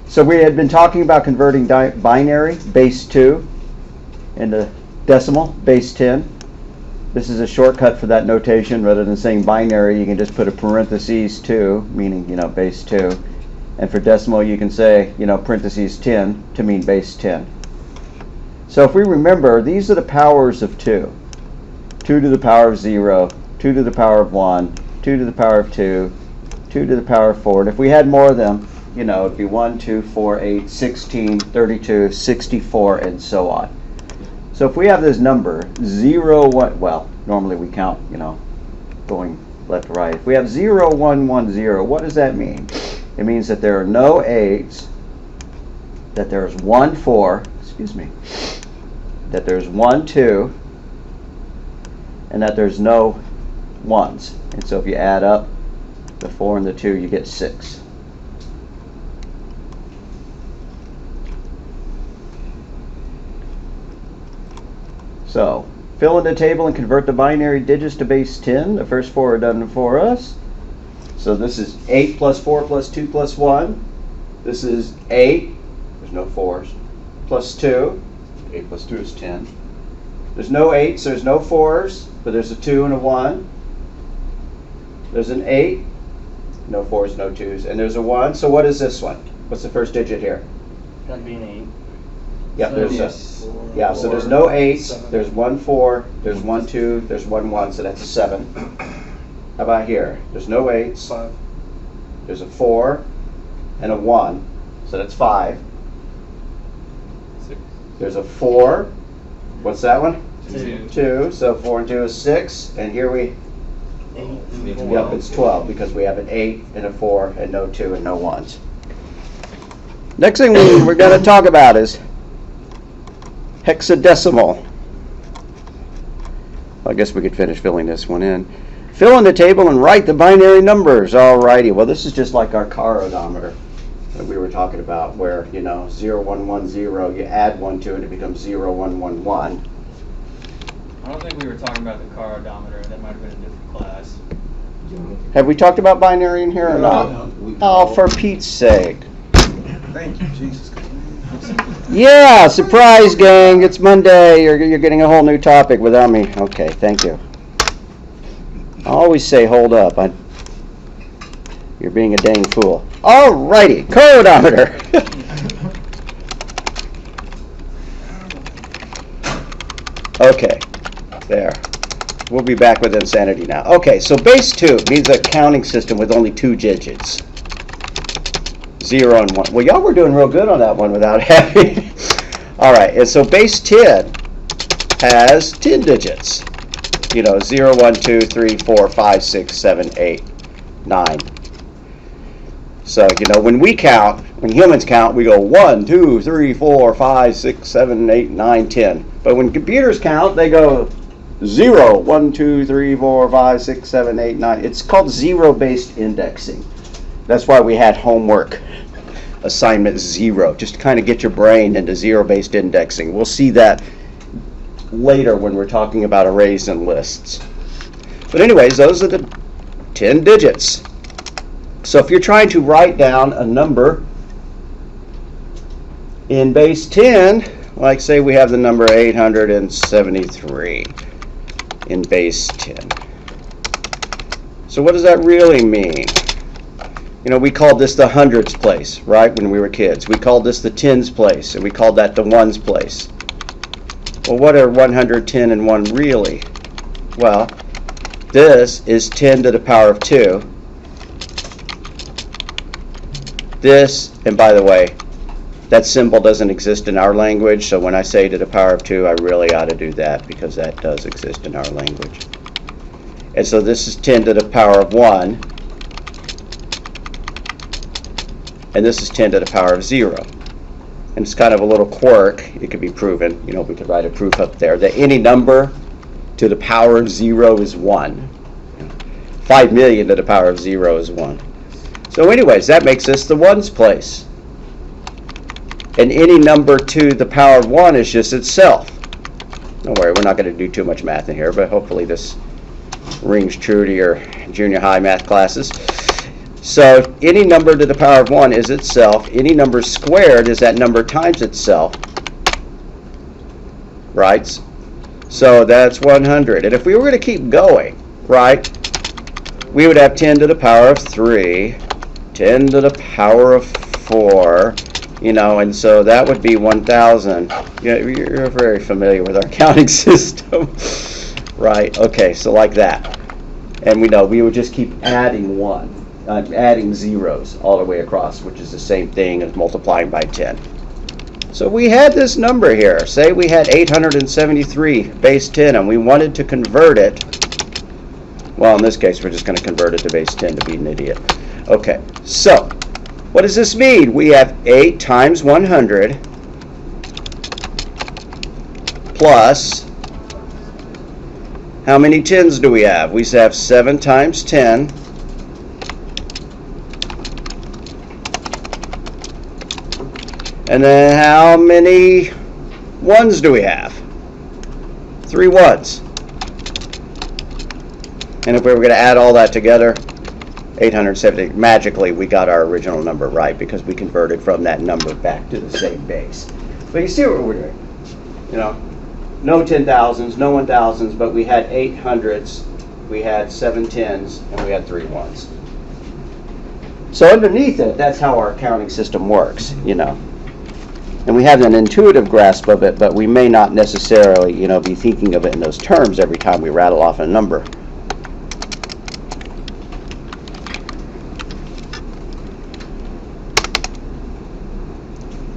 So we had been talking about converting binary, base 2, into decimal, base 10. This is a shortcut for that notation. Rather than saying binary, you can just put a parentheses 2, meaning, base 2. And for decimal, you can say, parentheses 10 to mean base 10. So if we remember, these are the powers of 2. 2 to the power of 0, 2 to the power of 1, 2 to the power of 2, 2 to the power of 4. And if we had more of them, it'd be 1, 2, 4, 8, 16, 32, 64, and so on. So if we have this number, 0, 1, well, normally we count, going left to right. If we have 0, 1, 1, 0, what does that mean? It means that there are no 8s, that there's 1, 4, that there's 1, 2, and that there's no 1s. And so if you add up the 4 and the 2, you get 6. So, fill in the table and convert the binary digits to base 10. The first 4 are done for us. So this is 8 plus 4 plus 2 plus 1. This is 8, there's no 4s, plus 2. 8 plus 2 is 10. There's no 8s, there's no 4s, but there's a 2 and a 1. There's an 8, no 4s, no 2s, and there's a 1. So what is this one? What's the first digit here? That'd be an 8. Yeah, so there's no 8s, there's 1 4, there's 1 2, there's 1 1, so that's a 7. How about here? There's no 8s, 5. There's a 4 and a 1, so that's 5. 6. There's a 4, what's that one? 2. 2, so 4 and 2 is 6, and here we, 8. yep, it's 12 because we have an 8 and a 4 and no 2 and no 1s. Next thing we're going to talk about is hexadecimal. I guess we could finish filling this one in. Fill in the table and write the binary numbers. Alrighty, well this is just like our car odometer that we were talking about where, 0, 1, 1, 0, you add 1 to it, it becomes 0, 1, 1, 1. I don't think we were talking about the car odometer. That might have been a different class. Have we talked about binary in here or not? No. Oh, for Pete's sake. Thank you, Jesus. Yeah, surprise, gang. It's Monday. You're getting a whole new topic without me. Okay, thank you. I always say, hold up. You're being a dang fool. Alrighty, car odometer. Okay, there. We'll be back with insanity now. Okay, so base 2 means a counting system with only 2 digits. 0 and 1. Well, y'all were doing real good on that one without having. All right, and so base 10 has 10 digits. 0, 1, 2, 3, 4, 5, 6, 7, 8, 9. So, when we count, when humans count, we go 1, 2, 3, 4, 5, 6, 7, 8, 9, 10. But when computers count, they go 0, 1, 2, 3, 4, 5, 6, 7, 8, 9. It's called zero-based indexing. That's why we had homework assignment 0, just to kind of get your brain into zero-based indexing. We'll see that later when we're talking about arrays and lists. But anyways, those are the 10 digits. So if you're trying to write down a number in base 10, like say we have the number 873 in base 10. So what does that really mean? We called this the hundreds place, right, when we were kids. We called this the tens place, and we called that the ones place. Well, what are 110 and 1 really? Well, this is 10 to the power of 2. This, and by the way, that symbol doesn't exist in our language, so when I say to the power of 2, I really ought to do that because that does exist in our language. And so this is 10 to the power of 1. And this is 10 to the power of 0. And it's kind of a little quirk. It could be proven. We could write a proof up there that any number to the power of 0 is 1. 5 million to the power of 0 is 1. So anyways, that makes this the ones place. And any number to the power of 1 is just itself. Don't worry, we're not going to do too much math in here, but hopefully this rings true to your junior high math classes. So any number to the power of 1 is itself. Any number squared is that number times itself. Right? So that's 100. And if we were going to keep going, right, we would have 10 to the power of 3, 10 to the power of 4, you know, and so that would be 1,000. You're very familiar with our counting system. Right, okay, so like that. And we know we would just keep adding adding zeros all the way across, which is the same thing as multiplying by 10. So we had this number here. Say we had 873 base 10, and we wanted to convert it. Well, in this case, we're just going to convert it to base 10 to be an idiot. Okay, so what does this mean? We have 8 times 100 plus, how many 10s do we have? We have 7 times 10. And then how many 1s do we have? 3 1s. And if we were going to add all that together, 870, magically we got our original number right because we converted from that number back to the same base. But you see what we're doing? You know, no 10,000s, no 1,000s, but we had 800s, we had 7 10s, and we had 3 1s. So underneath it, that's how our counting system works, you know. And we have an intuitive grasp of it, but we may not necessarily, you know, be thinking of it in those terms every time we rattle off a number.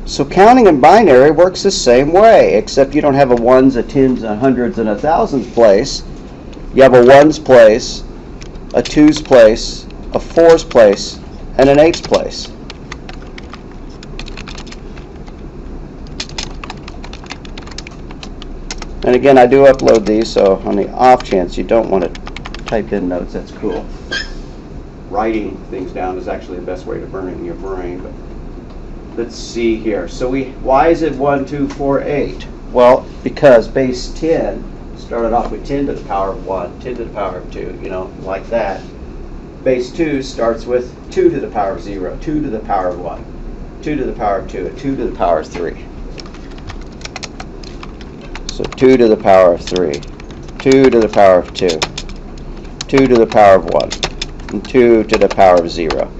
So counting in binary works the same way, except you don't have a 1s, a 10s, a 100s, and a 1000s place. You have a 1s place, a 2s place, a 4s place, and an 8s place. And again, I do upload these, so on the off chance you don't want to type in notes, that's cool. Writing things down is actually the best way to burn it in your brain. But let's see here. So why is it 1, 2, 4, 8? Well, because base 10 started off with 10 to the power of 1, 10 to the power of 2, you know, like that. Base 2 starts with 2 to the power of 0, 2 to the power of 1, 2 to the power of 2, and 2 to the power of 3. So 2 to the power of 3, 2 to the power of 2, 2 to the power of 1, and 2 to the power of 0.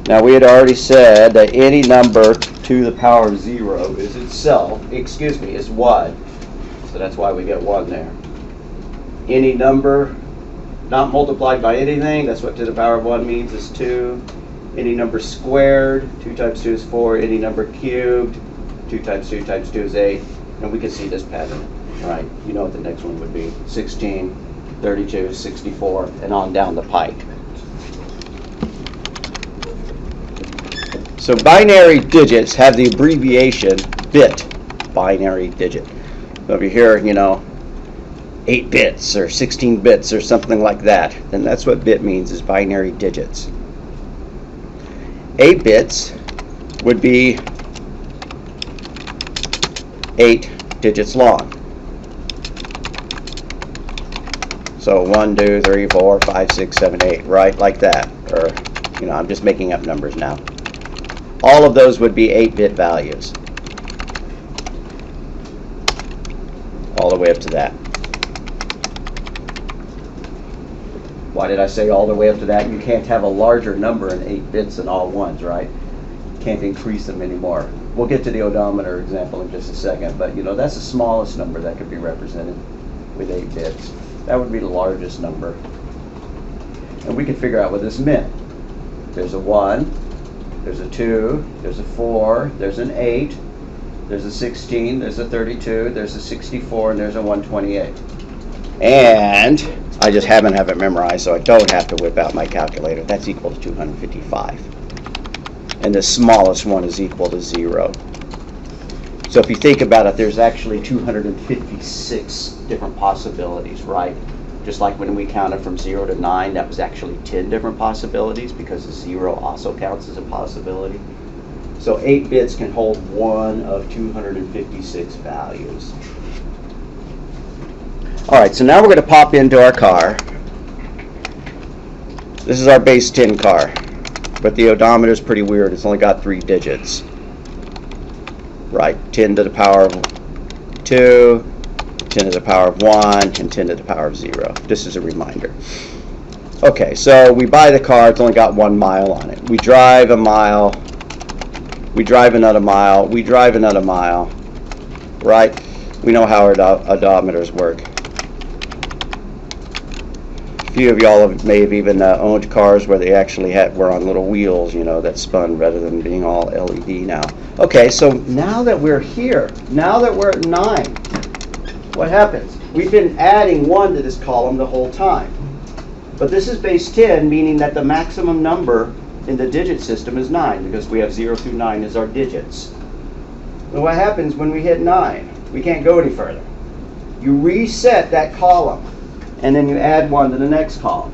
Now we had already said that any number to the power of 0 is itself, is 1. So that's why we get 1 there. Any number not multiplied by anything, that's what to the power of 1 means, is 2. Any number squared, 2 times 2 is 4. Any number cubed, 2 times 2 times 2 is 8. And we can see this pattern, right? You know what the next one would be. 16, 32, 64, and on down the pike. So binary digits have the abbreviation bit, binary digit. So if you hear, you know, 8 bits or 16 bits or something like that, then that's what bit means, is binary digits. 8 bits would be 8 digits long. So 1, 2, 3, 4, 5, 6, 7, 8, right? Like that. Or, you know, I'm just making up numbers now. All of those would be 8-bit values. All the way up to that. Why did I say all the way up to that? You can't have a larger number in 8 bits than all ones, right? Can't increase them anymore. We'll get to the odometer example in just a second, but you know, that's the smallest number that could be represented with 8 bits. That would be the largest number. And we could figure out what this meant. There's a 1, there's a 2, there's a 4, there's an 8, there's a 16, there's a 32, there's a 64, and there's a 128. And I just happen to have it memorized, so I don't have to whip out my calculator. That's equal to 255. And the smallest one is equal to 0. So if you think about it, there's actually 256 different possibilities, right? Just like when we counted from 0 to 9, that was actually 10 different possibilities, because the 0 also counts as a possibility. So 8 bits can hold one of 256 values. All right, so now we're going to pop into our car. This is our base 10 car, but the odometer is pretty weird. It's only got 3 digits. Right, 10 to the power of 2, 10 to the power of 1, and 10 to the power of 0. This is a reminder. Okay, so we buy the car. It's only got 1 mile on it. We drive a mile. We drive another mile. We drive another mile. Right? We know how our odometers work. A few of y'all may have even owned cars where they actually were on little wheels, you know, that spun rather than being all LED now. Okay, so now that we're here, now that we're at 9, what happens? We've been adding 1 to this column the whole time. But this is base 10, meaning that the maximum number in the digit system is 9, because we have 0 through 9 as our digits. And what happens when we hit 9? We can't go any further. You reset that column, and then you add 1 to the next column.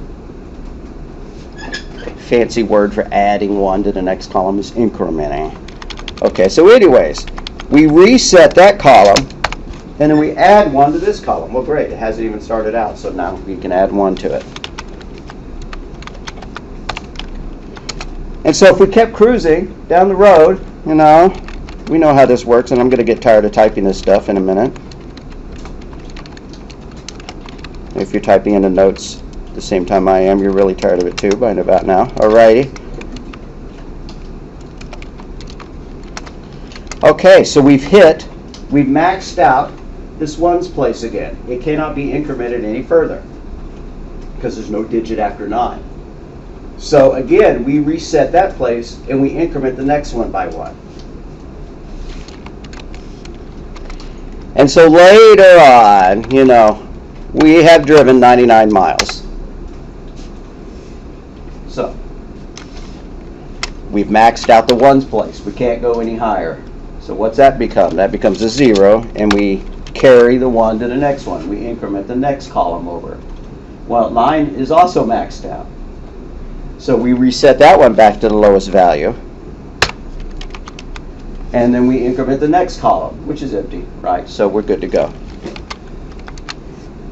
Fancy word for adding 1 to the next column is incrementing. Okay, so anyways, we reset that column, and then we add 1 to this column. Well, great, it hasn't even started out, so now we can add 1 to it. And so if we kept cruising down the road, you know, we know how this works, and I'm going to get tired of typing this stuff in a minute. If you're typing in the notes at the same time I am, you're really tired of it too by about now. Alrighty. Okay, so we've maxed out this 1's place again. It cannot be incremented any further because there's no digit after 9. So again, we reset that place and we increment the next one by 1. And so later on, you know, we have driven 99 miles. So we've maxed out the 1's place. We can't go any higher. So what's that become? That becomes a 0, and we carry the 1 to the next one. We increment the next column over. Well, 9 is also maxed out. So we reset that one back to the lowest value. And then we increment the next column, which is empty, right? So we're good to go.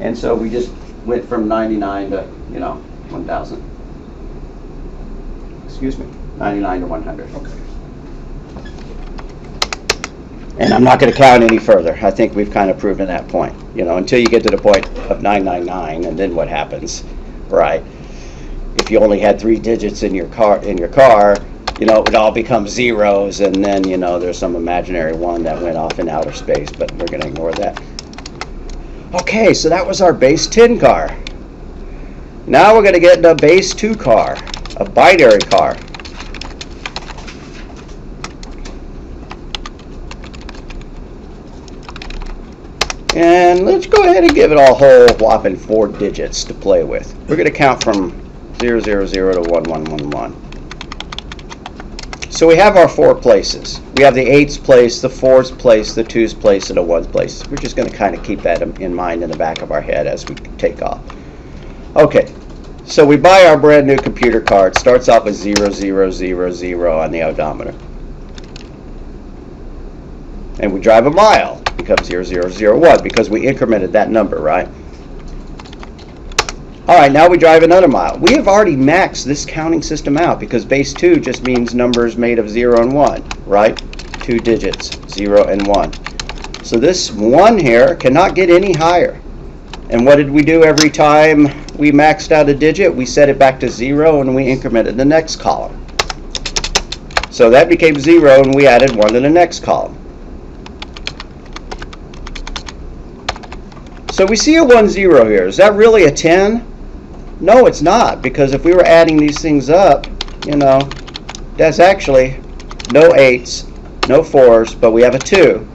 And so we just went from 99 to, you know, 1,000. Excuse me, 99 to 100. Okay. And I'm not going to count any further. I think we've kind of proven that point. You know, until you get to the point of 999, and then what happens, right? If you only had 3 digits in your car, you know, it would all become zeros, and then, you know, there's some imaginary 1 that went off in outer space, but we're going to ignore that. Okay, so that was our base 10 car. Now we're going to get into a base 2 car, a binary car. And let's go ahead and give it a whole whopping 4 digits to play with. We're going to count from 000 to 1111. So we have our 4 places. We have the 8's place, the 4's place, the 2's place, and the 1's place. We're just going to kind of keep that in mind in the back of our head as we take off. Okay, so we buy our brand new computer card. It starts off with 0000 on the odometer. And we drive a mile. It becomes 0001 because we incremented that number, right? All right, now we drive another mile. We have already maxed this counting system out because base 2 just means numbers made of 0 and 1, right? 2 digits, 0 and 1. So this 1 here cannot get any higher. And what did we do every time we maxed out a digit? We set it back to 0 and we incremented the next column. So that became 0 and we added 1 to the next column. So we see a 1, 0 here. Is that really a 10? No, it's not, because if we were adding these things up, you know, that's actually no 8's, no 4's, but we have a 2.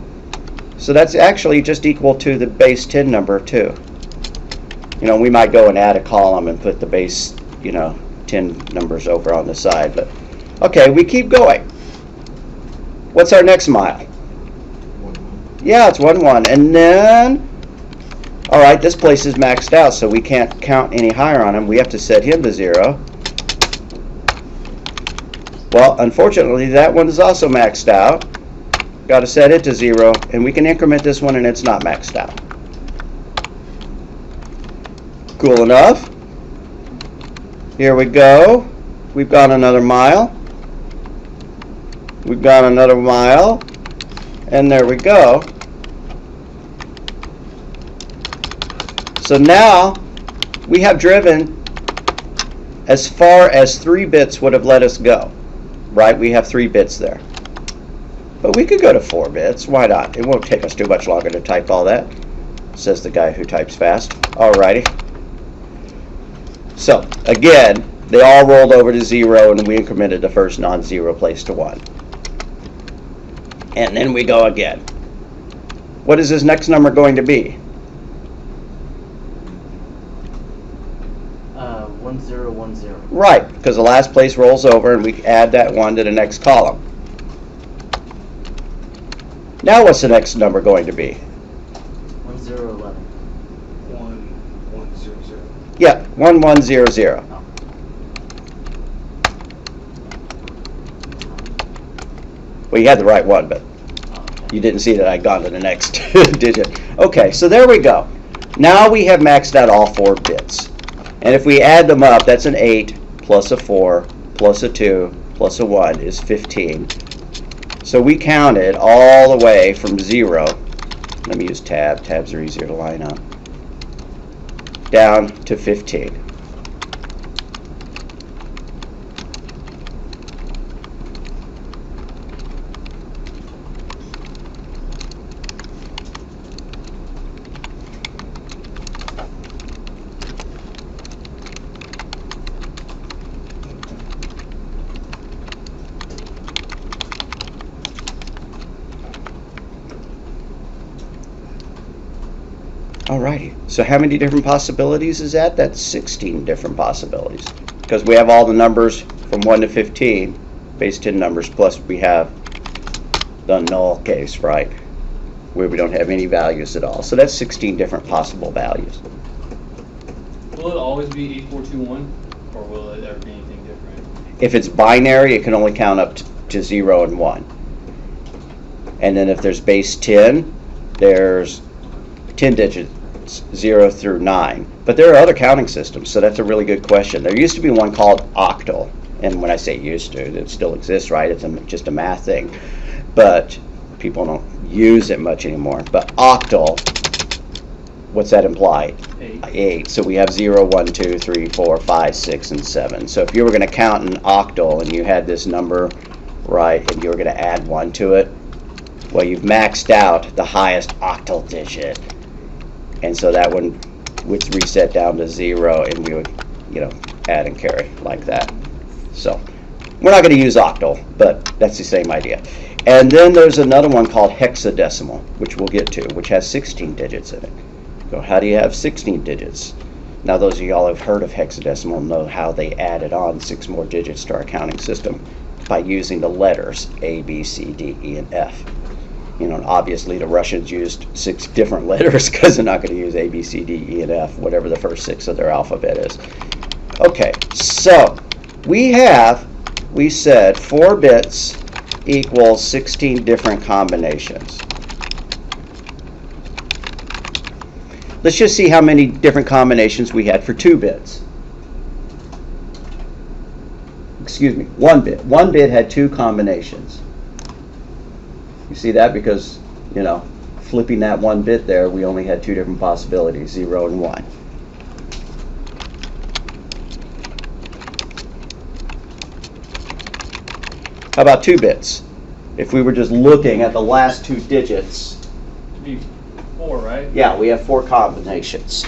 So that's actually just equal to the base 10 number, 2. You know, we might go and add a column and put the base, you know, 10 numbers over on the side. But okay, we keep going. What's our next mile? Yeah, it's 1, 1. And then, all right, this place is maxed out, so we can't count any higher on him. We have to set him to 0. Well, unfortunately, that one is also maxed out. Got to set it to 0, and we can increment this one, and it's not maxed out. Cool enough. Here we go. We've gone another mile. We've gone another mile. And there we go. So now we have driven as far as 3 bits would have let us go. Right? We have 3 bits there. But we could go to 4 bits. Why not? It won't take us too much longer to type all that, says the guy who types fast. Alrighty. So, again, they all rolled over to 0, and we incremented the first non-zero place to 1. And then we go again. What is this next number going to be? 1010. Right, because the last place rolls over, and we add that 1 to the next column. Now what's the next number going to be? 1011. 1100. Yeah, 1100. Oh. Well, you had the right one, but you didn't see that I'd gone to the next digit. Okay, so there we go. Now we have maxed out all 4 bits. And if we add them up, that's an 8 plus a 4 plus a 2 plus a 1 is 15. So we counted all the way from 0. Let me use tab. Tabs are easier to line up. Down to 15. Alrighty, so how many different possibilities is that? That's 16 different possibilities. Because we have all the numbers from 1 to 15, base 10 numbers, plus we have the null case, right? Where we don't have any values at all. So that's 16 different possible values. Will it always be 8421, or will it ever be anything different? If it's binary, it can only count up to 0 and 1. And then if there's base 10, there's 10 digits, 0 through 9. But there are other counting systems, so that's a really good question. There used to be one called octal, and when I say used to, it still exists, right? It's just a math thing. But people don't use it much anymore. But octal, what's that imply? 8. So we have 0, 1, 2, 3, 4, 5, 6, and 7. So if you were going to count an octal and you had this number, right, and you were going to add 1 to it, well, you've maxed out the highest octal digit. And so that one would reset down to 0, and we would, add and carry like that. So we're not going to use octal, but that's the same idea. And then there's another one called hexadecimal, which we'll get to, which has 16 digits in it. So how do you have 16 digits? Now those of y'all who've heard of hexadecimal know how they added on 6 more digits to our counting system by using the letters A, B, C, D, E, and F. And obviously the Russians used 6 different letters because they're not going to use A, B, C, D, E, and F, whatever the first 6 of their alphabet is. Okay, so we said 4 bits equals 16 different combinations. Let's just see how many different combinations we had for 2 bits. Excuse me, 1 bit. 1 bit had 2 combinations. You see that? Because, flipping that 1 bit there, we only had 2 different possibilities, 0 and 1. How about 2 bits? If we were just looking at the last 2 digits. It'd be 4, right? Yeah, we have 4 combinations.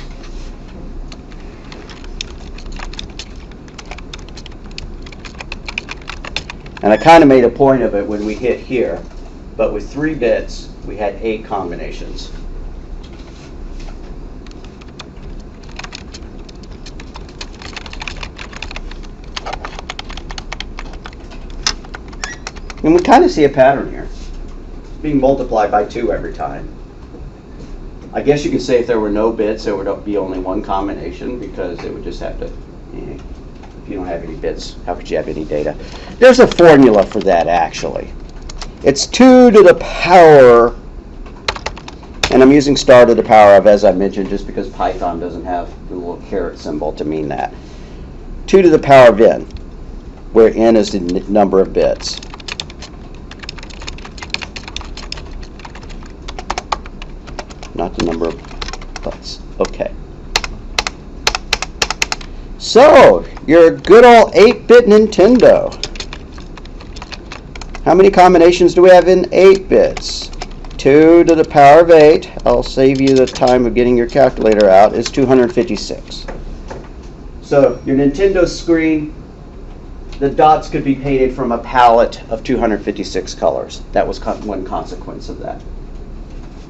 And I kind of made a point of it when we hit here. But with 3 bits, we had 8 combinations. And we kind of see a pattern here. It's being multiplied by 2 every time. I guess you could say if there were no bits, there would be only 1 combination, because it would just have to, if you don't have any bits, how could you have any data? There's a formula for that, actually. It's 2 to the power, and And I'm using star to the power of, as I mentioned, just because Python doesn't have the little caret symbol to mean that. 2 to the power of n, where n is the number of bits. Not the number of bytes. Okay. So, your good old 8-bit Nintendo. How many combinations do we have in 8 bits? 2 to the power of 8, I'll save you the time of getting your calculator out, is 256. So, your Nintendo screen, the dots could be painted from a palette of 256 colors. That was one consequence of that.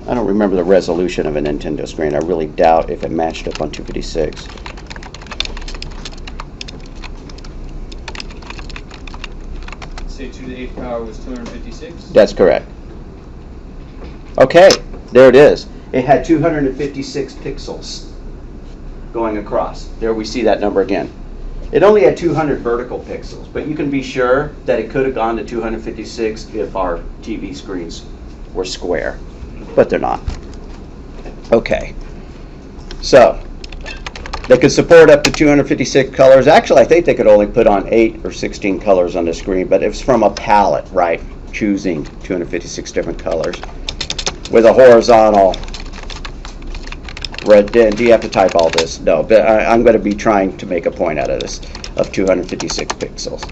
I don't remember the resolution of a Nintendo screen. I really doubt if it matched up on 256. Say 2 to the 8th power was 256? That's correct. Okay, there it is. It had 256 pixels going across. There we see that number again. It only had 200 vertical pixels, but you can be sure that it could have gone to 256 if our TV screens were square, but they're not. Okay, so they could support up to 256 colors. Actually, I think they could only put on 8 or 16 colors on the screen, but it's from a palette, right? Choosing 256 different colors with a horizontal. Do you have to type all this? No, but I'm going to be trying to make a point out of this, of 256 pixels.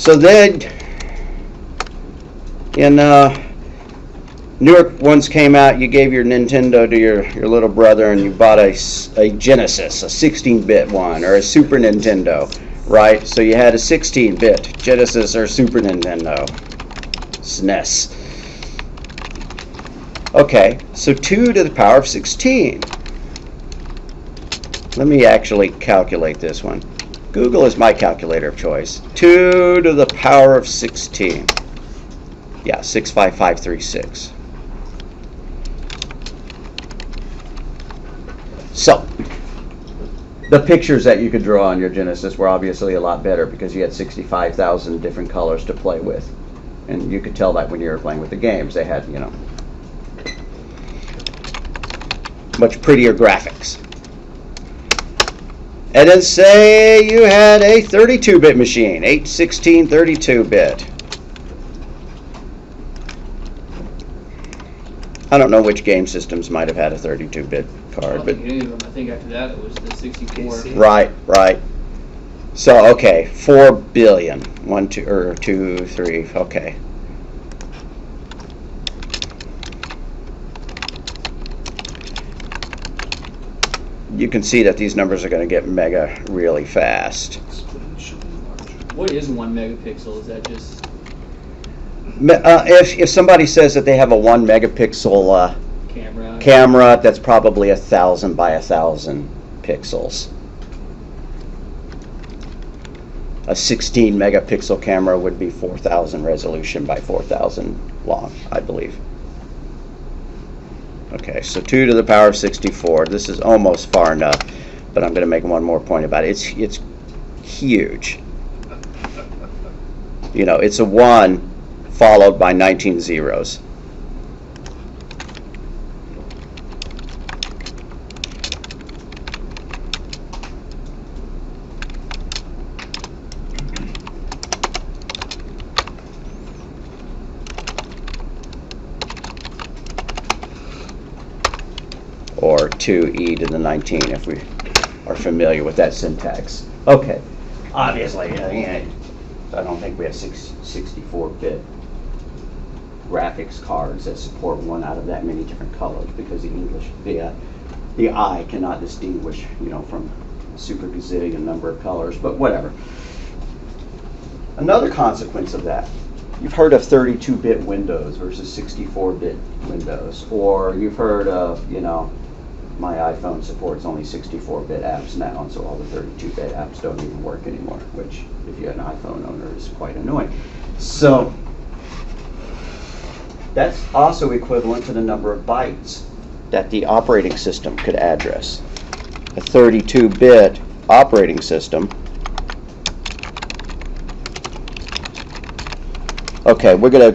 So then, in newer ones came out, you gave your Nintendo to your little brother and you bought a Genesis, a 16-bit one, or a Super Nintendo, right? So you had a 16-bit Genesis or Super Nintendo, SNES. Okay, so 2 to the power of 16. Let me actually calculate this one. Google is my calculator of choice. 2 to the power of 16. Yeah, 65536. So, the pictures that you could draw on your Genesis were obviously a lot better because you had 65,000 different colors to play with. And you could tell that when you were playing with the games. They had, you know, much prettier graphics. And then say you had a 32-bit machine, 8, 16, 32-bit. I don't know which game systems might have had a 32-bit card, but I think after that it was the 64. right. So okay, 4 billion. 1, 2, or 2, 3. Okay. You can see that these numbers are going to get mega really fast. What is 1 megapixel? Is that just If somebody says that they have a 1 megapixel camera, that's probably 1,000 by 1,000 pixels. A 16 megapixel camera would be 4,000 resolution by 4,000 long, I believe. Okay, so 2 to the power of 64. This is almost far enough, but I'm going to make one more point about it. It's huge. You know, it's a 1 followed by 19 zeros. Or 2e to the 19 if we are familiar with that syntax. Okay, obviously, I don't think we have 64-bit graphics cards that support 1 out of that many different colors because the eye cannot distinguish, you know, from a super gazillion number of colors, but whatever. Another consequence of that, you've heard of 32-bit Windows versus 64-bit Windows, or you've heard of, you know, my iPhone supports only 64-bit apps now, and so all the 32-bit apps don't even work anymore, which, if you're an iPhone owner, is quite annoying. So, that's also equivalent to the number of bytes that the operating system could address. A 32-bit operating system. Okay, we're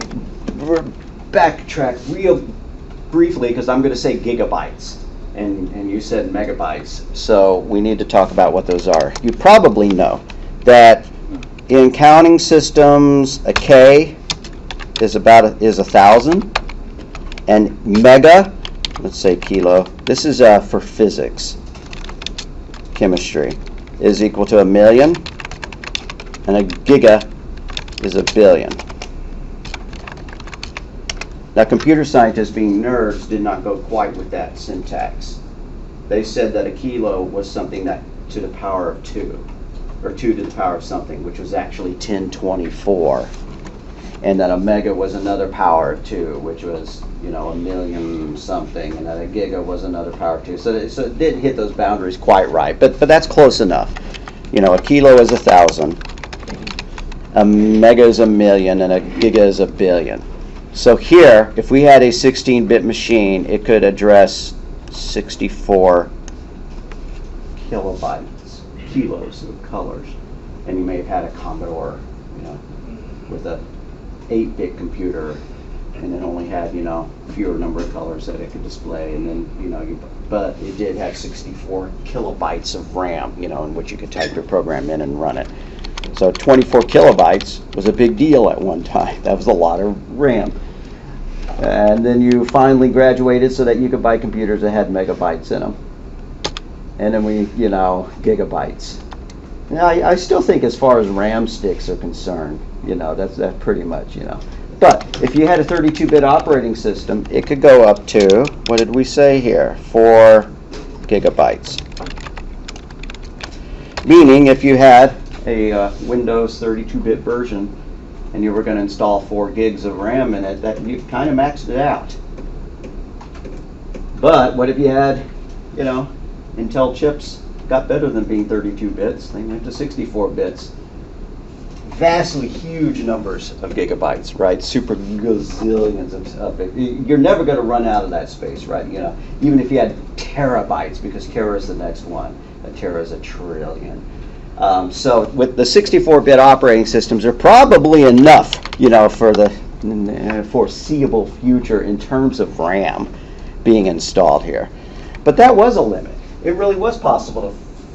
backtrack real briefly because I'm going to say gigabytes. And you said megabytes. So we need to talk about what those are. You probably know that in counting systems, a K is 1,000, and mega, let's say kilo, this is for physics, chemistry, is equal to 1,000,000, and a giga is 1,000,000,000. Now, computer scientists, being nerds, did not go quite with that syntax. They said that a kilo was something that to the power of 2, or 2 to the power of something, which was actually 1024. And that a mega was another power of 2, which was, you know, 1,000,000 something, and that a giga was another power of 2. So it didn't hit those boundaries quite right, but that's close enough. You know, a kilo is 1,000, a mega is 1,000,000, and a giga is 1,000,000,000. So here, if we had a 16-bit machine, it could address 64 kilos of colors. And you may have had a Commodore, you know, with a 8-bit computer, and it only had, you know, fewer number of colors that it could display, and then, you know, but it did have 64 kilobytes of RAM, you know, in which you could type your program in and run it. So 24 kilobytes was a big deal at one time. That was a lot of RAM. And then you finally graduated so that you could buy computers that had megabytes in them. And then you know, gigabytes. Now, I still think as far as RAM sticks are concerned, you know, that's pretty much, you know. But if you had a 32-bit operating system, it could go up to, what did we say here, 4 gigabytes. Meaning if you had a Windows 32-bit version and you were going to install 4 gigs of RAM in it, that you kind of maxed it out. But what if you had, you know, Intel chips got better than being 32 bits. They went to 64 bits. Vastly huge numbers of gigabytes, right? Super gazillions of it. You're never going to run out of that space, right? You know, even if you had terabytes, because tera is the next one. A tera is a trillion. So with the 64-bit operating systems, are probably enough, you know, for the foreseeable future in terms of RAM being installed here. But that was a limit. It really was possible to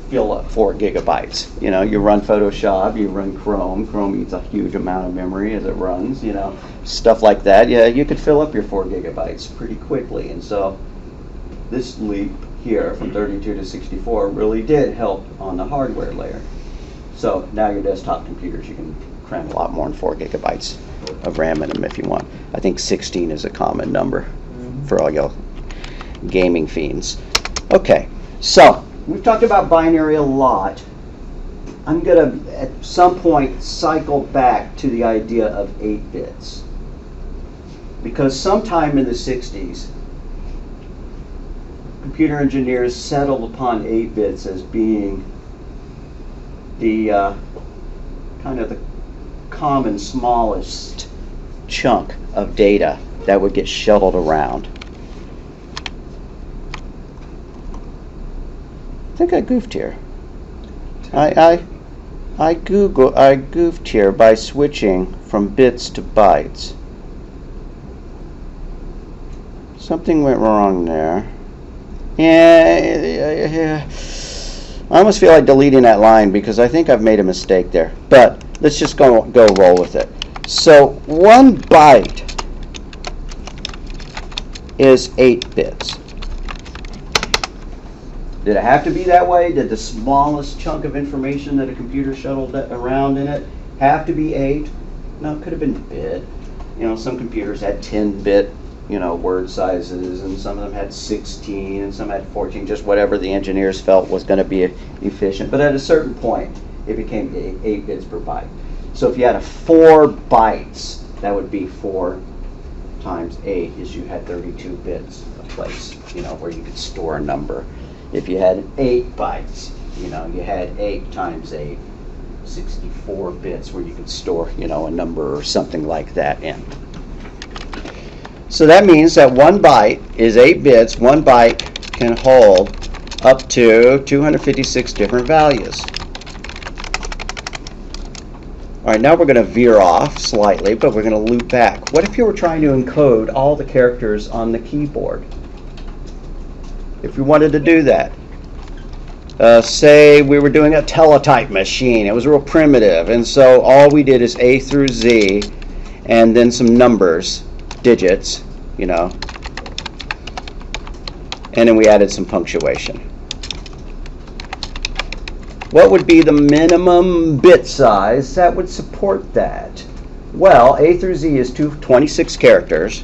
fill up 4 gigabytes. You know, you run Photoshop, you run Chrome. Chrome eats a huge amount of memory as it runs, you know, stuff like that. Yeah, you could fill up your 4 gigabytes pretty quickly. And so this leap here from 32 to 64 really did help on the hardware layer. So now your desktop computers, you can cram a lot more than 4 gigabytes of RAM in them if you want. I think 16 is a common number for all y'all gaming fiends. Okay, so we've talked about binary a lot. I'm going to, at some point, cycle back to the idea of 8 bits. Because sometime in the 60s, computer engineers settled upon 8 bits as being the kind of the common smallest chunk of data that would get shuttled around. I think I goofed here. I goofed here by switching from bits to bytes. Something went wrong there. Yeah. I almost feel like deleting that line because I think I've made a mistake there. But let's just go roll with it. So 1 byte is 8 bits. Did it have to be that way? Did the smallest chunk of information that a computer shuttled around in it have to be 8? No, it could have been bit. You know, some computers had 10-bit, you know, word sizes, and some of them had 16, and some had 14, just whatever the engineers felt was going to be efficient. But at a certain point, it became 8 bits per byte. So if you had 4 bytes, that would be 4 times 8, is you had 32 bits a place, you know, where you could store a number. If you had 8 bytes, you know, you had 8 times 8, 64 bits where you could store, you know, a number or something like that in. So that means that 1 byte is 8 bits. 1 byte can hold up to 256 different values. All right, now we're going to veer off slightly, but we're going to loop back. What if you were trying to encode all the characters on the keyboard? If we wanted to do that. Say we were doing a teletype machine. It was real primitive, and so all we did is A through Z, and then some numbers, digits, you know, and then we added some punctuation. What would be the minimum bit size that would support that? Well, A through Z is 26 characters.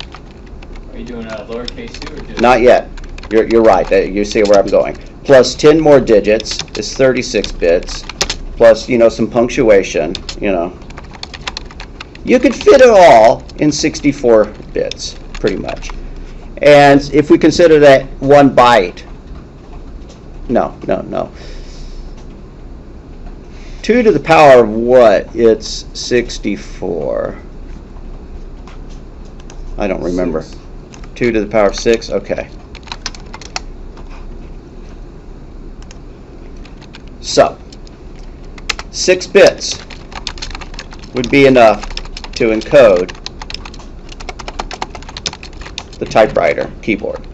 Are you doing a lowercase too, or just? Not yet. You're right. You see where I'm going. Plus 10 more digits is 36 bits. Plus, you know, some punctuation. You know, you could fit it all in 64 bits, pretty much. And if we consider that 1 byte, no. 2 to the power of what? It's 64. I don't remember. 2 to the power of 6? Okay. So, 6 bits would be enough to encode the typewriter keyboard.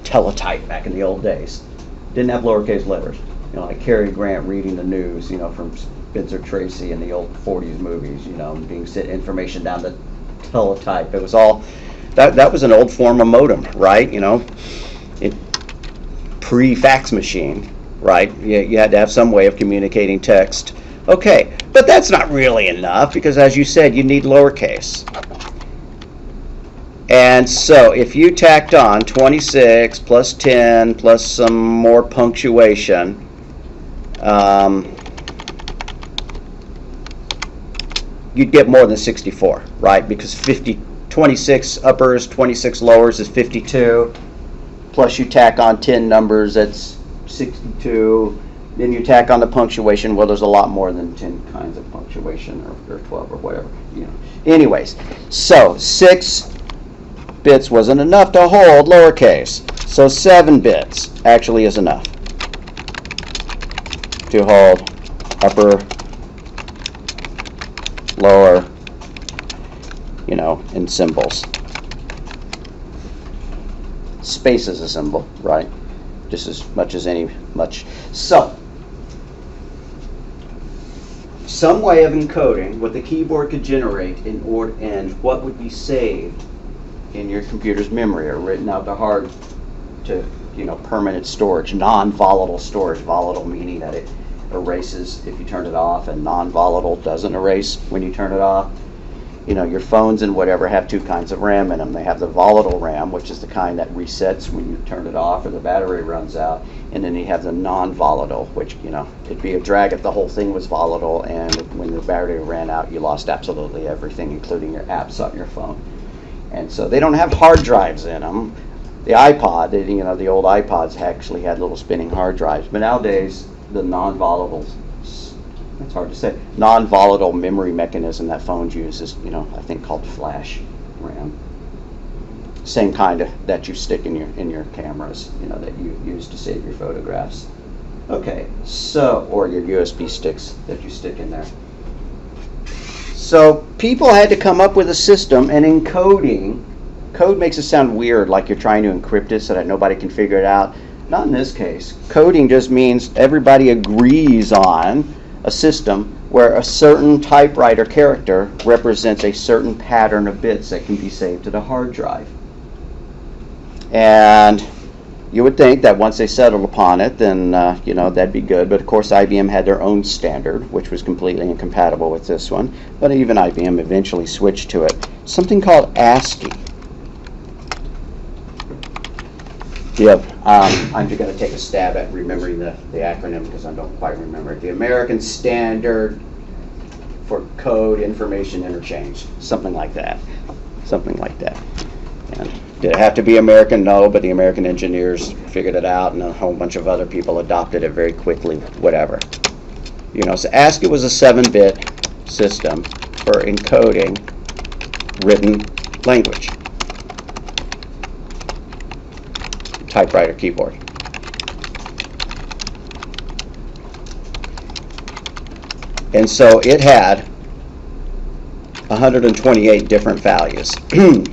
Teletype back in the old days. Didn't have lowercase letters. You know, like Cary Grant reading the news, you know, from Spencer Tracy in the old 40s movies, you know, being sent information down the teletype. It was all, that was an old form of modem, right? You know, pre-fax machine, right? You had to have some way of communicating text. Okay, but that's not really enough because, as you said, you need lowercase. And so if you tacked on 26 plus 10 plus some more punctuation, you'd get more than 64, right? Because 26 uppers, 26 lowers is 52. Plus you tack on 10 numbers, that's 62. Then you tack on the punctuation. Well, there's a lot more than 10 kinds of punctuation, or 12 or whatever. You know. Anyways, so 6 bits wasn't enough to hold lowercase. So 7 bits actually is enough to hold upper, lower, you know, in symbols. Space is a symbol, right? Just as much as any much. So, some way of encoding what the keyboard could generate in order, and what would be saved in your computer's memory or written out to hard to, you know, permanent storage, non-volatile storage. Volatile meaning that it erases if you turn it off, and non-volatile doesn't erase when you turn it off. You know, your phones and whatever have 2 kinds of RAM in them. They have the volatile RAM, which is the kind that resets when you turn it off or the battery runs out, and then you have the non-volatile, which, you know, it'd be a drag if the whole thing was volatile, and when the battery ran out, you lost absolutely everything, including your apps on your phone. And so they don't have hard drives in them. The iPod, you know, the old iPods actually had little spinning hard drives, but nowadays the non-volatile, it's hard to say, non-volatile memory mechanism that phones use is, you know, I think called flash RAM. Same kind of that you stick in your cameras, you know, that you use to save your photographs. Okay, so, or your USB sticks that you stick in there. So people had to come up with a system, and encoding, code makes it sound weird, like you're trying to encrypt it so that nobody can figure it out. Not in this case. Coding just means everybody agrees on a system where a certain typewriter character represents a certain pattern of bits that can be saved to the hard drive. And you would think that once they settled upon it, then you know, that'd be good. But of course, IBM had their own standard, which was completely incompatible with this one. But even IBM eventually switched to it. Something called ASCII. Yep, I'm just going to take a stab at remembering the acronym because I don't quite remember it. The American Standard for Code Information Interchange. Something like that. Something like that. And did it have to be American? No, but the American engineers figured it out, and a whole bunch of other people adopted it very quickly, whatever. You know, so ASCII was a 7-bit system for encoding written language. Typewriter keyboard. And so it had 128 different values. 2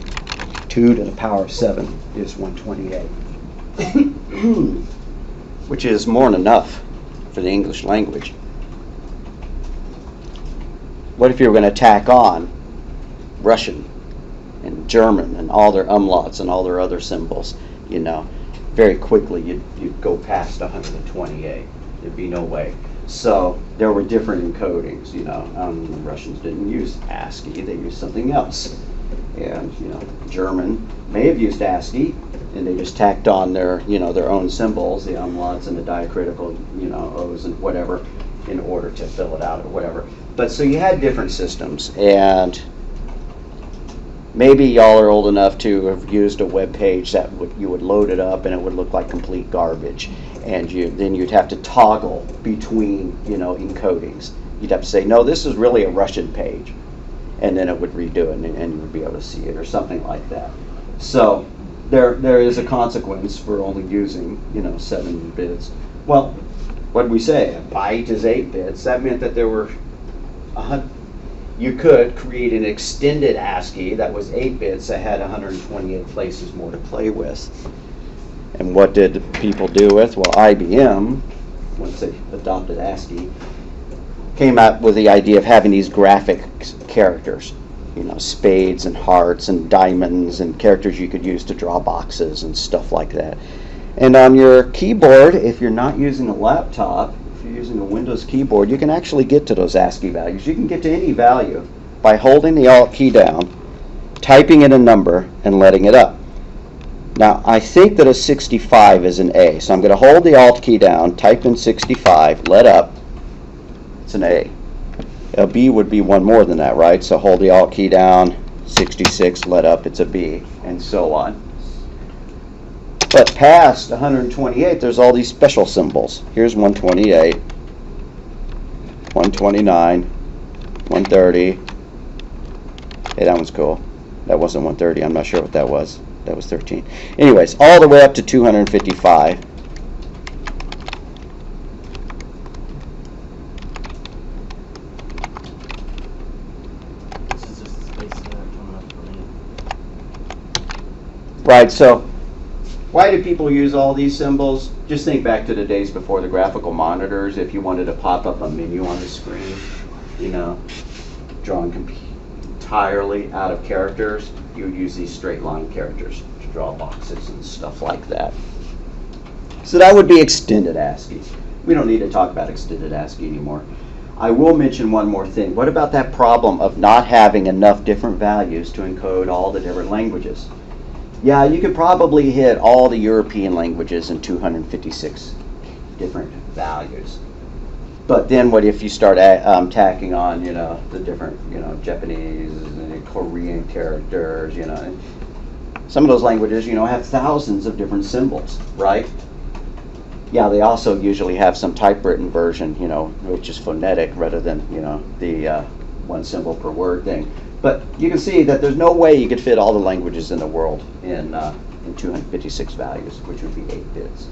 to the power of 7 is 128. Which is more than enough for the English language. What if you were going to tack on Russian and German and all their umlauts and all their other symbols? You know, very quickly you'd go past 128. There'd be no way. So there were different encodings. You know, the Russians didn't use ASCII; they used something else. And you know, German may have used ASCII, and they just tacked on their, you know, their own symbols, the umlauts and the diacritical, you know, O's and whatever, in order to fill it out or whatever. But so you had different systems, and maybe y'all are old enough to have used a web page that you would load it up and it would look like complete garbage, and then you'd have to toggle between, you know, encodings. You'd have to say, no, this is really a Russian page, and then it would redo it, and you would be able to see it or something like that. So there is a consequence for only using, you know, 7 bits. Well, what did we say? A byte is 8 bits. That meant that there were you could create an extended ASCII that was 8 bits that had 128 places more to play with. And what did people do with? Well, IBM, once they adopted ASCII, came out with the idea of having these graphic characters. You know, spades and hearts and diamonds and characters you could use to draw boxes and stuff like that. And on your keyboard, if you're not using a laptop, if you're using a Windows keyboard, you can actually get to those ASCII values. You can get to any value by holding the Alt key down, typing in a number, and letting it up. Now, I think that a 65 is an A, so I'm going to hold the Alt key down, type in 65, let up. It's an A. A B would be one more than that, right? So hold the Alt key down, 66, let up, it's a B, and so on. But past 128, there's all these special symbols. Here's 128, 129, 130. Hey, that one's cool. That wasn't 130, I'm not sure what that was. That was 13. Anyways, all the way up to 255. Right, so why do people use all these symbols? Just think back to the days before the graphical monitors. If you wanted to pop up a menu on the screen, you know, drawn entirely out of characters, you would use these straight line characters to draw boxes and stuff like that. So that would be extended ASCII. We don't need to talk about extended ASCII anymore. I will mention one more thing. What about that problem of not having enough different values to encode all the different languages? Yeah, you could probably hit all the European languages in 256 different values. But then what if you start tacking on, you know, the different, you know, Japanese and Korean characters, you know. And some of those languages, you know, have thousands of different symbols, right? Yeah, they also usually have some typewritten version, you know, which is phonetic rather than, you know, the one symbol per word thing. But you can see that there's no way you could fit all the languages in the world in 256 values, which would be 8 bits.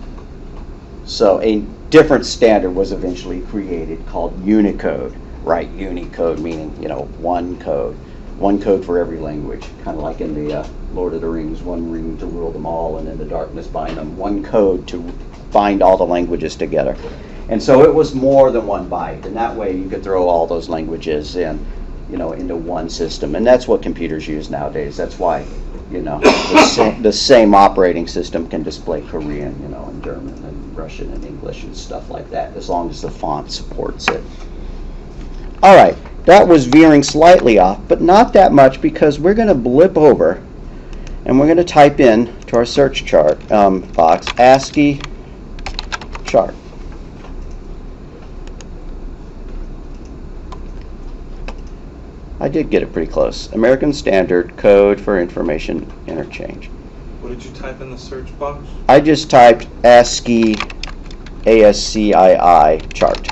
So a different standard was eventually created called Unicode, right? Unicode meaning, you know, one code for every language, kind of like in the Lord of the Rings, one ring to rule them all, and in the darkness bind them, one code to bind all the languages together. And so it was more than one byte, and that way you could throw all those languages in, you know, into one system. And that's what computers use nowadays. That's why, you know, the same operating system can display Korean, you know, and German and Russian and English and stuff like that, as long as the font supports it. All right, that was veering slightly off, but not that much, because we're going to blip over and we're going to type in to our search chart box ASCII chart. I did get it pretty close. American Standard Code for Information Interchange. What did you type in the search box? I just typed ASCII, ASCII chart,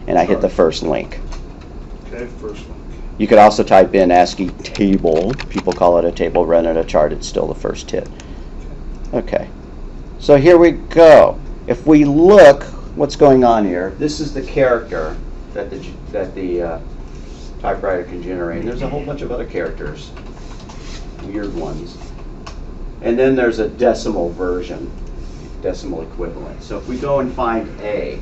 and I hit the first link. Okay, first link. You could also type in ASCII table. People call it a table, run it a chart. It's still the first hit. Okay. So here we go. If we look, what's going on here? This is the character that the typewriter can generate. And there's a whole bunch of other characters, weird ones. And then there's a decimal version, decimal equivalent. So if we go and find A,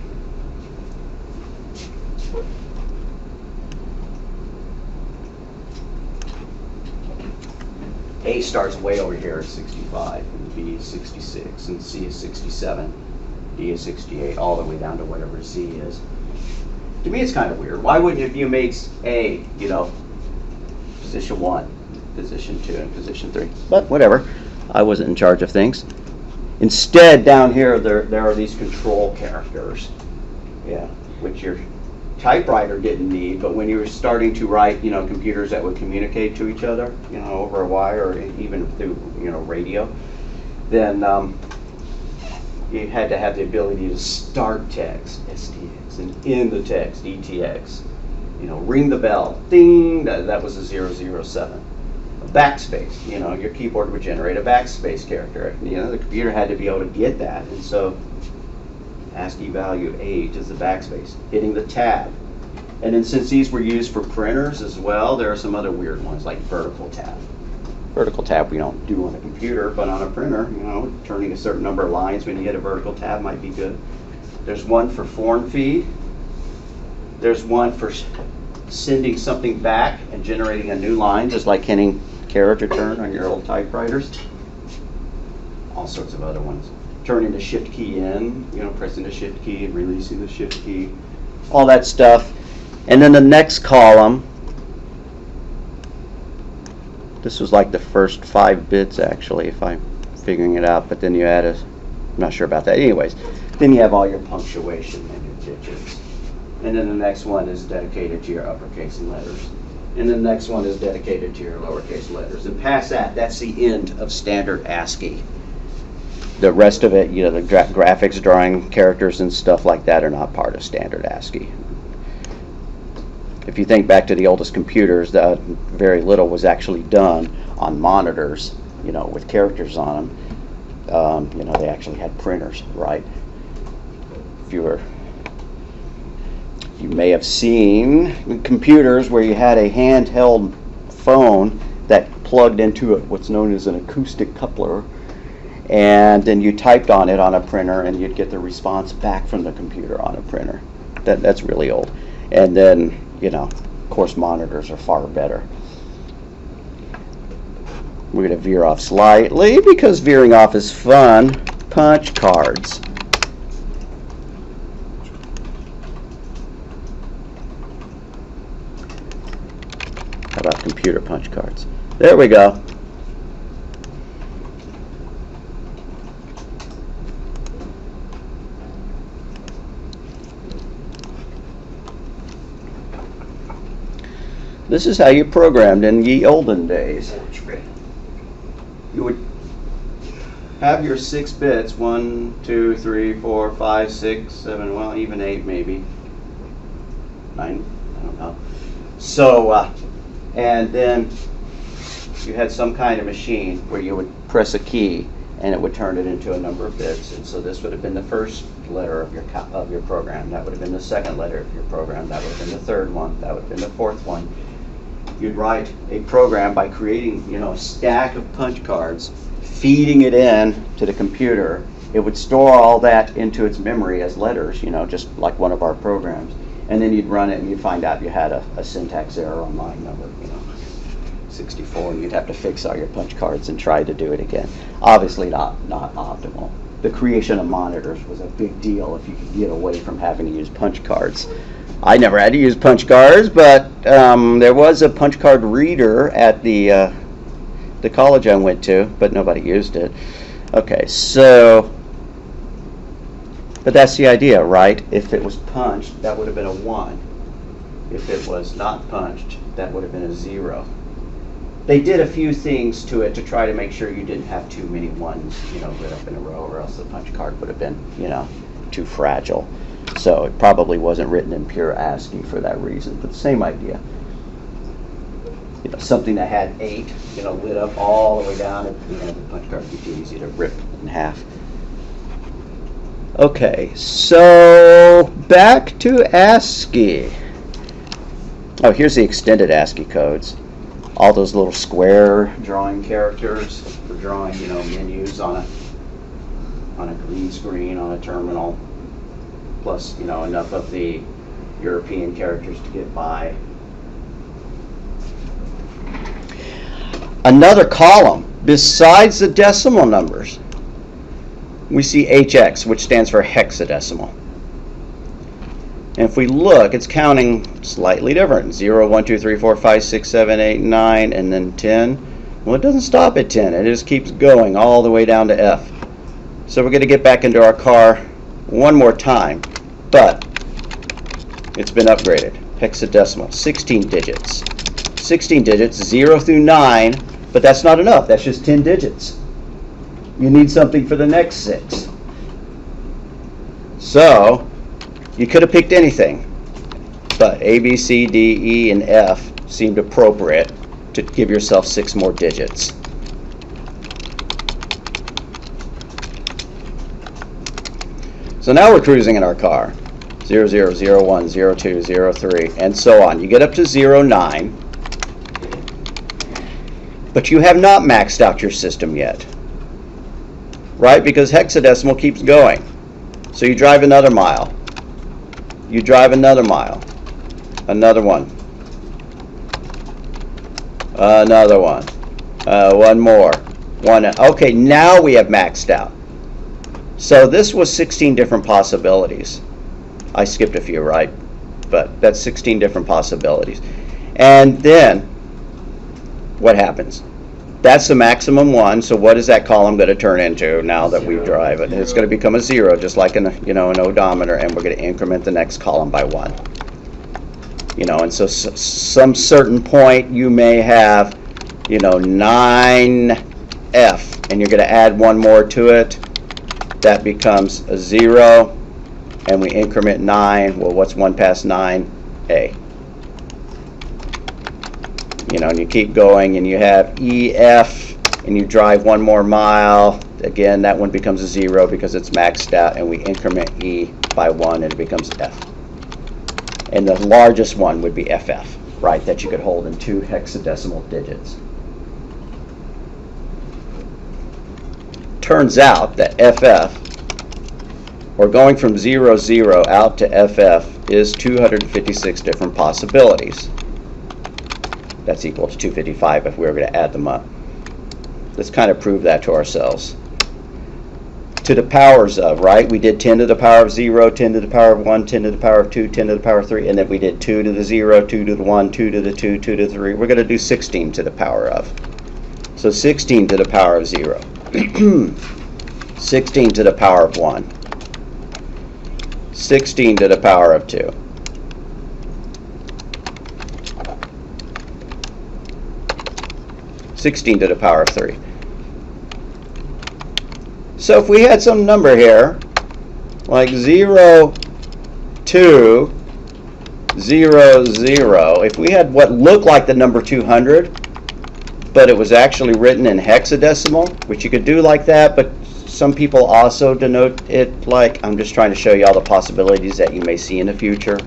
A starts way over here at 65, and B is 66, and C is 67, D is 68, all the way down to whatever Z is. To me, it's kind of weird. Why wouldn't you make A, position 1, position 2, and position 3? But whatever. I wasn't in charge of things. Instead, down here, there are these control characters, which your typewriter didn't need, but when you were starting to write, computers that would communicate to each other, over a wire or even through, radio, then you had to have the ability to start text, STX, and end the text, ETX. Ring the bell, ding, that was a 007. A backspace, your keyboard would generate a backspace character. The computer had to be able to get that, and so ASCII value 8 is the backspace. Hitting the tab. And then since these were used for printers as well, there are some other weird ones like vertical tab. Vertical tab we don't do on a computer, but on a printer, turning a certain number of lines when you hit a vertical tab might be good. There's one for form feed. There's one for sending something back and generating a new line, just like hitting carriage return on your old typewriters. All sorts of other ones. Turning the shift key in, pressing the shift key and releasing the shift key. All that stuff. And then the next column, this was like the first 5 bits actually, if I'm figuring it out, but then you add I'm not sure about that. Anyways, then you have all your punctuation and your digits. And then the next one is dedicated to your uppercase letters. And the next one is dedicated to your lowercase letters. And past that, that's the end of standard ASCII. The rest of it, the graphics, drawing characters and stuff like that are not part of standard ASCII. If you think back to the oldest computers, very little was actually done on monitors, with characters on them. They actually had printers, right? You may have seen computers where you had a handheld phone that plugged into what's known as an acoustic coupler, and then you typed on it on a printer and you'd get the response back from the computer on a printer. That's really old. And then, of course, monitors are far better. We're going to veer off slightly because veering off is fun. Punch cards. How about computer punch cards? There we go. This is how you programmed in ye olden days. You would have your 6 bits, 1, 2, 3, 4, 5, 6, 7, well, even 8 maybe. 9, I don't know. So, and then you had some kind of machine where you would press a key and it would turn it into a number of bits. And so this would have been the first letter of your program. That would have been the second letter of your program. That would have been the third one. That would have been the fourth one. You'd write a program by creating, a stack of punch cards, feeding it in to the computer. It would store all that into its memory as letters, just like one of our programs. And then you'd run it and you'd find out you had a syntax error on line number, 64, and you'd have to fix all your punch cards and try to do it again. Obviously not optimal. The creation of monitors was a big deal if you could get away from having to use punch cards. I never had to use punch cards, but there was a punch card reader at the college I went to, but nobody used it. Okay, so, but that's the idea, right? If it was punched, that would have been a 1. If it was not punched, that would have been a 0. They did a few things to it to try to make sure you didn't have too many 1s, lit up in a row, or else the punch card would have been, too fragile. So it probably wasn't written in pure ASCII for that reason, but the same idea. Something that had 8, lit up all the way down, and the punch card would be too easy to rip in half. Okay, so back to ASCII. Oh, here's the extended ASCII codes. All those little square drawing characters for drawing, you know, menus on a green screen on a terminal. Plus, you know, enough of the European characters to get by. Another column besides the decimal numbers, we see HX, which stands for hexadecimal. And if we look, it's counting slightly different. 0, 1, 2, 3, 4, 5, 6, 7, 8, 9, and then 10. Well, it doesn't stop at 10. It just keeps going all the way down to F. So we're going to get back into our car one more time, but it's been upgraded. Hexadecimal, 16 digits. 16 digits, 0 through 9, but that's not enough. That's just 10 digits. You need something for the next 6. So you could have picked anything, but A, B, C, D, E, and F seemed appropriate to give yourself 6 more digits. So now we're cruising in our car. 0, 0, 0, 1, 0, 2, 0, 3, and so on. You get up to 0, 9, but you have not maxed out your system yet, right? Because hexadecimal keeps going. So you drive another mile. You drive another mile. Another one. Another one. One more. One. Okay, now we have maxed out. So this was 16 different possibilities. I skipped a few, right? But that's 16 different possibilities. And then what happens? That's the maximum one. So what is that column going to turn into now that we drive it? It's going to become a 0, just like an odometer, and we're going to increment the next column by 1. You know, and so some certain point you may have, 9F, and you're going to add one more to it. That becomes a 0, and we increment 9. Well, what's 1 past 9? A. And you keep going, and you have EF, and you drive one more mile. Again, that one becomes a 0 because it's maxed out, and we increment E by 1, and it becomes F. And the largest one would be FF, right, that you could hold in 2 hexadecimal digits. Turns out that FF, or going from 0, 0 out to FF, is 256 different possibilities. That's equal to 255 if we were going to add them up. Let's kind of prove that to ourselves. To the powers of, right? We did 10 to the power of 0, 10 to the power of 1, 10 to the power of 2, 10 to the power of 3, and then we did 2 to the 0, 2 to the 1, 2 to the 2, 2 to the 3. We're going to do 16 to the power of. So 16 to the power of 0. 16 to the power of 1. 16 to the power of 2. 16 to the power of 3. So if we had some number here, like 0, 2, 0, 0, if we had what looked like the number 200, but it was actually written in hexadecimal, which you could do like that, but some people also denote it like, I'm just trying to show you all the possibilities that you may see in the future.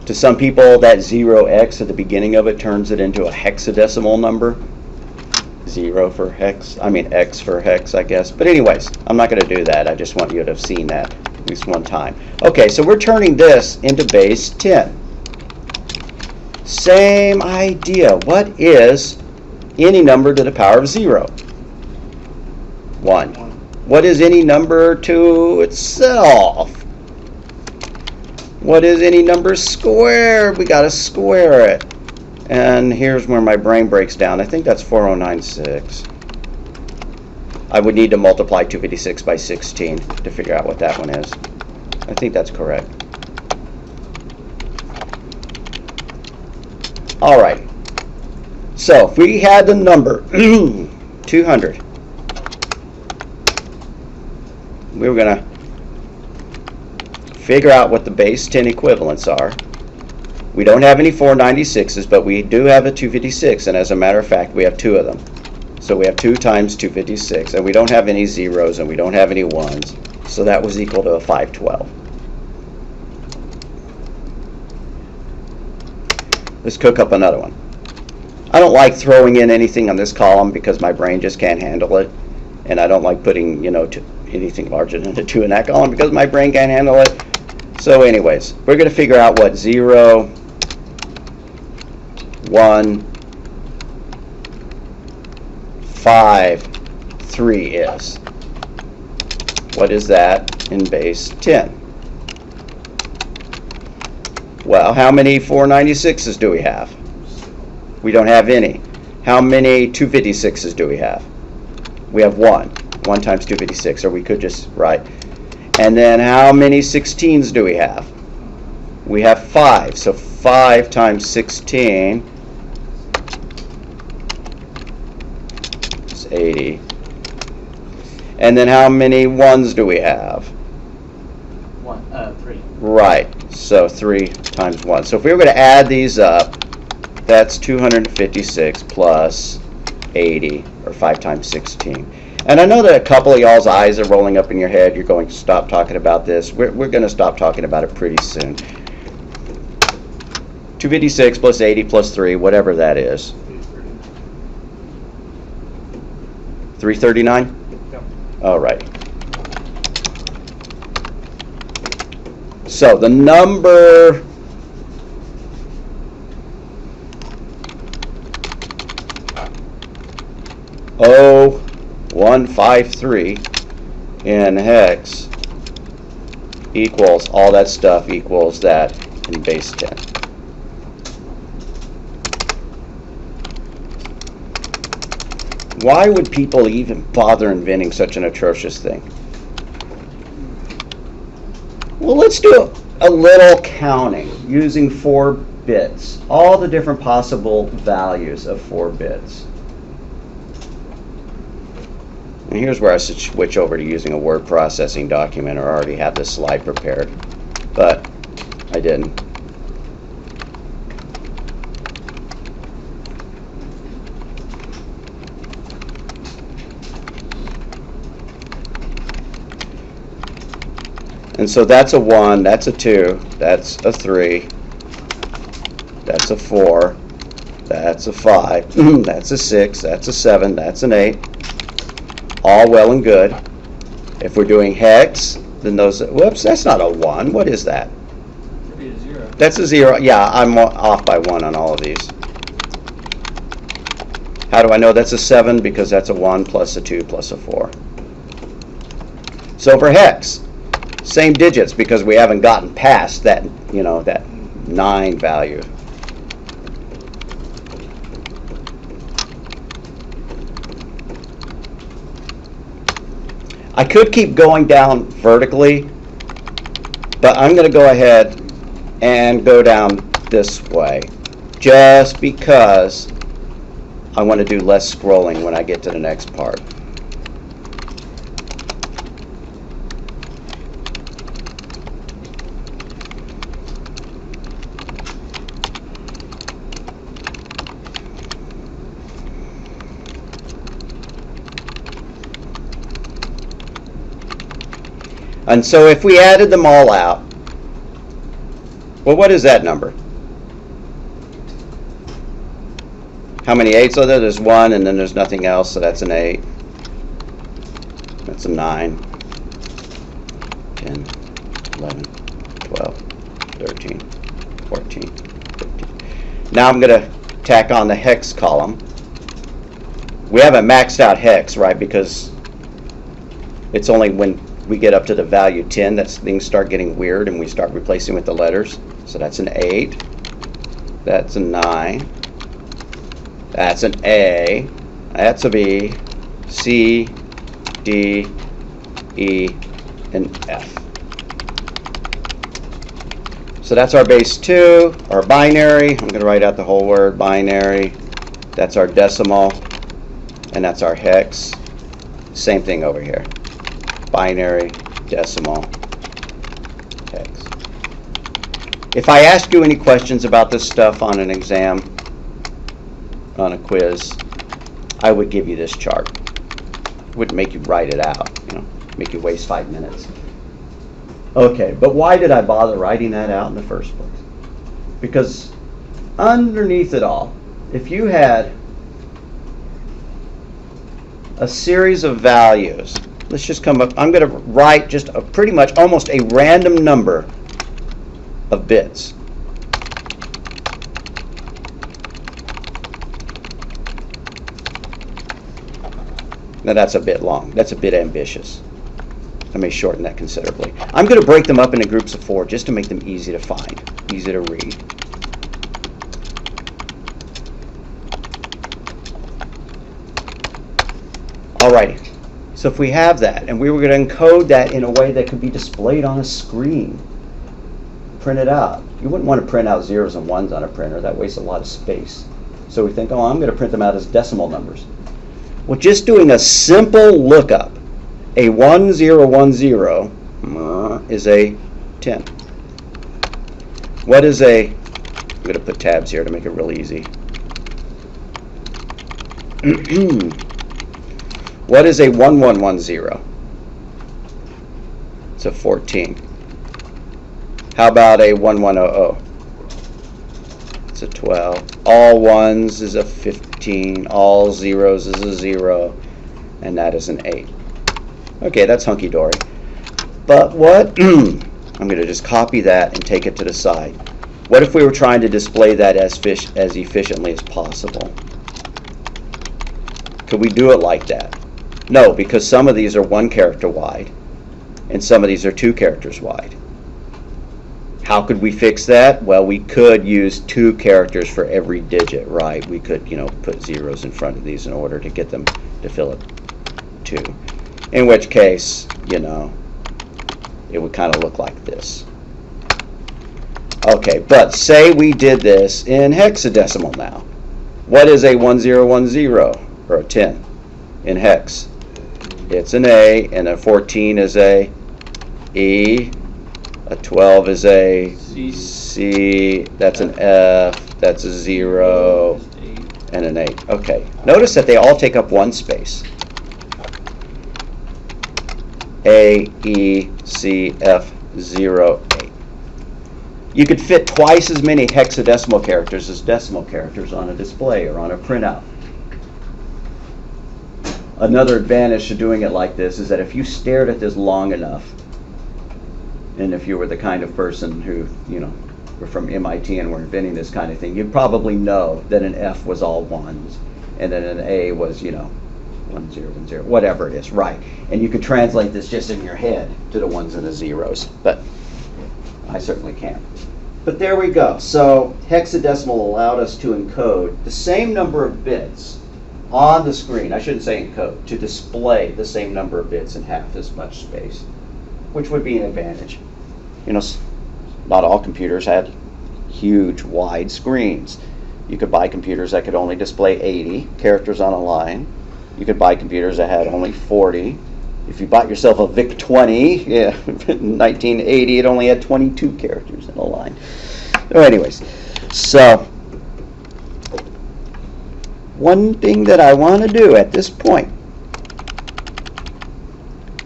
To some people, that 0x at the beginning of it turns it into a hexadecimal number. 0 for hex, X for hex, I guess. But anyways, I'm not going to do that. I just want you to have seen that at least one time. Okay, so we're turning this into base 10. Same idea. What is any number to the power of 0? 1. What is any number to itself? What is any number squared? We got to square it. And here's where my brain breaks down. I think that's 4096. I would need to multiply 256 by 16 to figure out what that one is. I think that's correct. All right. So if we had the number 200, we were going to figure out what the base 10 equivalents are. We don't have any 496s, but we do have a 256, and as a matter of fact, we have 2 of them. So we have 2 times 256, and we don't have any zeros, and we don't have any 1s, so that was equal to a 512. Let's cook up another one. I don't like throwing in anything on this column because my brain just can't handle it. And I don't like putting, anything larger than a 2 in that column because my brain can't handle it. So anyways, we're going to figure out what 0, 1, 5, 3 is. What is that in base 10? Well, how many 496s do we have? We don't have any. How many 256s do we have? We have 1. 1 times 256, or we could just write. And then how many 16s do we have? We have 5. So 5 times 16 is 80. And then how many 1s do we have? 3. Right. So 3 times 1. So if we were going to add these up, that's 256 plus 80, or 5 times 16. And I know that a couple of y'all's eyes are rolling up in your head. You're going to stop talking about this. We're going to stop talking about it pretty soon. 256 plus 80 plus 3, whatever that is. 339? Yep. All right. So the number 0153 in hex equals all that stuff equals that in base 10. Why would people even bother inventing such an atrocious thing? Well, let's do a little counting using 4 bits, all the different possible values of 4 bits. And here's where I should switch over to using a word processing document, or already have this slide prepared, but I didn't. And so that's a 1, that's a 2, that's a 3, that's a 4, that's a 5, that's a 6, that's a 7, that's an 8. All well and good. If we're doing hex, then those, whoops, that's not a 1. What is that? Should be a 0. That's a 0. Yeah, I'm off by 1 on all of these. How do I know that's a 7? Because that's a 1 plus a 2 plus a 4. So for hex, same digits because we haven't gotten past that, that 9 value. I could keep going down vertically, but I'm going to go ahead and go down this way just because I want to do less scrolling when I get to the next part. And so if we added them all out, well, what is that number? How many 8s are there? There's 1, and then there's nothing else, so that's an 8. That's a 9, 10, 11, 12, 13, 14, 15. Now I'm going to tack on the hex column. We haven't maxed out hex, right, because it's only when we get up to the value 10 that things start getting weird and we start replacing with the letters. So that's an 8. That's a 9. That's an A. That's a B. C, D, E, and F. So that's our base 2, our binary. I'm going to write out the whole word, binary. That's our decimal, and that's our hex. Same thing over here. Binary, decimal, hex. If I ask you any questions about this stuff on an exam, on a quiz, I would give you this chart. Wouldn't make you write it out, make you waste 5 minutes. Okay, but why did I bother writing that out in the first place? Because underneath it all, if you had a series of values, let's just come up, I'm going to write just a pretty much almost a random number of bits. Now that's a bit long. That's a bit ambitious. I may shorten that considerably. I'm going to break them up into groups of 4 just to make them easy to find, easy to read. Alrighty. So if we have that, and we were going to encode that in a way that could be displayed on a screen, print it out. You wouldn't want to print out zeros and ones on a printer. That wastes a lot of space. So we think, oh, I'm going to print them out as decimal numbers. Well, just doing a simple lookup, a 1010 is a 10. What is a, I'm going to put tabs here to make it really easy. What is a 1110? It's a 14. How about a 1100? It's a 12. All ones is a 15. All zeros is a 0. And that is an 8. Okay, that's hunky-dory. But what? I'm going to just copy that and take it to the side. What if we were trying to display that as efficiently as possible? Could we do it like that? No, because some of these are 1 character wide, and some of these are 2 characters wide. How could we fix that? Well, we could use 2 characters for every digit, right? We could, put zeros in front of these in order to get them to fill it 2. In which case, it would kind of look like this. Okay, but say we did this in hexadecimal now. What is a 1010 or a 10 in hex? It's an A, and a 14 is a E, a 12 is a C, that's an F, that's a 0, and an 8. Okay, notice that they all take up 1 space. A, E, C, F, 0, 8. You could fit twice as many hexadecimal characters as decimal characters on a display or on a printout. Another advantage to doing it like this is that if you stared at this long enough, and if you were the kind of person who, were from MIT and were inventing this kind of thing, you'd probably know that an F was all ones, and then an A was, 1 0 1 0, whatever it is, right? And you could translate this just in your head to the ones and the zeros, but I certainly can't. But there we go. So hexadecimal allowed us to encode the same number of bits on the screen. I shouldn't say encode, to display the same number of bits in half as much space, which would be an advantage. Not all computers had huge, wide screens. You could buy computers that could only display 80 characters on a line. You could buy computers that had only 40. If you bought yourself a VIC-20, in 1980, it only had 22 characters in a line. So anyways, so one thing that I want to do at this point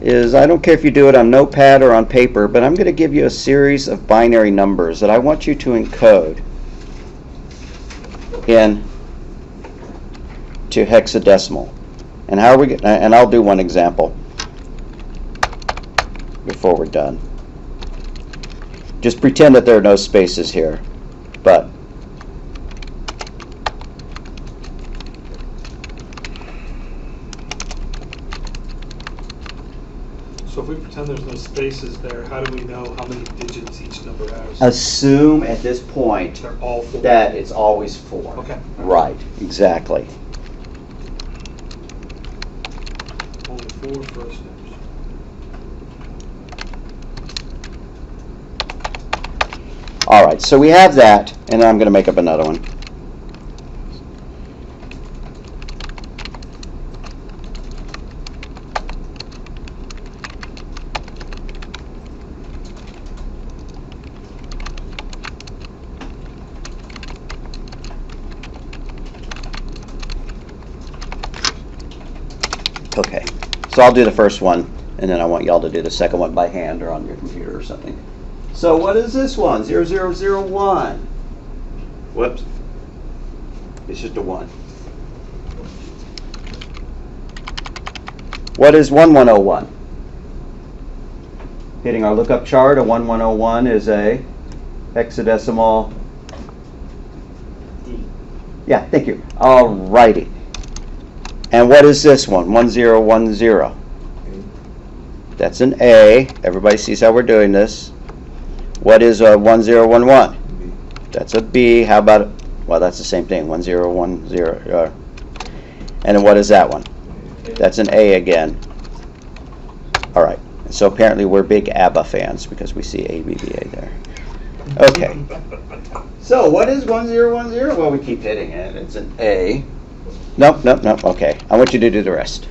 is, I don't care if you do it on Notepad or on paper, but I'm going to give you a series of binary numbers that I want you to encode to hexadecimal. And how are we? And I'll do one example before we're done. Just pretend that there are no spaces here, but So if we pretend there's no spaces there, how do we know how many digits each number has? assume at this point They're all 4. that it's always 4. Okay. Right, exactly. Only 4 first names. All right, so we have that, and then I'm going to make up another one. Okay, so I'll do the first one, and then I want y'all to do the second one by hand or on your computer or something. So what is this one? 0001. Whoops. It's just a 1. What is 1101? Hitting our lookup chart, a 1101 is a hexadecimal. D. Yeah, thank you. All righty. And what is this one? 1010. That's an A. Everybody sees how we're doing this. What is a 1011? That's a B. How about, well, that's the same thing, 1010. And then what is that one? That's an A again. All right. So apparently we're big ABBA fans because we see ABBA there. Okay. So what is 1010? Well, we keep hitting it. It's an A. Nope, nope, nope. Okay. I want you to do the rest.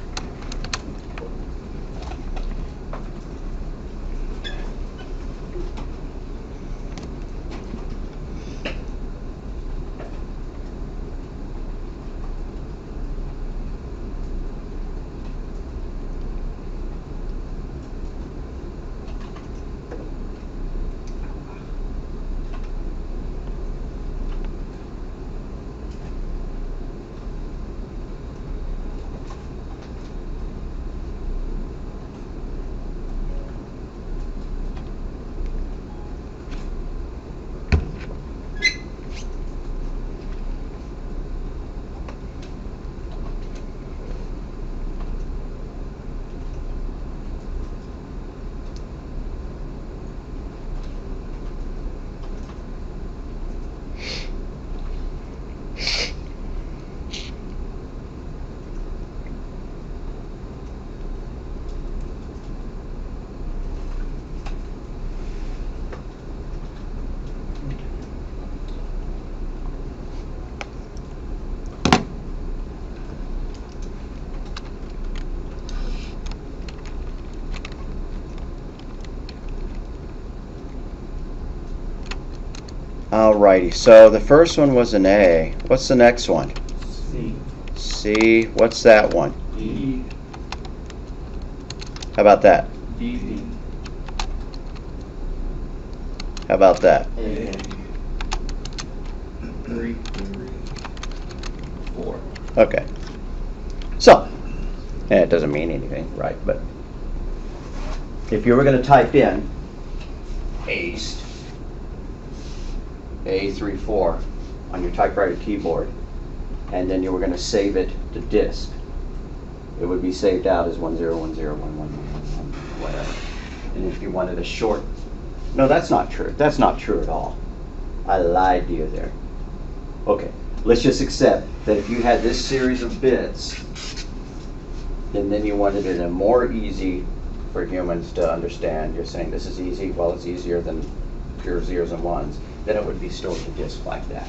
Alrighty, so the first one was an A. What's the next one? C. C. What's that one? D. How about that? D. How about that? A. 3. 4. Okay. So, and it doesn't mean anything, right? But if you were going to type in ACE, A34 on your typewriter keyboard, and then you were going to save it to disk, it would be saved out as 10101111, whatever. And if you wanted a short, no, that's not true. That's not true at all. I lied to you there. Okay, let's just accept that if you had this series of bits, and then you wanted it a more easy for humans to understand, you're saying this is easy, well, it's easier than pure zeros and ones, then it would be stored to disk like that.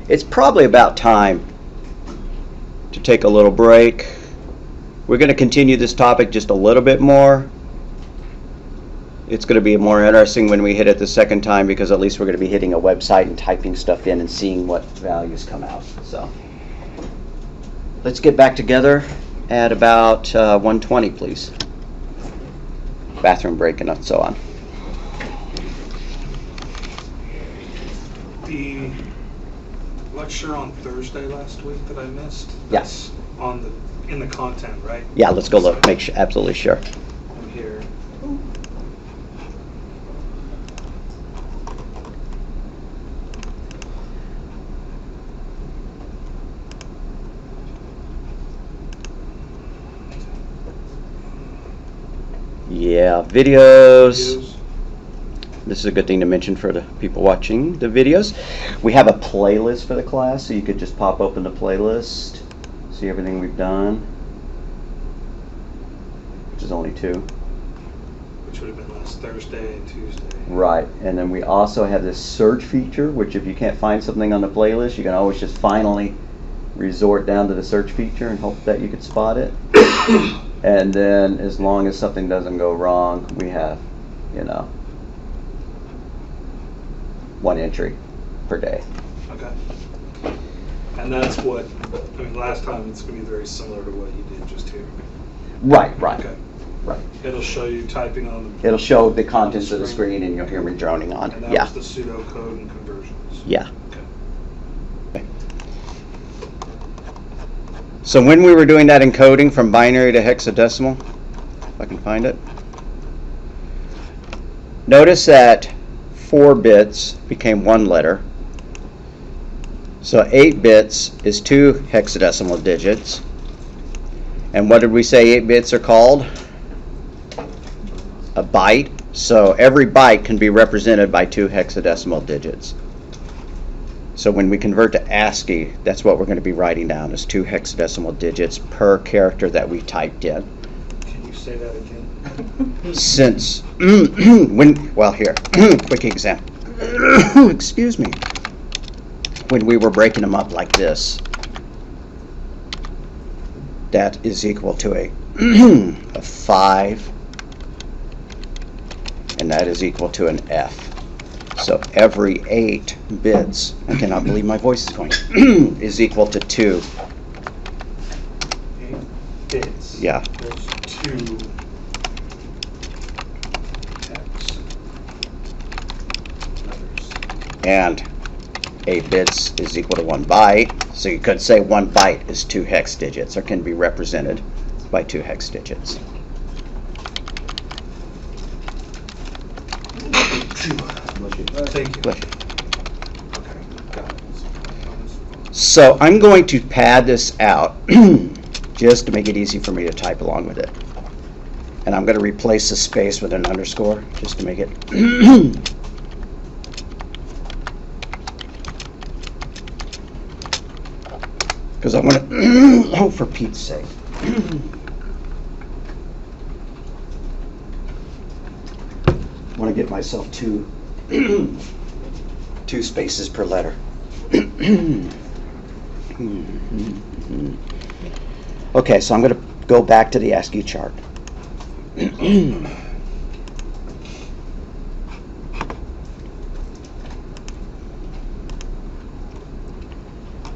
It's probably about time to take a little break. We're going to continue this topic just a little bit more. It's going to be more interesting when we hit it the second time because at least we're going to be hitting a website and typing stuff in and seeing what values come out. So let's get back together at about 1:20, please. Bathroom break and so on. The lecture on Thursday last week that I missed. Yes. On in the content, right? Yeah, let's go look. Make sure, absolutely sure. I'm here. Yeah, videos. This is a good thing to mention for the people watching the videos. We have a playlist for the class, so you could just pop open the playlist, see everything we've done, which is only 2. Which would have been last Thursday and Tuesday. Right, and then we also have this search feature, which if you can't find something on the playlist, you can always just finally resort down to the search feature and hope that you could spot it. And then as long as something doesn't go wrong, we have, 1 entry per day. Okay. And that's what, last time it's going to be very similar to what you did just here. Right. Okay. Right. It'll show you typing on the... It'll show the contents of the screen and you'll hear me droning on. And that Yeah. was the pseudocode and conversions. Yeah. Okay. So when we were doing that encoding from binary to hexadecimal, if I can find it, notice that 4 bits became 1 letter. So 8 bits is 2 hexadecimal digits. And what did we say 8 bits are called? A byte. So every byte can be represented by 2 hexadecimal digits. So when we convert to ASCII, that's what we're going to be writing down, is 2 hexadecimal digits per character that we typed in. Can you say that again? Since, well, here, quick example. Excuse me. When we were breaking them up like this, that is equal to a 5, and that is equal to an F. So every 8 bits, I cannot believe my voice is going, is equal to 2. 8 bits. Yeah. There's 2 hex letters. And 8 bits is equal to 1 byte. So you could say 1 byte is 2 hex digits, or can be represented by 2 hex digits. Thank you. Bless you. Okay, got it. So I'm going to pad this out just to make it easy for me to type along with it. And I'm going to replace the space with an underscore just to make it because I want to oh, for Pete's sake. I want to get myself two spaces per letter. Okay, so I'm going to go back to the ASCII chart.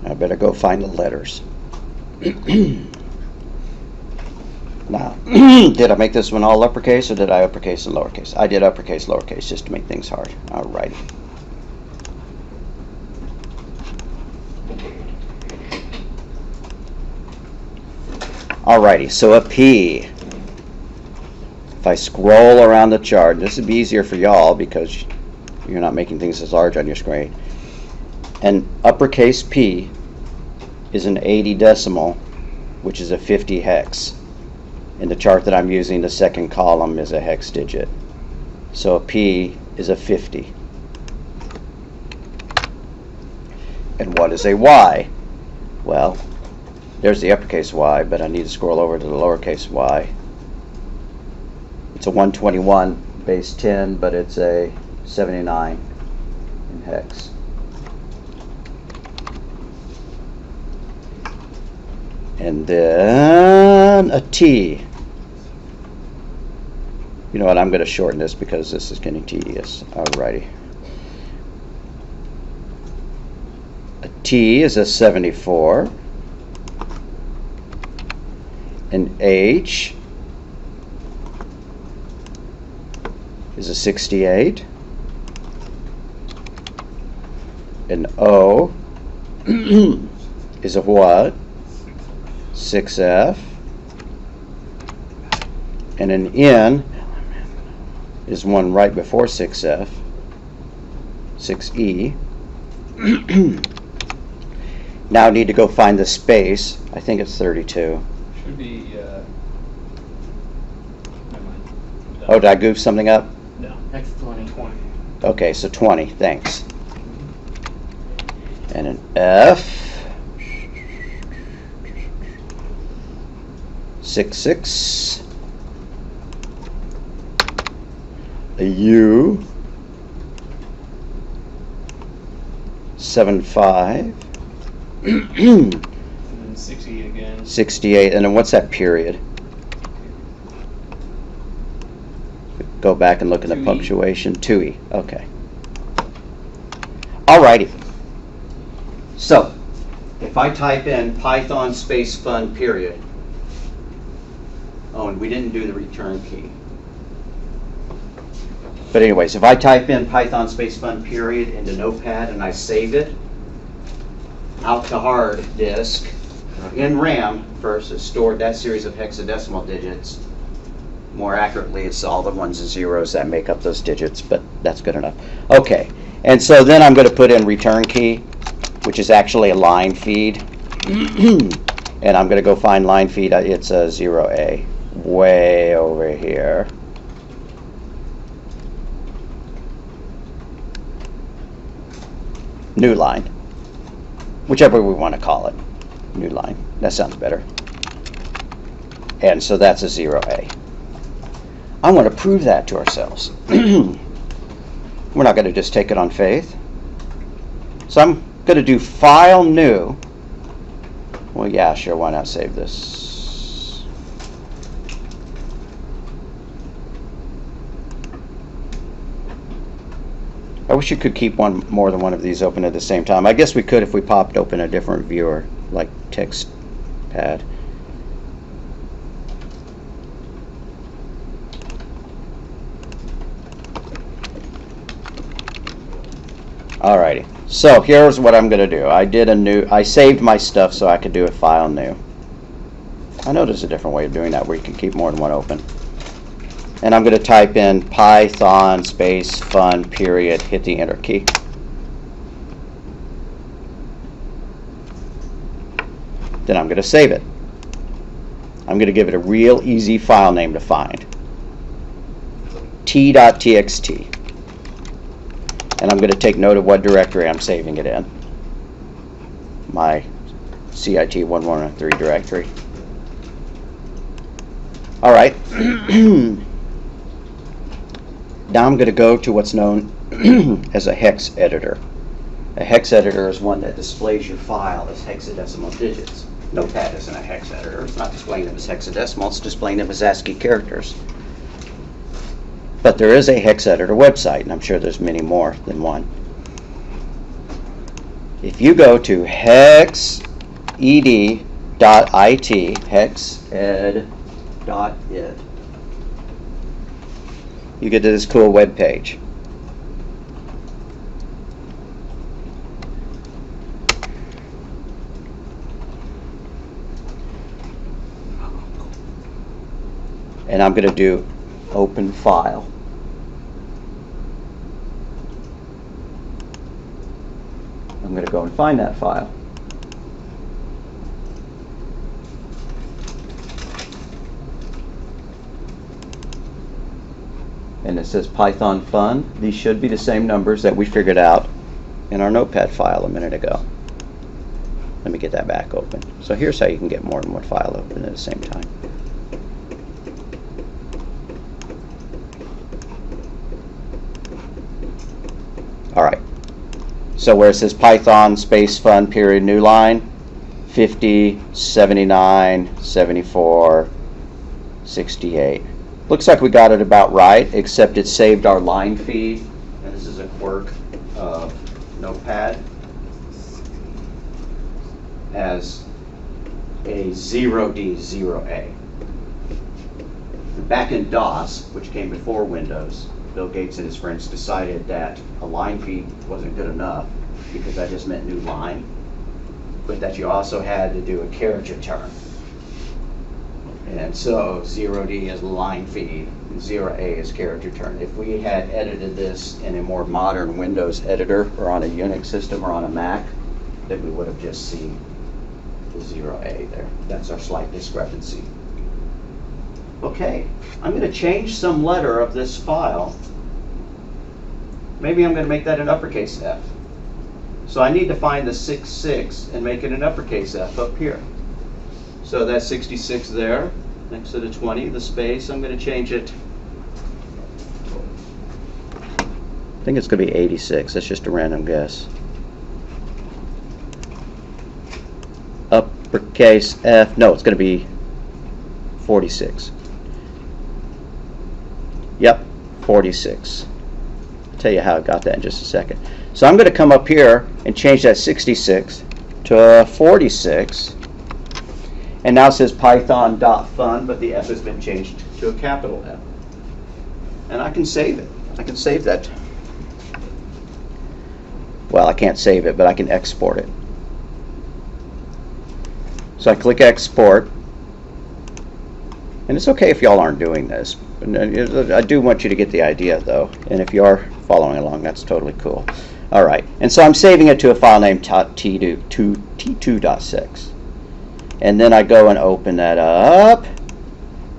I better go find the letters. Now, did I make this one all uppercase or did I uppercase and lowercase? I did uppercase, lowercase, just to make things hard. Alrighty. Alrighty, so a P. If I scroll around the chart, this would be easier for y'all because you're not making things as large on your screen. An uppercase P is an 80 decimal, which is a 50 hex. In the chart that I'm using, the second column is a hex digit. So a P is a 50. And what is a Y? Well, there's the uppercase Y, but I need to scroll over to the lowercase y. It's a 121 base 10, but it's a 79 in hex. And then a T. You know what, I'm going to shorten this because this is getting tedious. Alrighty. A T is a 74. An H is a 68. An O is a what? 6F. And an N is one right before 6F, 6E. Now I need to go find the space. I think it's 32. Should be, never mind. Oh, did I goof something up? No. Hex 20. Okay, so 20, thanks. And an F. 66. A U. 75. And then 60 again. 68, and then what's that period? Go back and look at the 2E. punctuation. 2E, okay. Alrighty. So, if I type in Python space fun period, oh, and we didn't do the return key. But anyways, if I type in Python space fun period into Notepad and I save it, out to hard disk in RAM first. It's stored that series of hexadecimal digits. More accurately, it's all the ones and zeros that make up those digits, but that's good enough. Okay, and so then I'm going to put in return key, which is actually a line feed. And I'm going to go find line feed. It's a 0A, way over here. New line, whichever we want to call it. New line, that sounds better. And so that's a 0A. I want to prove that to ourselves. We're not going to just take it on faith. So I'm going to do File New. Well, yeah, sure, why not save this? I wish you could keep more than one of these open at the same time. I guess we could if we popped open a different viewer, like text pad. Alrighty, so here's what I'm going to do. I saved my stuff so I could do a File New. I know there's a different way of doing that where you can keep more than one open. And I'm going to type in Python space fun period, hit the enter key. Then I'm going to save it. I'm going to give it a real easy file name to find. t.txt. And I'm going to take note of what directory I'm saving it in. My CIT1113 directory. All right. Now I'm going to go to what's known as a hex editor. A hex editor is one that displays your file as hexadecimal digits. Notepad isn't a hex editor. It's not displaying them as hexadecimal. It's displaying them as ASCII characters. But there is a hex editor website, and I'm sure there's many more than one. If you go to hexed.it, hexed.it, you get to this cool web page. And I'm going to do open file. I'm going to go and find that file. And it says Python fun. These should be the same numbers that we figured out in our notepad file a minute ago. Let me get that back open. So here's how you can get more than one file open at the same time. All right. So where it says Python space fun period new line, 50, 79, 74, 68. Looks like we got it about right, except it saved our line feed. And this is a quirk of Notepad as a 0D, 0A. Back in DOS, which came before Windows, Bill Gates and his friends decided that a line feed wasn't good enough because that just meant new line, but that you also had to do a character turn. And so 0D is line feed, 0A is character turn. If we had edited this in a more modern Windows editor or on a Unix system or on a Mac, then we would have just seen the 0A there. That's our slight discrepancy. Okay, I'm going to change some letter of this file. Maybe I'm going to make that an uppercase F. So I need to find the 66 and make it an uppercase F up here. So that's 66 there, next to the 20, the space. I'm going to change it. I think it's going to be 86. That's just a random guess. Uppercase F. No, it's going to be 46. Yep, 46. I'll tell you how I got that in just a second. So I'm going to come up here and change that 66 to 46. And now it says python.fun, but the F has been changed to a capital F. And I can save it. I can save that. Well, I can't save it, but I can export it. So I click export. And it's okay if y'all aren't doing this. I do want you to get the idea though. And if you are following along, that's totally cool. All right. And so I'm saving it to a file named t2.6. And then I go and open that up.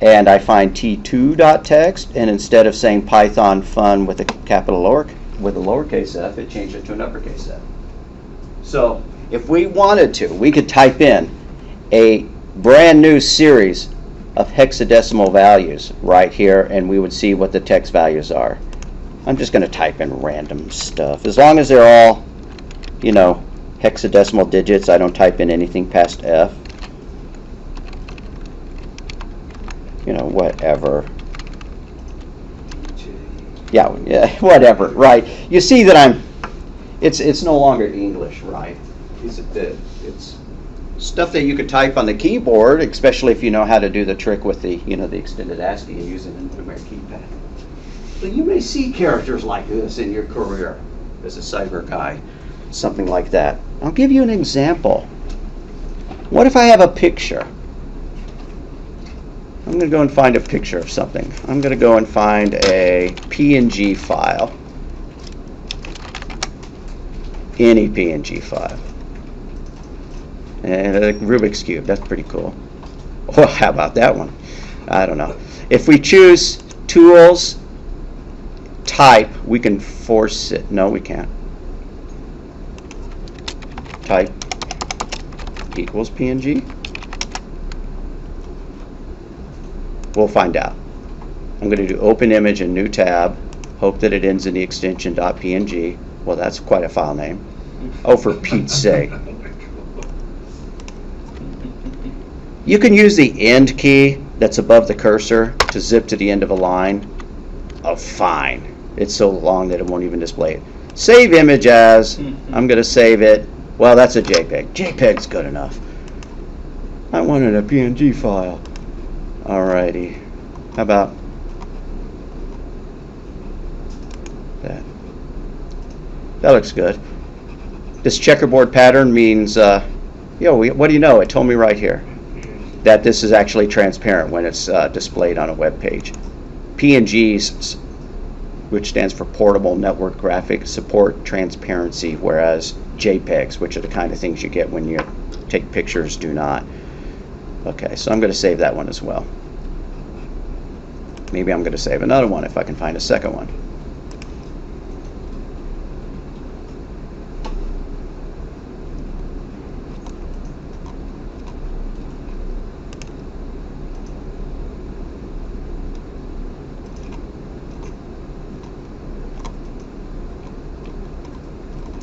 And I find t2.text. And instead of saying Python fun with a lowercase f, it changed it to an uppercase f. So if we wanted to, we could type in a brand new series of hexadecimal values right here, and we would see what the text values are. I'm just going to type in random stuff. As long as they're all, you know, hexadecimal digits, I don't type in anything past F. You know, whatever. Yeah, whatever, right. You see that it's no longer English, right? It's stuff that you could type on the keyboard, especially if you know how to do the trick with the, you know, the extended ASCII and using a numeric keypad. But you may see characters like this in your career as a cyber guy, something like that. I'll give you an example. What if I have a picture? I'm going to go and find a picture of something. I'm going to go and find a PNG file. Any PNG file. And a Rubik's Cube, that's pretty cool. Oh, how about that one? I don't know. If we choose Tools, Type, we can force it. No, we can't. Type equals PNG. We'll find out. I'm going to do Open Image in New Tab. Hope that it ends in the extension .png. Well, that's quite a file name. Oh, for Pete's sake. You can use the end key that's above the cursor to zip to the end of a line. Oh, fine. It's so long that it won't even display it. Save image as. I'm going to save it. Well, that's a JPEG. JPEG's good enough. I wanted a PNG file. Alrighty. How about that? That looks good. This checkerboard pattern means, what do you know? It told me right here that this is actually transparent when it's displayed on a web page. PNGs, which stands for Portable Network Graphic, support transparency, whereas JPEGs, which are the kind of things you get when you take pictures, do not. Okay, so I'm going to save that one as well. Maybe I'm going to save another one if I can find a second one.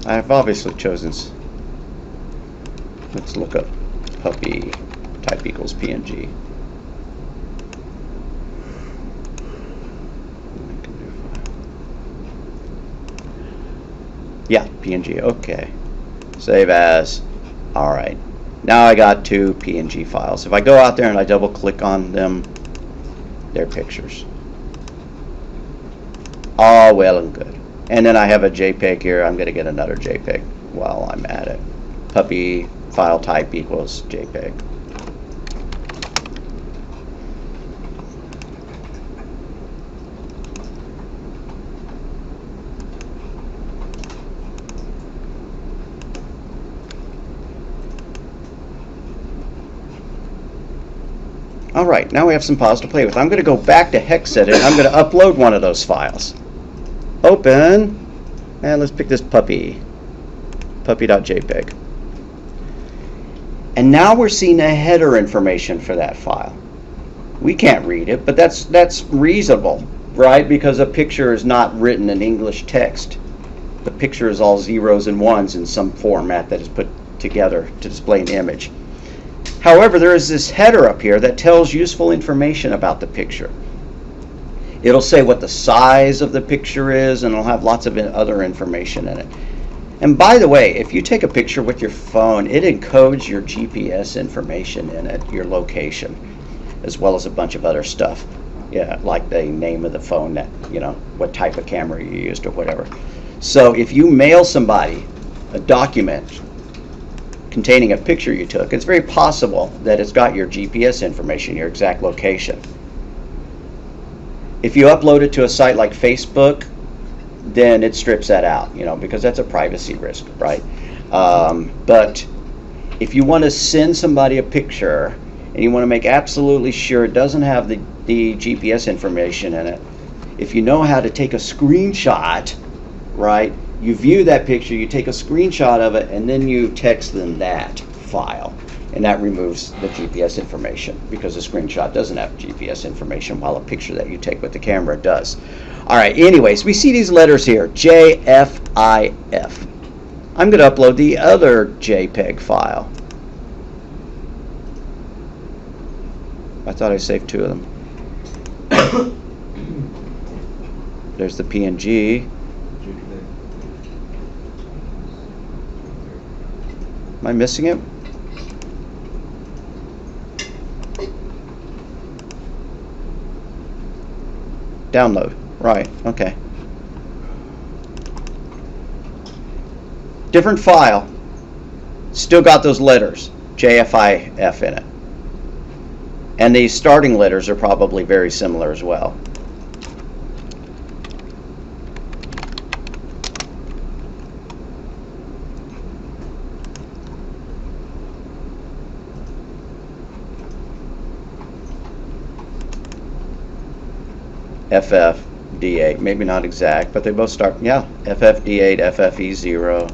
I've obviously chosen. Let's look up puppy type equals PNG. Yeah, PNG, okay. Save as. Alright. Now I got two PNG files. If I go out there and I double click on them, they're pictures. All well and good. And then I have a JPEG here. I'm going to get another JPEG while I'm at it. Puppy file type equals JPEG. All right, now we have some files to play with. I'm going to go back to Hexedit and I'm going to upload one of those files. Open, and let's pick this puppy, puppy.jpg. And now we're seeing the header information for that file. We can't read it, but that's reasonable, right? Because a picture is not written in English text. The picture is all zeros and ones in some format that is put together to display an image. However, there is this header up here that tells useful information about the picture. It'll say what the size of the picture is, and it'll have lots of other information in it. And by the way, if you take a picture with your phone, it encodes your GPS information in it, your location, as well as a bunch of other stuff. Yeah, like the name of the phone, that, you know, what type of camera you used or whatever. So if you mail somebody a document containing a picture you took, it's very possible that it's got your GPS information, your exact location. If you upload it to a site like Facebook, then it strips that out, because that's a privacy risk, right? But if you want to send somebody a picture and you want to make absolutely sure it doesn't have the GPS information in it, if you know how to take a screenshot, right, you view that picture, you take a screenshot of it, and then you text them that file. And that removes the GPS information because the screenshot doesn't have GPS information while a picture that you take with the camera does. All right, anyways, we see these letters here, JFIF. I'm going to upload the other JPEG file. I thought I saved 2 of them. There's the PNG. Am I missing it? Download. Right, okay. Different file. Still got those letters, JFIF in it. And the starting letters are probably very similar as well. FFD8, maybe not exact, but they both start, yeah, FFD8, FFE0,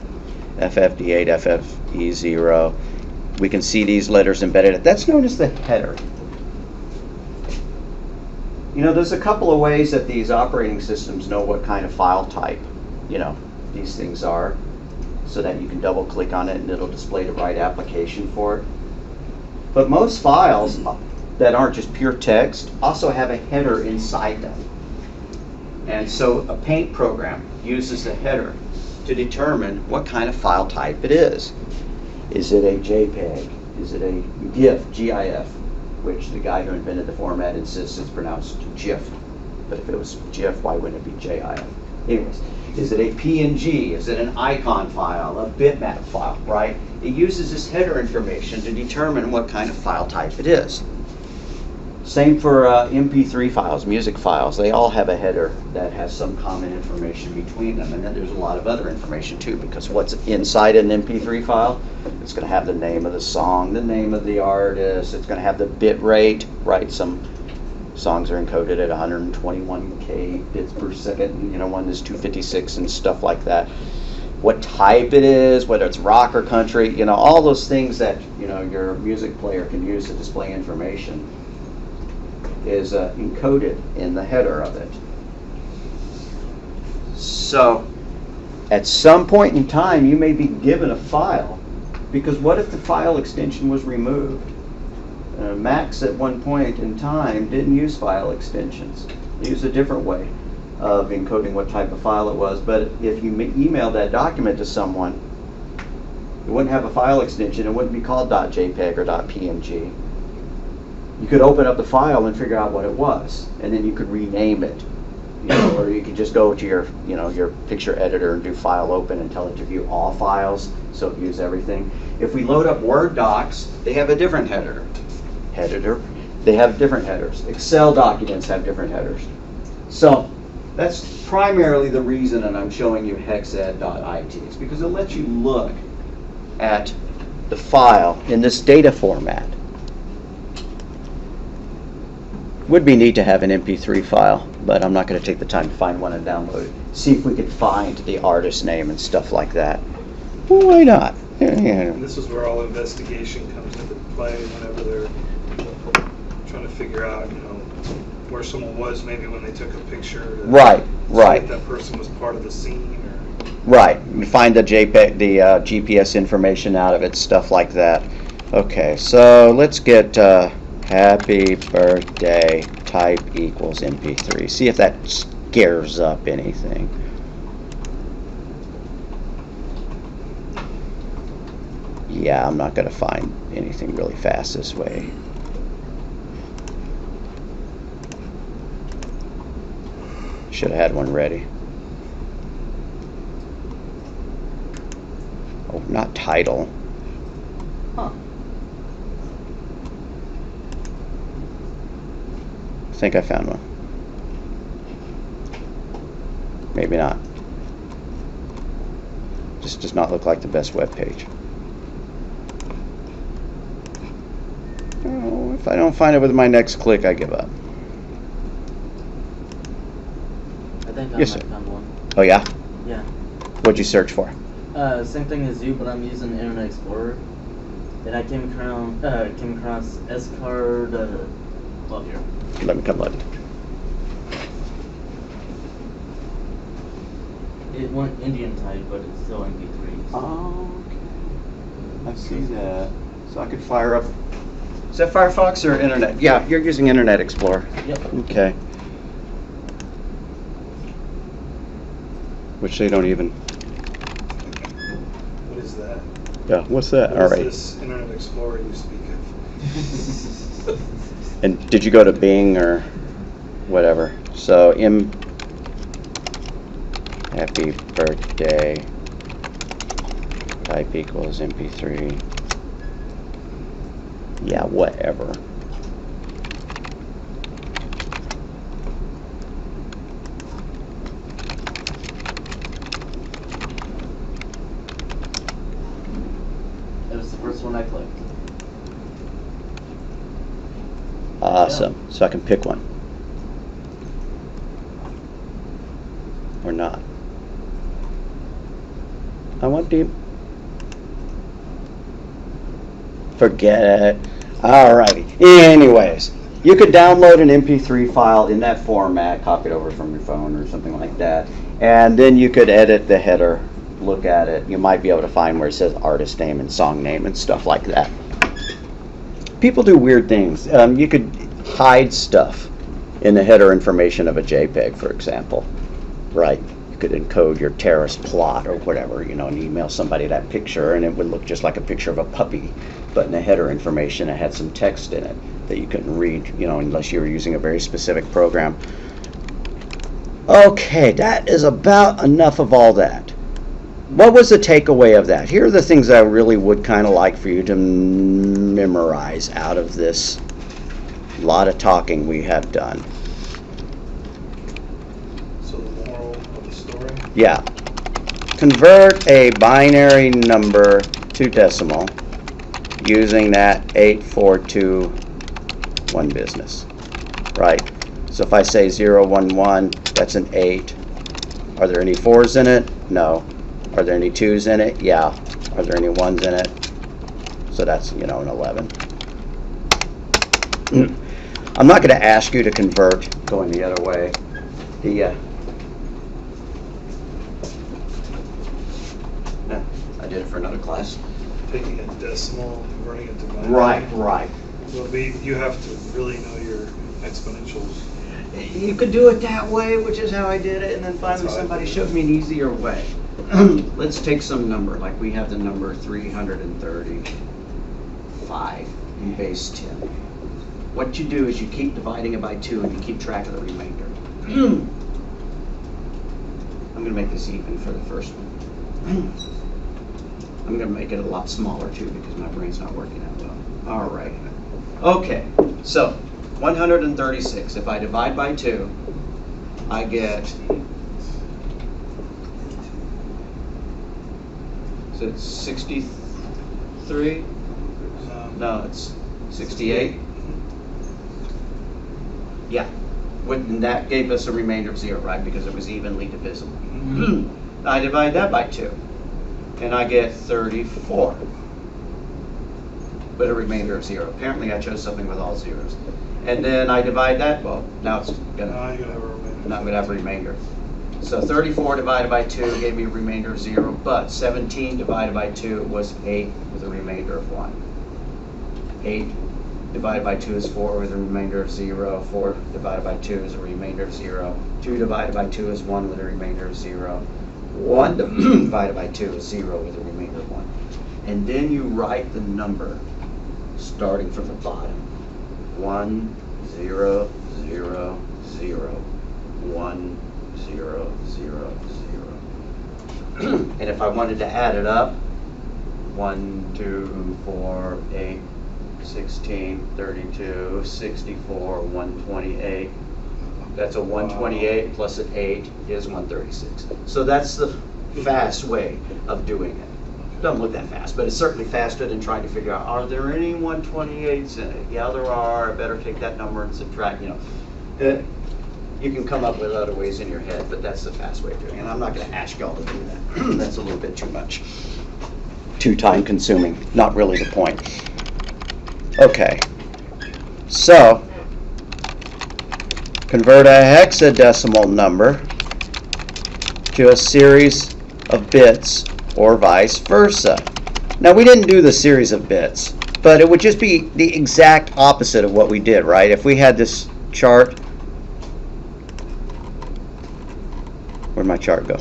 FFD8, FFE0. We can see these letters embedded. That's known as the header. There's a couple of ways that these operating systems know what kind of file type, these things are, so that you can double click on it and it'll display the right application for it. But most files that aren't just pure text also have a header inside them. And so a paint program uses the header to determine what kind of file type it is. Is it a JPEG? Is it a GIF, GIF, which the guy who invented the format insists it's pronounced GIF. But if it was GIF, why wouldn't it be JIF? Anyways, is it a PNG? Is it an icon file, a bitmap file, right? It uses this header information to determine what kind of file type it is. Same for MP3 files, music files. They all have a header that has some common information between them. And then there's a lot of other information too, because what's inside an MP3 file, it's going to have the name of the song, the name of the artist, it's going to have the bit rate, right? Some songs are encoded at 121K bits per second, one is 256 and stuff like that. What type it is, whether it's rock or country, all those things that, your music player can use to display information is encoded in the header of it. So at some point in time you may be given a file, because what if the file extension was removed? Macs at one point in time didn't use file extensions. They used a different way of encoding what type of file it was, but if you emailed that document to someone, it wouldn't have a file extension, it wouldn't be called .jpeg or .png. You could open up the file and figure out what it was, and then you could rename it, or you could just go to your, your picture editor and do file open and tell it to view all files, so it views everything. If we load up Word docs, they have a different header. They have different headers. Excel documents have different headers. So that's primarily the reason that I'm showing you hexad.it. It's because it lets you look at the file in this data format. Would be neat to have an MP3 file, but I'm not going to take the time to find one and download it. See if we could find the artist name and stuff like that. Well, why not? And this is where all investigation comes into play, whenever they're trying to figure out, where someone was maybe when they took a picture. Right. If that person was part of the scene. Right. You find the JPEG, the GPS information out of it, stuff like that. Okay, so let's get happy birthday type equals MP3. See if that scares up anything. Yeah, I'm not going to find anything really fast this way. Should have had one ready. Oh, not title. Huh. I think I found one. Maybe not. Just does not look like the best web page. Oh, if I don't find it with my next click, I give up. I think I Yes, might sir. found one. Oh yeah? Yeah. What'd you search for? Same thing as you, but I'm using Internet Explorer. And I came across S-Card, well, here. Let me come look. It went Indian type, but it's still MP3. Oh, okay. I see that. So I could fire up. Is that Firefox or Internet? Yeah, you're using Internet Explorer. Yep. Okay. Which they don't even. What is that? Yeah, what's that? What All is right. this Internet Explorer you speak of? And did you go to Bing or whatever? So happy birthday type equals MP3. Yeah, whatever. It was the first one I clicked. Awesome. So I can pick one. Or not. I want deep. Forget it. Alrighty. Anyways, you could download an MP3 file in that format, copy it over from your phone or something like that, and then you could edit the header, look at it. You might be able to find where it says artist name and song name and stuff like that. People do weird things. You could hide stuff in the header information of a JPEG, for example, right? You could encode your terrace plot or whatever, you know, and email somebody that picture, and it would look just like a picture of a puppy, but in the header information it had some text in it that you couldn't read, you know, unless you were using a very specific program. Okay, that is about enough of all that. What was the takeaway of that? Here are the things I really would kind of like for you to memorize out of this lot of talking we have done. So the moral of the story? Yeah. Convert a binary number to decimal using that 8421 business. Right? So if I say 011, that's an 8. Are there any 4s in it? No. Are there any 2s in it? Yeah. Are there any 1s in it? So that's, you know, an 11. I'm not going to ask you to convert going the other way. I did it for another class. Taking a decimal and converting it to binary? Right. Well, you have to really know your exponentials. You could do it that way, which is how I did it, and then finally That's how I somebody did it. showed me an easier way. Let's take some number, like we have the number 335 in base 10. What you do is you keep dividing it by 2 and you keep track of the remainder. I'm going to make this even for the first one. I'm going to make it a lot smaller too because my brain's not working out well. All right. Okay, so 136. If I divide by 2, I get, is it 63? No, it's 68. Yeah, and that gave us a remainder of 0, right? Because it was evenly divisible. I divide that by 2, and I get 34, with a remainder of 0. Apparently I chose something with all zeros. And then I divide that, well, now it's gonna, Now you're gonna have a remainder. now I'm gonna have a remainder. So 34 divided by 2 gave me a remainder of 0, but 17 divided by 2 was 8 with a remainder of 1. 8 divided by 2 is 4 with a remainder of 0. 4 divided by 2 is a remainder of 0. 2 divided by 2 is 1 with a remainder of 0. 1 divided by 2 is 0 with a remainder of 1. And then you write the number starting from the bottom. 1, 0, 0, 0. 1, 0, 0, 0. And if I wanted to add it up, 1, 2, 4, 8, 16, 32, 64, 128. That's a 128 plus an 8 is 136. So that's the fast way of doing it. Doesn't look that fast, but it's certainly faster than trying to figure out, are there any 128s in it? Yeah, there are. I better take that number and subtract, you know. You can come up with other ways in your head, but that's the fast way of doing it. And I'm not going to ask y'all to do that. That's a little bit too much. Too time consuming. Not really the point. Okay. So, convert a hexadecimal number to a series of bits or vice versa. Now, we didn't do the series of bits, but it would just be the exact opposite of what we did, right? If we had this chart, where'd my chart go?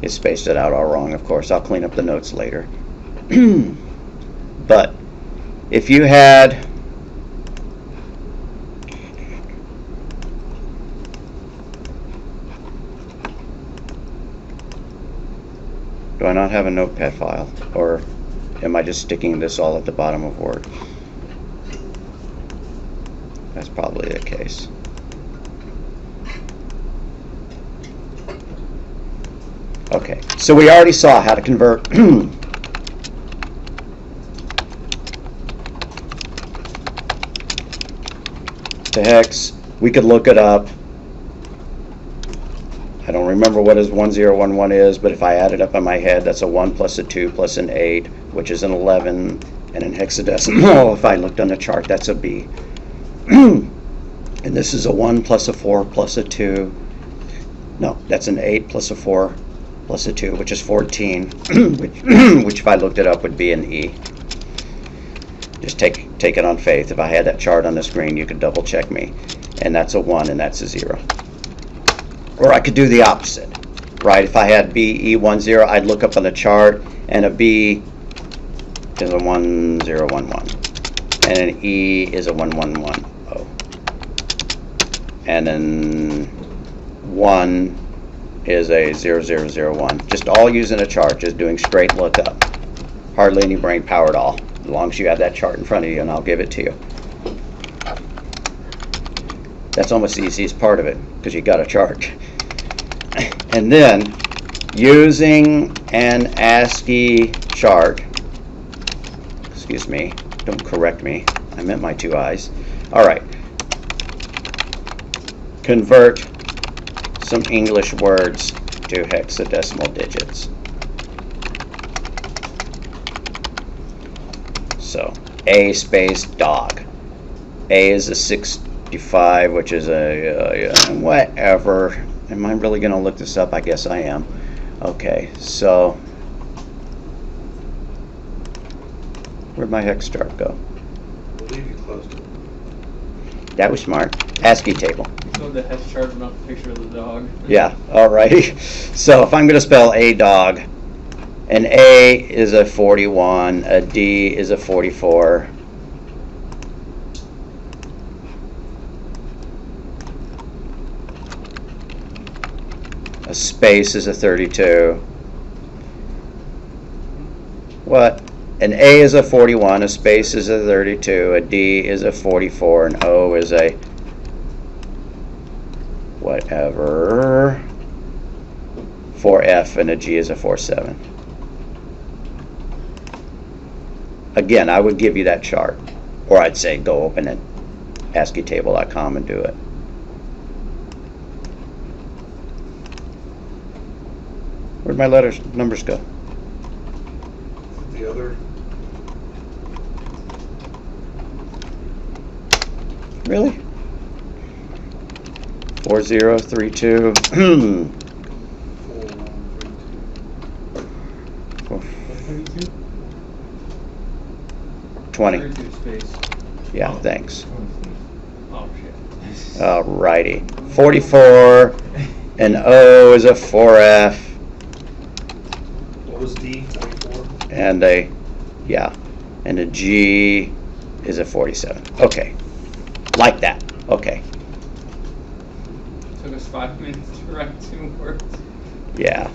It spaced it out all wrong, of course. I'll clean up the notes later. But if you had do I not have a notepad file, or am I just sticking this all at the bottom of Word? That's probably the case. Okay, so we already saw how to convert to hex. We could look it up. I don't remember what his 1011 is, but if I add it up in my head, that's a 1 plus a 2 plus an 8, which is an 11, and in hexadecimal, if I looked on the chart, that's a B. And this is a 1 plus a 4 plus a 2. No, that's an 8 plus a 4 plus a 2, which is 14, which if I looked it up would be an E. Just take it on faith. If I had that chart on the screen, you could double check me. And that's a 1 and that's a 0. Or I could do the opposite, right? If I had BE10, I'd look up on the chart, and a B is a 1011, and an E is a 1110, and then 1 is a 0001. Just all using a chart, just doing straight lookup. Hardly any brain power at all, as long as you have that chart in front of you, and I'll give it to you. That's almost the easiest part of it, because you got a chart. And then, using an ASCII chart, excuse me, don't correct me, I meant my 2 eyes. All right, convert some English words to hexadecimal digits. So, A space dog. A is a 65, which is a whatever. Am I really going to look this up? I guess I am. Okay, so where'd my hex chart go? I believe you closed it. That was smart. ASCII table. So the hex chart is not a picture of the dog. Yeah, alrighty. So if I'm going to spell a dog, an A is a 41, a D is a 44. A space is a 32. What? An A is a 41, a space is a 32, a D is a 44, and O is a whatever. 4F, and a G is a 47. Again, I would give you that chart, or I'd say go open it, asciitable.com, and do it. Where'd my numbers go? The other. Really? 4032. 32? 20. 32 space. Yeah, thanks. Oh shit. Alrighty. 44, and O is a 4F. What was D? 44? And a, yeah, and a G is a 47. Okay, like that. Okay. 5 minutes to write 2 words. Yeah.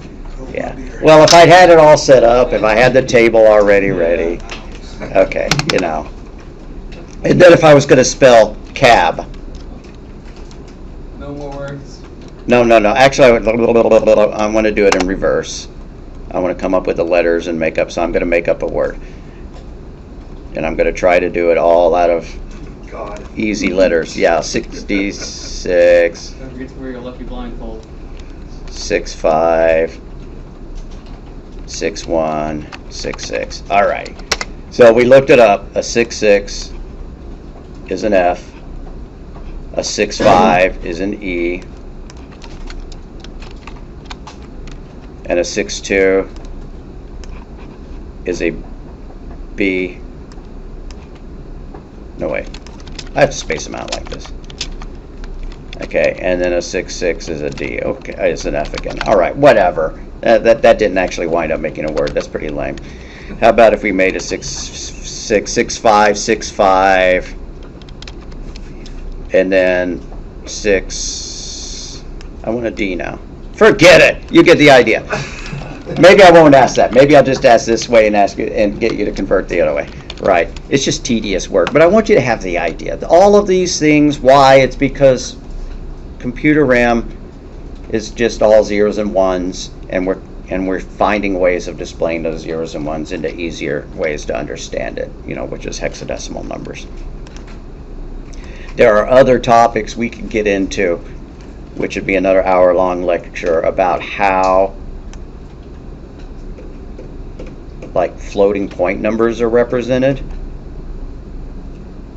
Yeah. Well, if I'd had it all set up, if I had the table already ready, okay, you know. And then if I was going to spell cab. No more words. No. Actually, I want to do it in reverse. I want to come up with the letters and make up, so I'm going to make up a word. And I'm going to try to do it all out of easy letters. Yeah, 66. Don't forget to wear your lucky blindfold. 65, 61, 66. All right. So we looked it up. A 66 is an F. A 65 is an E. And a 62 is a B. No, wait. I have to space them out like this. Okay, and then a 66 is a D. Okay, it's an F again. All right, whatever. That didn't actually wind up making a word. That's pretty lame. How about if we made a 65, and then 6. I want a D now. Forget it. You get the idea. Maybe I won't ask that. Maybe I'll just ask this way and ask you and get you to convert the other way. Right. It's just tedious work, but I want you to have the idea. All of these things, why? It's because computer RAM is just all zeros and ones, and we're finding ways of displaying those zeros and ones into easier ways to understand it, you know, which is hexadecimal numbers. There are other topics we could get into, which would be another hour-long lecture about how like floating point numbers are represented,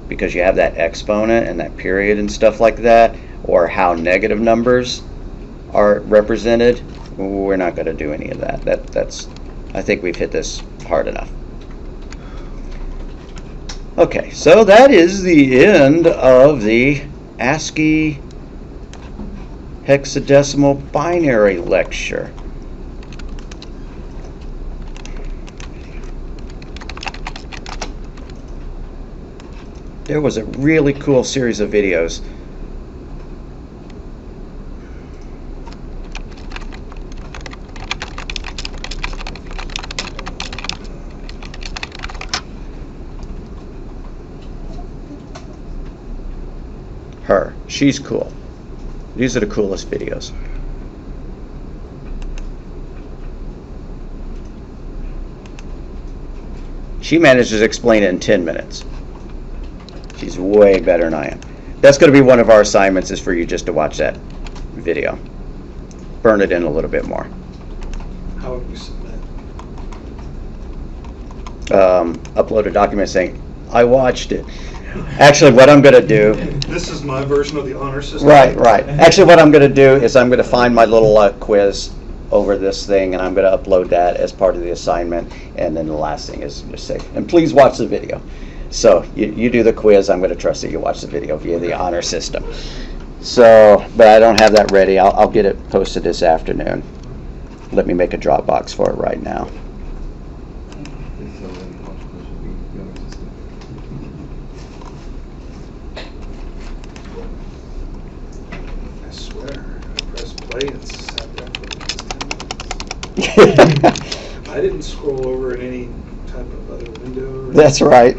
because you have that exponent and that period and stuff like that, or how negative numbers are represented. We're not going to do any of that. That's I think we've hit this hard enough. Okay, so that is the end of the ASCII hexadecimal binary lecture. There was a really cool series of videos. She's cool. These are the coolest videos. She manages to explain it in 10 minutes. She's way better than I am. That's going to be one of our assignments, is for you just to watch that video. Burn it in a little bit more. How would you submit? Upload a document saying, I watched it. Actually, what I'm going to do... This is my version of the honor system. Right. Actually, what I'm going to do is I'm going to find my little quiz over this thing, and I'm going to upload that as part of the assignment. And then the last thing is just say, and please watch the video. So you do the quiz. I'm going to trust that you watch the video via the honor system. So, but I don't have that ready. I'll get it posted this afternoon. Let me make a Dropbox for it right now. I swear, I pressed play and sat there for the next 10 minutes. I didn't scroll over in any type of other window. That's right.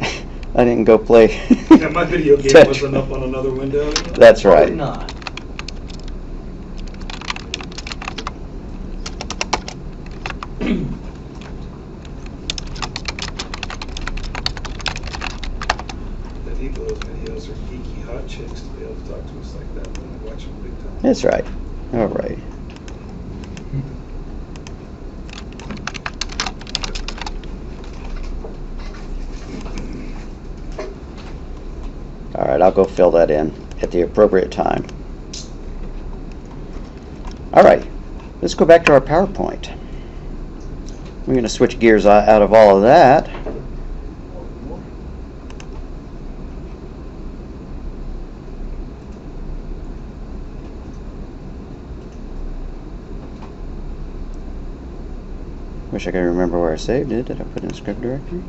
I didn't go play. Yeah, my video game wasn't up on another window. That's right. Not. The people of those videos are geeky hot chicks to be able to talk to us like that when we watch them big time. That's right. All right. All right, I'll go fill that in at the appropriate time. All right, let's go back to our PowerPoint. We're going to switch gears out of all of that. Wish I could remember where I saved it. Did I put it in the script directory?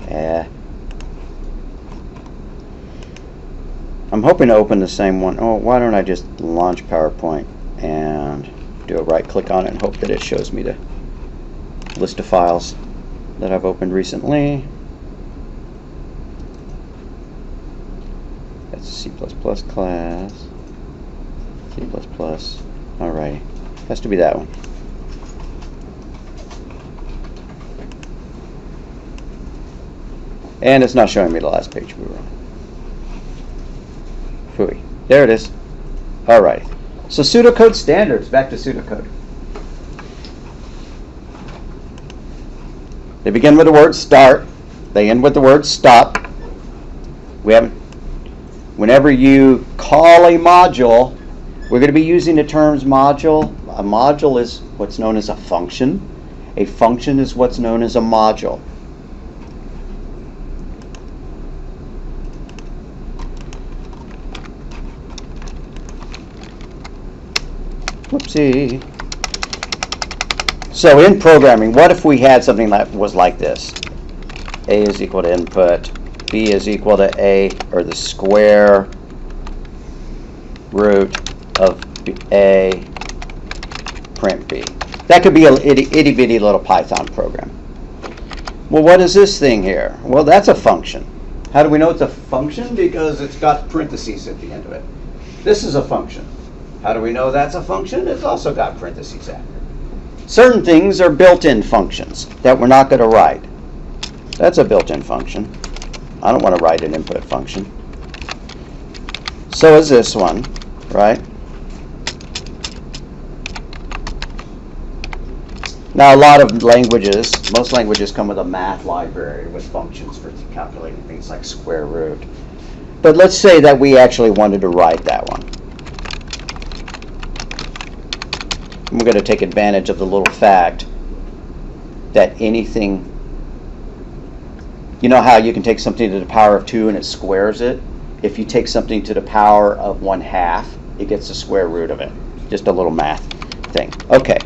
Yeah. I'm hoping to open the same one. Oh, why don't I just launch PowerPoint and do a right click on it and hope that it shows me the list of files that I've opened recently. That's C++ class. C++. Alrighty. Has to be that one. And it's not showing me the last page we were on. Phooey. There it is. Alrighty. So pseudocode standards. Back to pseudocode. They begin with the word start. They end with the word stop. Whenever you call a module, we're going to be using the terms module. A module is what's known as a function. A function is what's known as a module. Whoopsie. So in programming, what if we had something that was like this? A is equal to input, B is equal to A, or the square root of A, print B. That could be an itty-bitty little Python program. Well, what is this thing here? Well, that's a function. How do we know it's a function? Because it's got parentheses at the end of it. This is a function. How do we know that's a function? It's also got parentheses after it. Certain things are built-in functions that we're not going to write. That's a built-in function. I don't want to write an input function. So is this one, right? Now, a lot of languages, most languages come with a math library with functions for calculating things like square root. But let's say that we actually wanted to write that one. We're going to take advantage of the little fact that anything, you know how you can take something to the power of 2 and it squares it? If you take something to the power of 1/2, it gets the square root of it. Just a little math thing. Okay,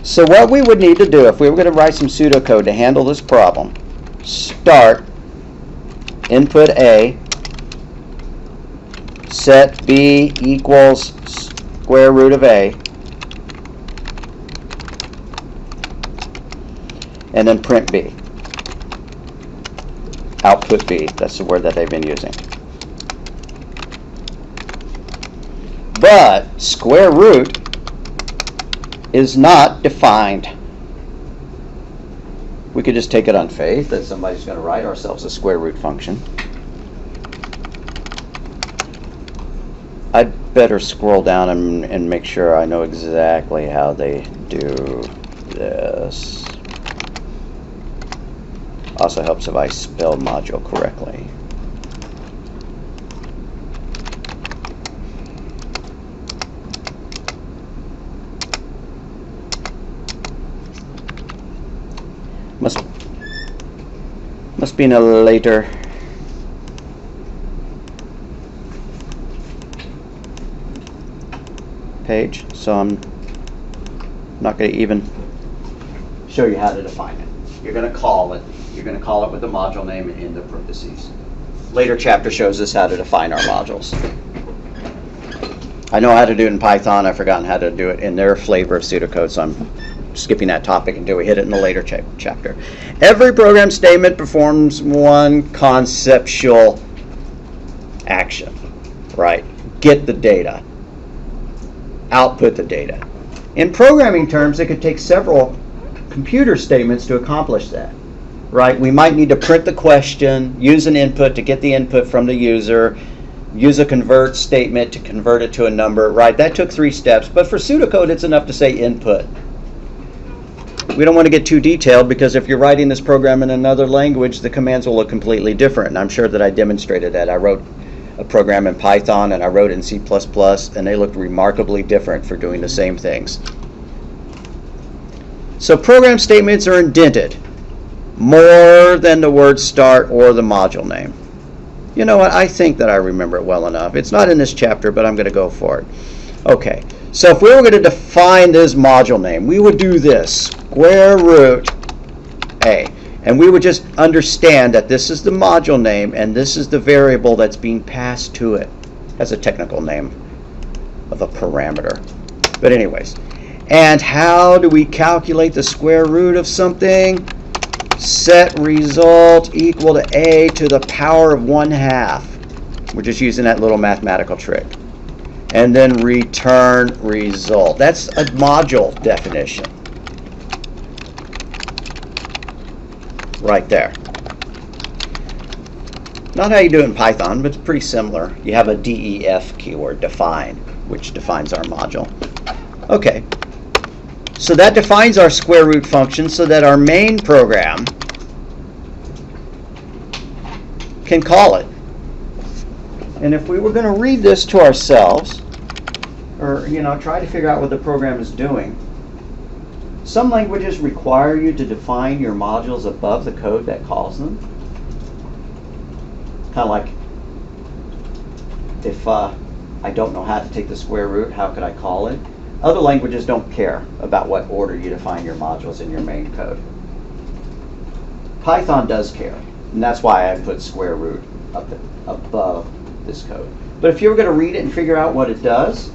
so what we would need to do if we were going to write some pseudocode to handle this problem, start, input A, set B equals square root of A, and then print B. Output B, that's the word that they've been using. But square root is not defined. We could just take it on faith that somebody's going to write ourselves a square root function. I'd better scroll down and make sure I know exactly how they do this. Also helps if I spell module correctly. Must be in a later page, so I'm not going to even show you how to define it. You're going to call it. You're going to call it with the module name in the parentheses. Later chapter shows us how to define our modules. I know how to do it in Python. I've forgotten how to do it in their flavor of pseudocode, so I'm skipping that topic until we hit it in the later chapter. Every program statement performs one conceptual action, right? Get the data. Output the data. In programming terms, it could take several computer statements to accomplish that. Right? We might need to print the question, use an input to get the input from the user, use a convert statement to convert it to a number. Right? That took 3 steps, but for pseudocode, it's enough to say input. We don't want to get too detailed because if you're writing this program in another language, the commands will look completely different. And I'm sure that I demonstrated that. I wrote a program in Python and I wrote it in C++, and they looked remarkably different for doing the same things. So program statements are indented more than the word start or the module name. You know what? I think that I remember it well enough. It's not in this chapter, but I'm going to go for it. Okay, so if we were going to define this module name, we would do this, square root A. And we would just understand that this is the module name and this is the variable that's being passed to it. Has a technical name of a parameter. But anyways, and how do we calculate the square root of something? Set result equal to a to the power of 1/2. We're just using that little mathematical trick. And then return result. That's a module definition. Right there. Not how you do it in Python, but it's pretty similar. You have a def keyword, define, which defines our module. Okay. So that defines our square root function so that our main program can call it. And if we were going to read this to ourselves, or try to figure out what the program is doing, some languages require you to define your modules above the code that calls them. Kind of like, if I don't know how to take the square root, how could I call it? Other languages don't care about what order you define your modules in your main code. Python does care, and that's why I put square root up above this code. But if you were going to read it and figure out what it does,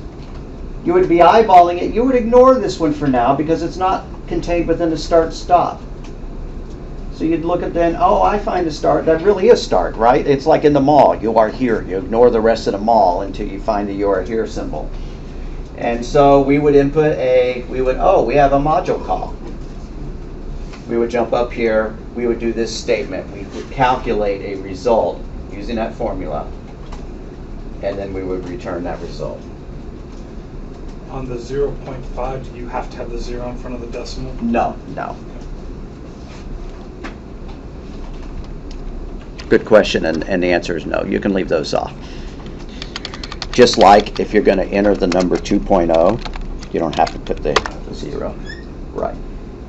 you would be eyeballing it. You would ignore this one for now because it's not contained within the start stop. So you'd look at then, oh, I find a start. That really is start, right? It's like in the mall. You are here. You ignore the rest of the mall until you find the you are here symbol. And so we would input we have a module call. We would jump up here. We would do this statement. We would calculate a result using that formula. And then we would return that result. On the 0.5, do you have to have the 0 in front of the decimal? No. Good question, and the answer is no. You can leave those off. Just like if you're going to enter the number 2.0, you don't have to put the 0. Right.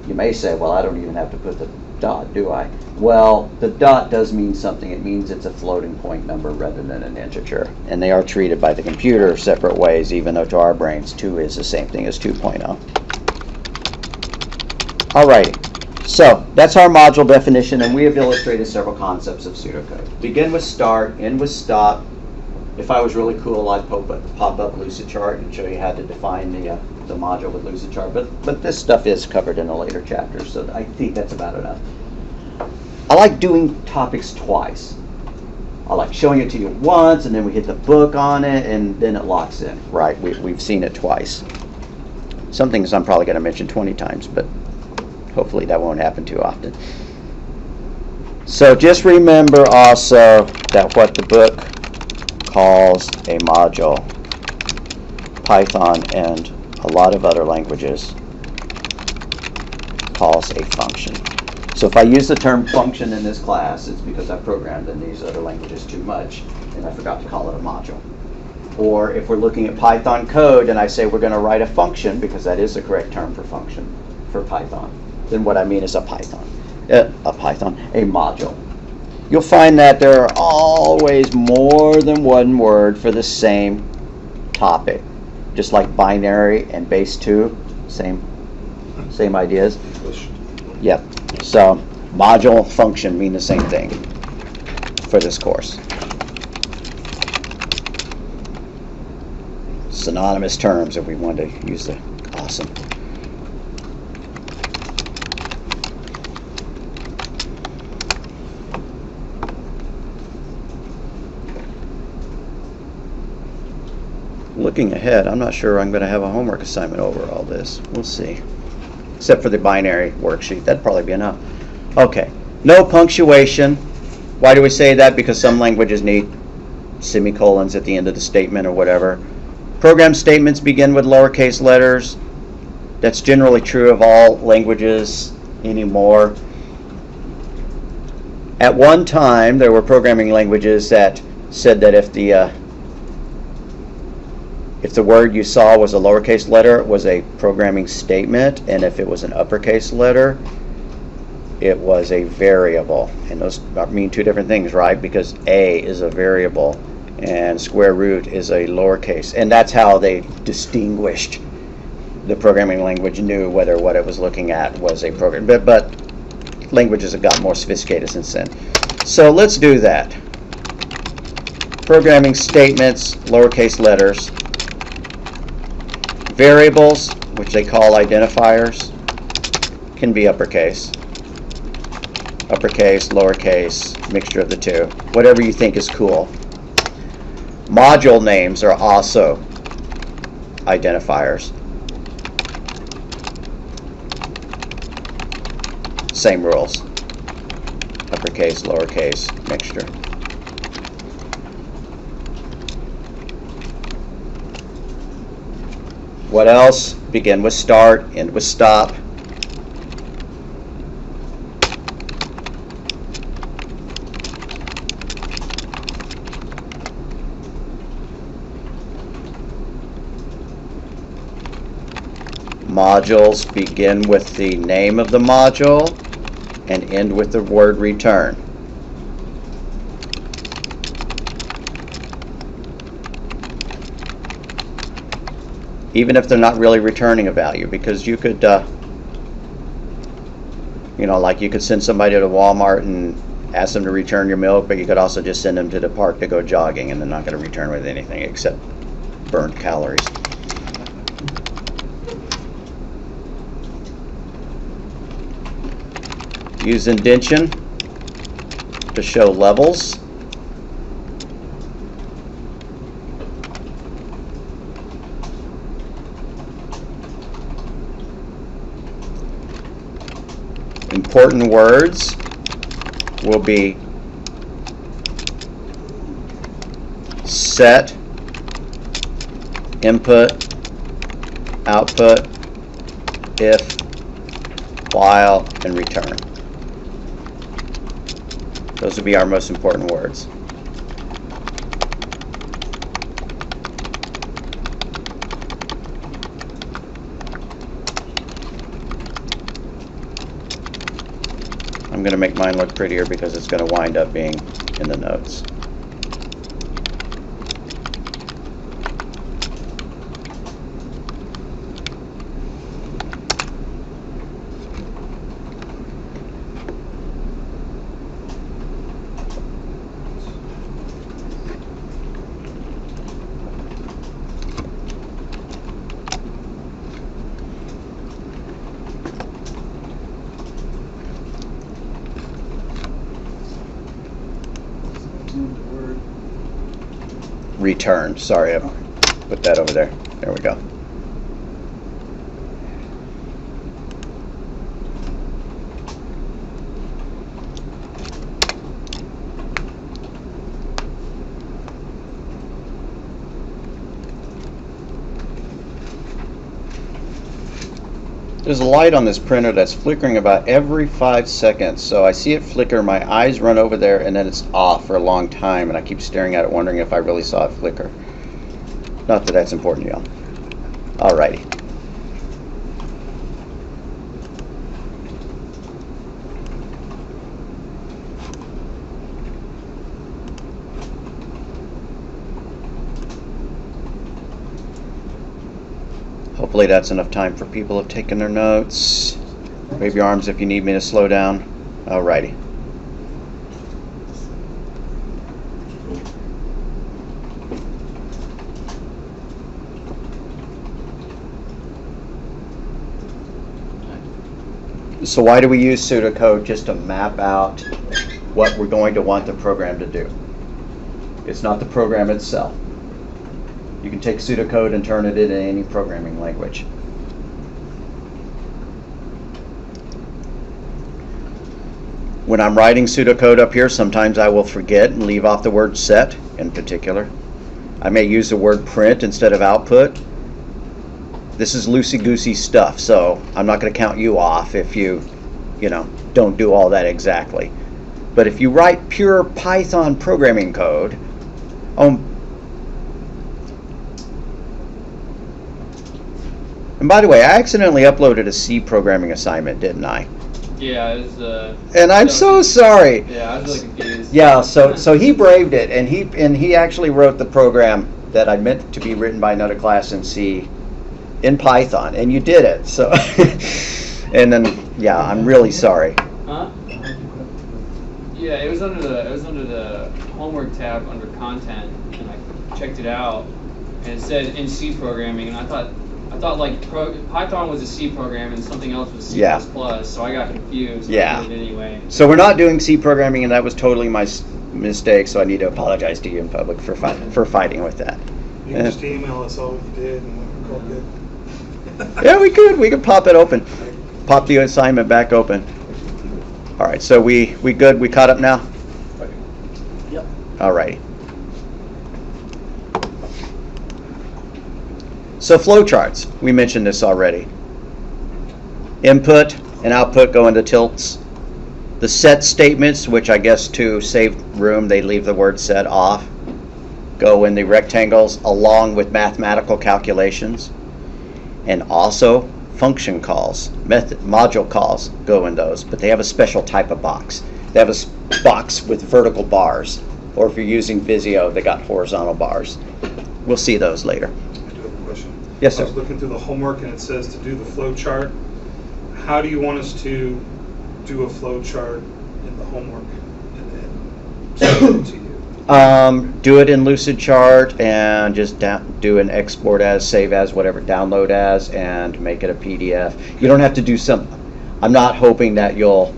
You may say, well, I don't even have to put the dot, do I? Well, the dot does mean something. It means it's a floating point number rather than an integer. And they are treated by the computer separate ways, even though to our brains 2 is the same thing as 2.0. Alrighty. So that's our module definition, and we have illustrated several concepts of pseudocode. Begin with start, end with stop. If I was really cool, I'd pop up Lucidchart and show you how to define the module with Lucidchart. But this stuff is covered in a later chapter, so I think that's about enough. I like doing topics twice. I like showing it to you once, and then we hit the book on it, and then it locks in. Right? We've seen it twice. Some things I'm probably going to mention 20 times, but hopefully that won't happen too often. So just remember also that what the book calls a module, Python and a lot of other languages calls a function. So if I use the term function in this class, it's because I programmed in these other languages too much and I forgot to call it a module. Or if we're looking at Python code and I say we're going to write a function, because that is the correct term for function for Python, then what I mean is a module. You'll find that there are always more than one word for the same topic. Just like binary and base 2, same ideas. Yep. So module, function mean the same thing for this course. Synonymous terms if we want to use the awesome. Looking ahead, I'm not sure I'm going to have a homework assignment over all this. We'll see. Except for the binary worksheet. That'd probably be enough. Okay. No punctuation. Why do we say that? Because some languages need semicolons at the end of the statement or whatever. Program statements begin with lowercase letters. That's generally true of all languages anymore. At one time, there were programming languages that said that if the word you saw was a lowercase letter, it was a programming statement, and if it was an uppercase letter, it was a variable. And those mean two different things, right? Because A is a variable, and square root is a lowercase. And that's how they distinguished. The programming language knew whether what it was looking at was a program. But languages have gotten more sophisticated since then. So let's do that. programming statements, lowercase letters, variables, which they call identifiers, can be uppercase, lowercase, mixture of the two, whatever you think is cool. Module names are also identifiers. Same rules. Uppercase, lowercase, mixture. What else? Begin with start, end with stop. Modules begin with the name of the module and end with the word return. Even if they're not really returning a value, because you could, you know, like you could send somebody to Walmart and ask them to return your milk, but you could also just send them to the park to go jogging, and they're not going to return with anything except burned calories. Use indentation to show levels. Important words will be set, input, output, if, while, and return. Those would be our most important words. I'm going to make mine look prettier because it's going to wind up being in the notes. Return. Sorry, I put that over there. There we go. There's a light on this printer that's flickering about every 5 seconds, so I see it flicker, my eyes run over there, and then it's off for a long time, and I keep staring at it wondering if I really saw it flicker. Not that that's important, y'all. Alrighty. Hopefully that's enough time for people who have taken their notes. Wave your arms if you need me to slow down. Alrighty. So why do we use pseudocode? Just to map out what we're going to want the program to do. It's not the program itself. You can take pseudocode and turn it into any programming language. When I'm writing pseudocode up here, sometimes I will forget and leave off the word set in particular. I may use the word print instead of output. This is loosey-goosey stuff, so I'm not going to count you off if you don't do all that exactly. But if you write pure Python programming code, and by the way, I accidentally uploaded a C programming assignment, didn't I? Yeah, it was. And I'm so sorry. Yeah, I was really confused. Yeah, so he braved it, and he actually wrote the program that I meant to be written by another class in C in Python, and you did it. So, and then yeah, I'm really sorry. Huh? Yeah, it was under the homework tab under content, and I checked it out, and it said in C programming, and I thought like Python was a C program and something else was C++, Yeah. so I got confused. Yeah. I did it anyway. So we're not doing C programming, and that was totally my mistake. So I need to apologize to you in public for fighting with that. You can just email us all what you did and we'll call good. Yeah, we could. We could pop it open. Pop the assignment back open. All right. So we good. We caught up now. Yep. All righty. So flowcharts. We mentioned this already. Input and output go into tilts. The set statements, which I guess to save room, they leave the word set off, go in the rectangles along with mathematical calculations. And also function calls, module calls go in those, but they have a special type of box. They have a box with vertical bars, or if you're using Visio, they got horizontal bars. We'll see those later. I do have a question. Yes, sir. I was looking through the homework and it says to do the flow chart. How do you want us to do a flow chart in the homework and then send it to you? Do it in Lucidchart and just do an export as, save as, whatever, download as, and make it a PDF. You don't have to do some. I'm not hoping that you'll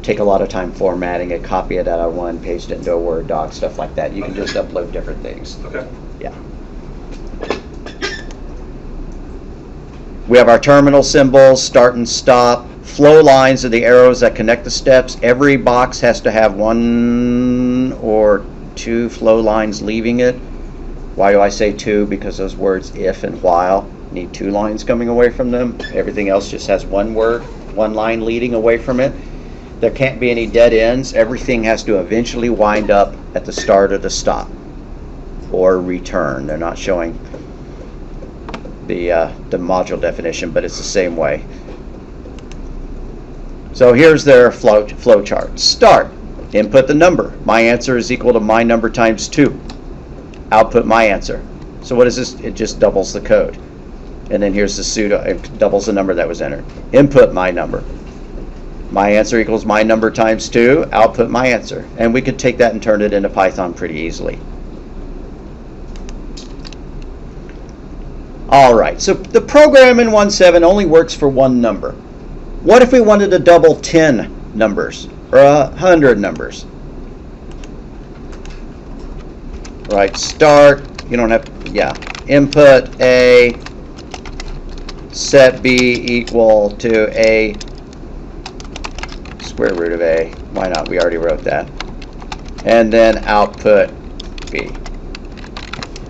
take a lot of time formatting it, copy it out of one, paste it into a Word doc, stuff like that. You can just upload different things. Okay. Yeah. We have our terminal symbols, start and stop. Flow lines are the arrows that connect the steps. Every box has to have one or two flow lines leaving it. Why do I say two? Because those words if and while need two lines coming away from them. Everything else just has one word, one line leading away from it. There can't be any dead ends. Everything has to eventually wind up at the start or the stop or return. They're not showing the module definition, but it's the same way. So here's their flow chart. Start. Input the number. My answer is equal to my number times 2. Output my answer. So what is this? It just doubles the code. And then here's the pseudo. It doubles the number that was entered. Input my number. My answer equals my number times 2. Output my answer. And we could take that and turn it into Python pretty easily. All right. So the program in 1.7 only works for one number. What if we wanted to double 10 numbers or 100 numbers? Right, start, you don't have, yeah, input A, set B equal to A square root of A. Why not? We already wrote that. And then output B.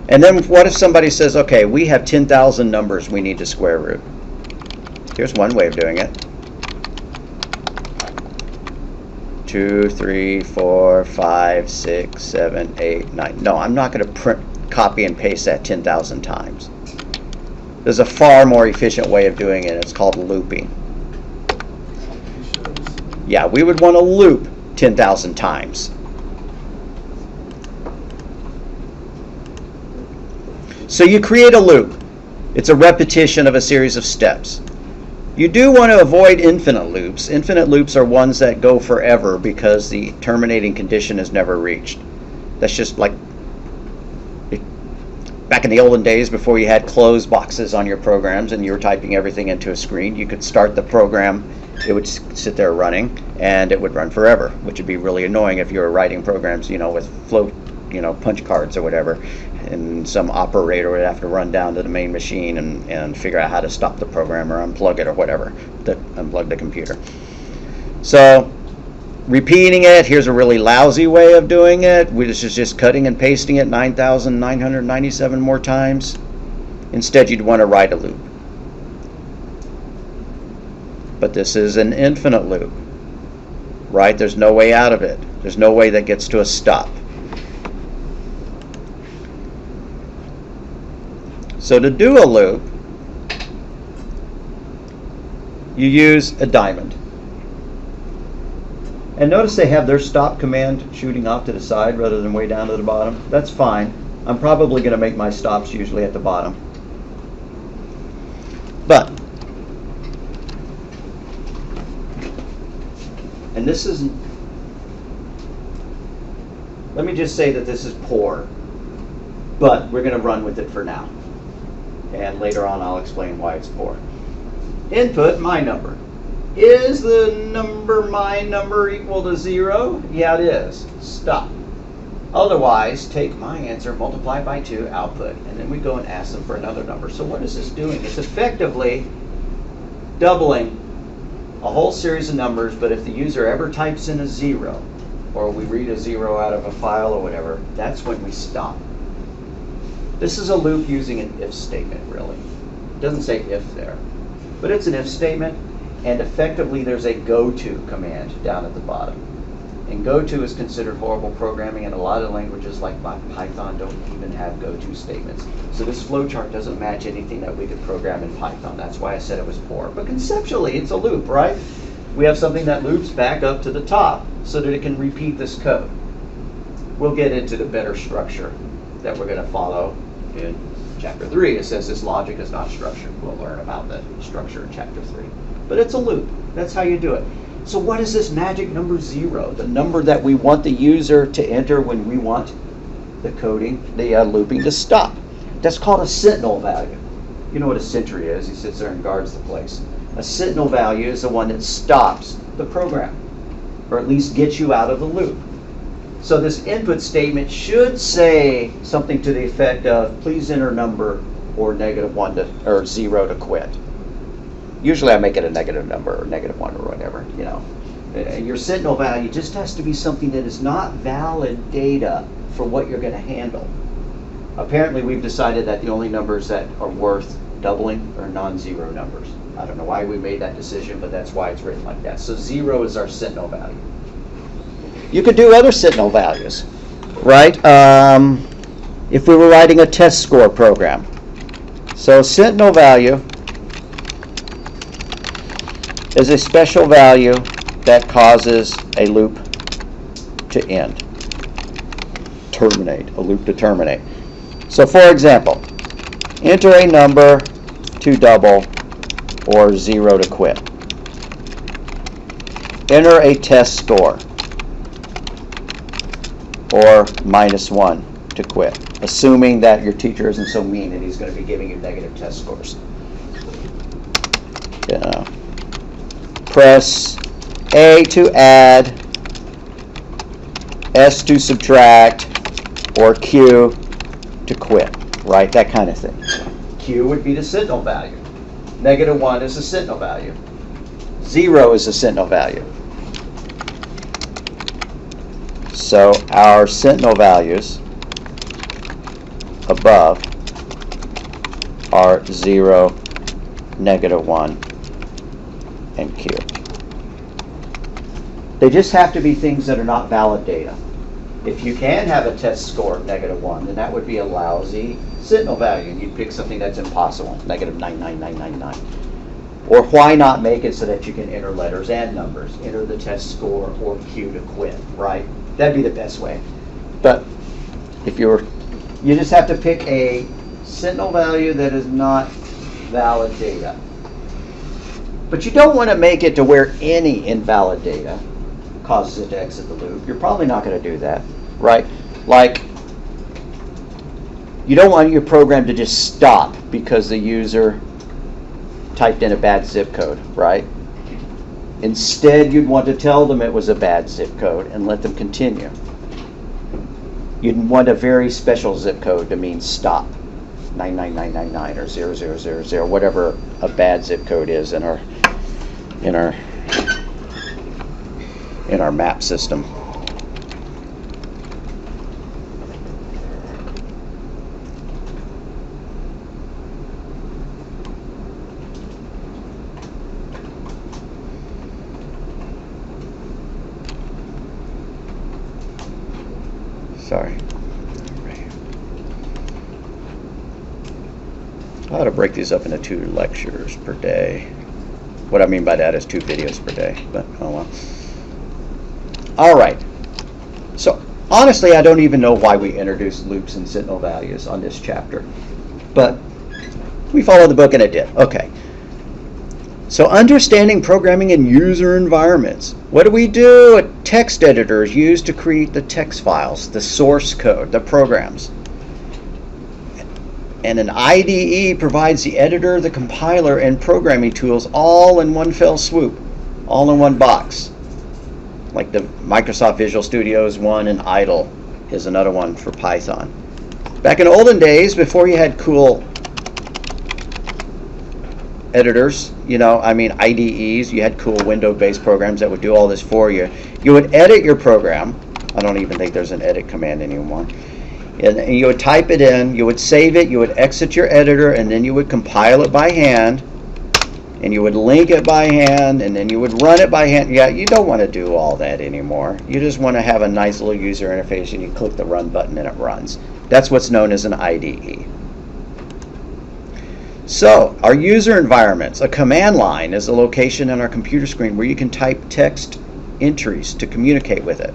And then what if somebody says, okay, we have 10,000 numbers we need to square root. Here's one way of doing it. 2, 3, 4, 5, 6, 7, 8, 9. No, I'm not going to copy and paste that 10,000 times. There's a far more efficient way of doing it. It's called looping. Yeah, we would want to loop 10,000 times. So you create a loop. It's a repetition of a series of steps. You do want to avoid infinite loops. Infinite loops are ones that go forever because the terminating condition is never reached. That's just like back in the olden days before you had closed boxes on your programs and you were typing everything into a screen. You could start the program, it would sit there running, and it would run forever, which would be really annoying if you were writing programs, you know, with flow, you know, punch cards or whatever, and some operator would have to run down to the main machine and figure out how to stop the program or unplug it or whatever, unplug the computer. So repeating it, here's a really lousy way of doing it. This is just cutting and pasting it 9,997 more times. Instead, you'd want to write a loop. But this is an infinite loop, right? There's no way out of it. There's no way that gets to a stop. So to do a loop, you use a diamond. And notice they have their stop command shooting off to the side rather than way down to the bottom. That's fine. I'm probably going to make my stops usually at the bottom. But, and this isn't, Let me just say that this is poor, but we're going to run with it for now. And later on I'll explain why it's poor. Input my number. Is the number my number equal to 0? Yeah, it is. Stop. Otherwise, take my answer, multiply by 2, output, and then we go and ask them for another number. So what is this doing? It's effectively doubling a whole series of numbers, but if the user ever types in a 0, or we read a 0 out of a file or whatever, that's when we stop. This is a loop using an if statement, really. It doesn't say if there, but it's an if statement, and effectively there's a goto command down at the bottom. And goto is considered horrible programming, and a lot of languages like Python don't even have goto statements. So this flowchart doesn't match anything that we could program in Python. That's why I said it was poor. But conceptually, it's a loop, right? We have something that loops back up to the top so that it can repeat this code. We'll get into the better structure that we're going to follow in chapter 3. It says this logic is not structured. We'll learn about the structure in chapter 3. But it's a loop. That's how you do it. So what is this magic number 0? The number that we want the user to enter when we want the coding, the looping to stop. That's called a Sentinel value. You know what a sentry is. He sits there and guards the place. A Sentinel value is the one that stops the program, or at least gets you out of the loop. So this input statement should say something to the effect of, please enter number or -1 to, or 0 to quit. Usually I make it a negative number or -1 or whatever, you know. Your Sentinel value just has to be something that is not valid data for what you're going to handle. Apparently we've decided that the only numbers that are worth doubling are non-zero numbers. I don't know why we made that decision, but that's why it's written like that. So 0 is our Sentinel value. You could do other Sentinel values, right? If we were writing a test score program. So Sentinel value is a special value that causes a loop to end. Terminate, a loop to terminate. So for example, enter a number to double or 0 to quit. Enter a test score or -1 to quit, assuming that your teacher isn't so mean and he's going to be giving you negative test scores. Press A to add, S to subtract, or Q to quit, right? That kind of thing. Q would be the Sentinel value. -1 is the Sentinel value. 0 is the Sentinel value. So our Sentinel values above are 0, -1, and Q. They just have to be things that are not valid data. If you can have a test score of -1, then that would be a lousy Sentinel value, and you'd pick something that's impossible, -99999. Or why not make it so that you can enter letters and numbers, enter the test score or Q to quit, right? That'd be the best way. But if you just have to pick a Sentinel value that is not valid data. But you don't want to make it to where any invalid data causes it to exit the loop. You're probably not going to do that, right? Like, you don't want your program to just stop because the user typed in a bad zip code, right? Instead, you'd want to tell them it was a bad zip code and let them continue. You'd want a very special zip code to mean stop, 99999 or 0000, whatever a bad zip code is in our map system. Sorry. I ought to break these up into 2 lectures per day. What I mean by that is 2 videos per day, but oh well. All right. So honestly, I don't even know why we introduced loops and Sentinel values on this chapter, but we followed the book and it did. Okay. So understanding programming in user environments. What do we do? A text editor is used to create the text files, the source code, the programs. And an IDE provides the editor, the compiler, and programming tools all in one fell swoop, all in one box. Like the Microsoft Visual Studio is one, and IDLE is another one for Python. Back in olden days, before you had cool editors, IDEs, you had cool window-based programs that would do all this for you. You would edit your program. I don't even think there's an edit command anymore. And you would type it in, you would save it, you would exit your editor, and then you would compile it by hand, and you would link it by hand, and then you would run it by hand. Yeah, you don't want to do all that anymore. You just want to have a nice little user interface, and you click the run button and it runs. That's what's known as an IDE. So, our user environments, a command line is a location on our computer screen where you can type text entries to communicate with it.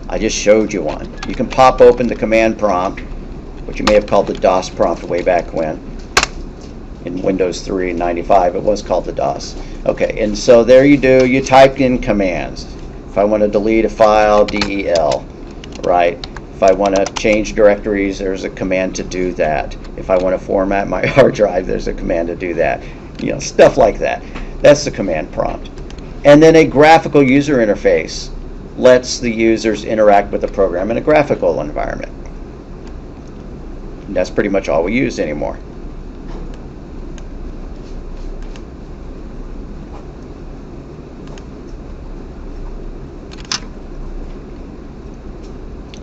I just showed you one. You can pop open the command prompt, which you may have called the DOS prompt way back when. In Windows 3 95, it was called the DOS. Okay, and so there you do, you type in commands. If I want to delete a file, DEL, right? If I want to change directories, there's a command to do that. If I want to format my hard drive, there's a command to do that. Stuff like that. That's the command prompt. And then a graphical user interface lets the users interact with the program in a graphical environment. And that's pretty much all we use anymore.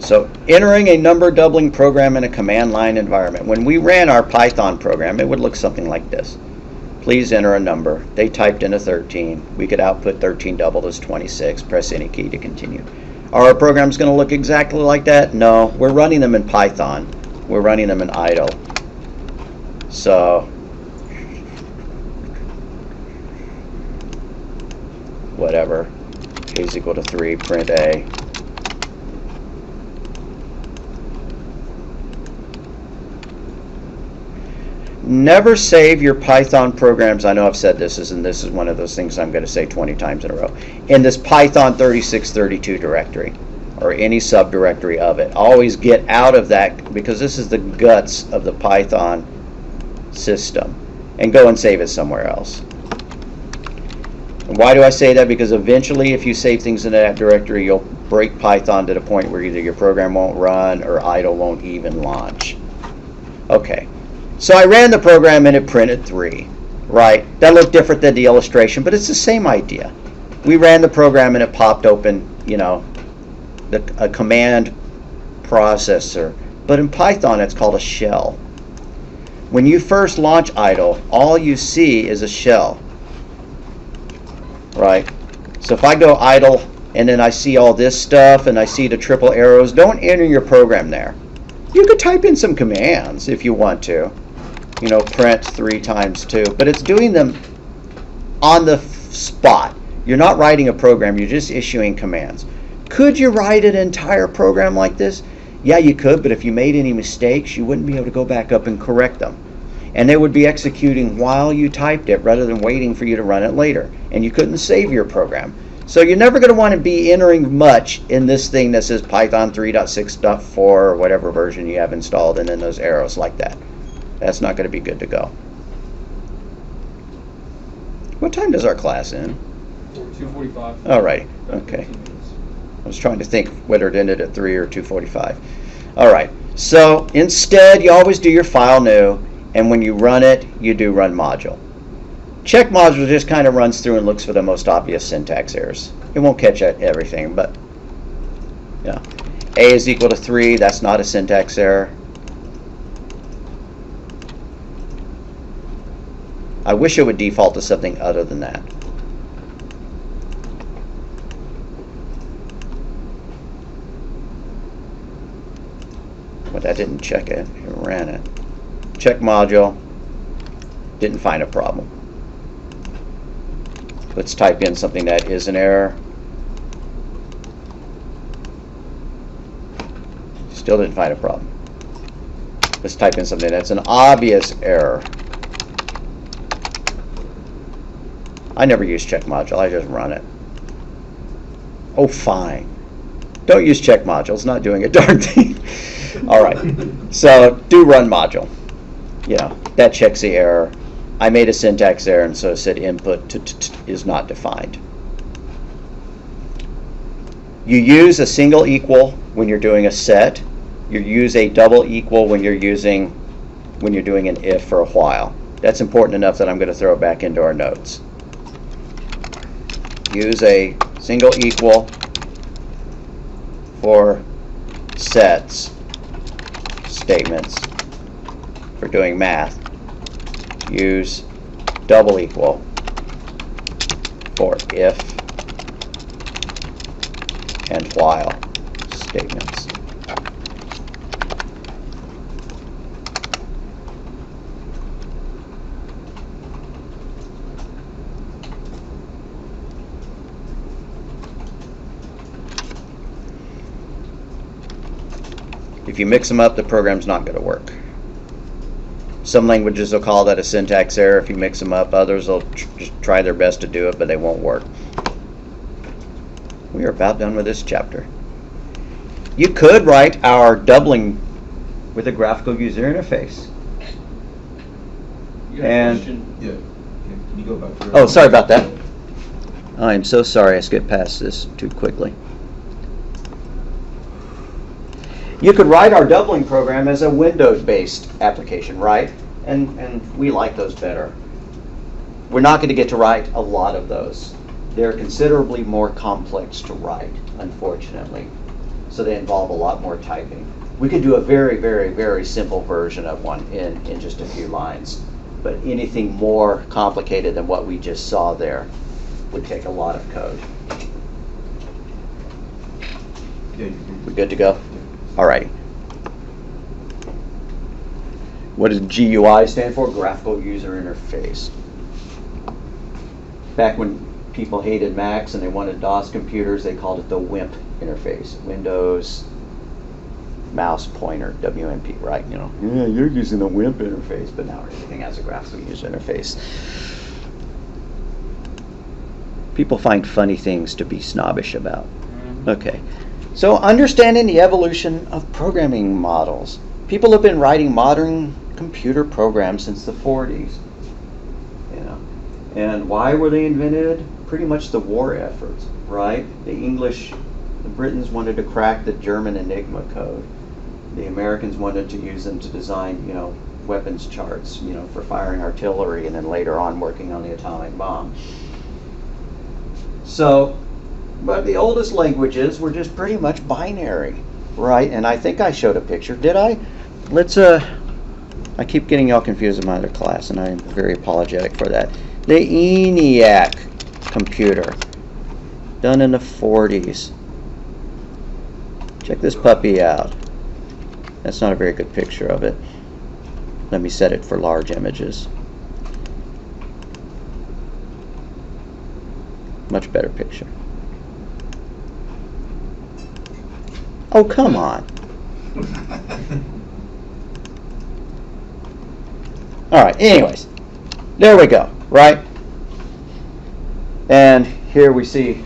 So entering a number doubling program in a command line environment. When we ran our Python program, it would look something like this. Please enter a number. They typed in a 13. We could output 13 doubled as 26. Press any key to continue. Are our programs going to look exactly like that? No. We're running them in Python. We're running them in idle. So whatever. A is equal to 3. Print A. Never save your Python programs. I know I've said this, and this is one of those things I'm going to say 20 times in a row. In this Python 3632 directory, or any subdirectory of it. Always get out of that, because this is the guts of the Python system. And go and save it somewhere else. And why do I say that? Because eventually, if you save things in that directory, you'll break Python to the point where either your program won't run or idle won't even launch. Okay. So I ran the program and it printed 3, right? That looked different than the illustration, but it's the same idea. We ran the program and it popped open, a command processor. But in Python, it's called a shell. When you first launch idle, all you see is a shell, right? So if I go idle and then I see all this stuff and I see the triple arrows, don't enter your program there. You could type in some commands if you want to. Print 3 times 2, but it's doing them on the spot. You're not writing a program, you're just issuing commands. Could you write an entire program like this? Yeah, you could, but if you made any mistakes, you wouldn't be able to go back up and correct them. And they would be executing while you typed it rather than waiting for you to run it later. And you couldn't save your program. So you're never going to want to be entering much in this thing that says Python 3.6.4 or whatever version you have installed, and then those arrows like that. That's not going to be good to go. What time does our class end? 2:45. All right. Okay. I was trying to think whether it ended at 3 or 2:45. All right. So instead, you always do your file new, and when you run it, you do run module. Check module just kind of runs through and looks for the most obvious syntax errors. It won't catch everything, but yeah. A is equal to 3. That's not a syntax error. I wish it would default to something other than that. But I didn't check it. It ran it. Check module. Didn't find a problem. Let's type in something that is an error. Still didn't find a problem. Let's type in something that's an obvious error. I never use check module, I just run it. Oh, fine. Don't use check module, it's not doing a darn thing. All right, so do run module. You know, that checks the error. I made a syntax error, and so it said input is not defined. You use a single equal when you're doing a set. You use a double equal when you're doing an if for a while. That's important enough that I'm going to throw it back into our notes. Use a single equal for sets statements for doing math. Use double equal for if and while statements. If you mix them up, the program's not going to work. Some languages will call that a syntax error if you mix them up. Others will just try their best to do it, but they won't work. We are about done with this chapter. You could write our doubling with a graphical user interface. You had a question? Yeah. Can you go back to Oh, sorry about that. I am so sorry I skipped past this too quickly. You could write our doubling program as a Windows-based application, right? And we like those better. We're not going to get to write a lot of those. They're considerably more complex to write, unfortunately. So they involve a lot more typing. We could do a very, very, very simple version of one in just a few lines. But anything more complicated than what we just saw there would take a lot of code. Yeah, We good to go? Alrighty. What does GUI stand for? Graphical User Interface. Back when people hated Macs and they wanted DOS computers, they called it the WIMP interface. Windows Mouse Pointer, WMP, right? You know, yeah, you're using the WIMP interface, but now everything has a graphical user interface. People find funny things to be snobbish about. Okay. So understanding the evolution of programming models. People have been writing modern computer programs since the 40s. You know, and why were they invented? Pretty much the war efforts, right? The Britons wanted to crack the German Enigma code. The Americans wanted to use them to design, you know, weapons charts, you know, for firing artillery, and then later on working on the atomic bomb. So, but the oldest languages were just pretty much binary, right? And I think I showed a picture. Did I? Let's, I keep getting y'all confused in my other class, and I'm very apologetic for that. The ENIAC computer, done in the 40s. Check this puppy out. That's not a very good picture of it. Let me set it for large images. Much better picture. Oh, come on. All right, anyways, there we go, right? And here we see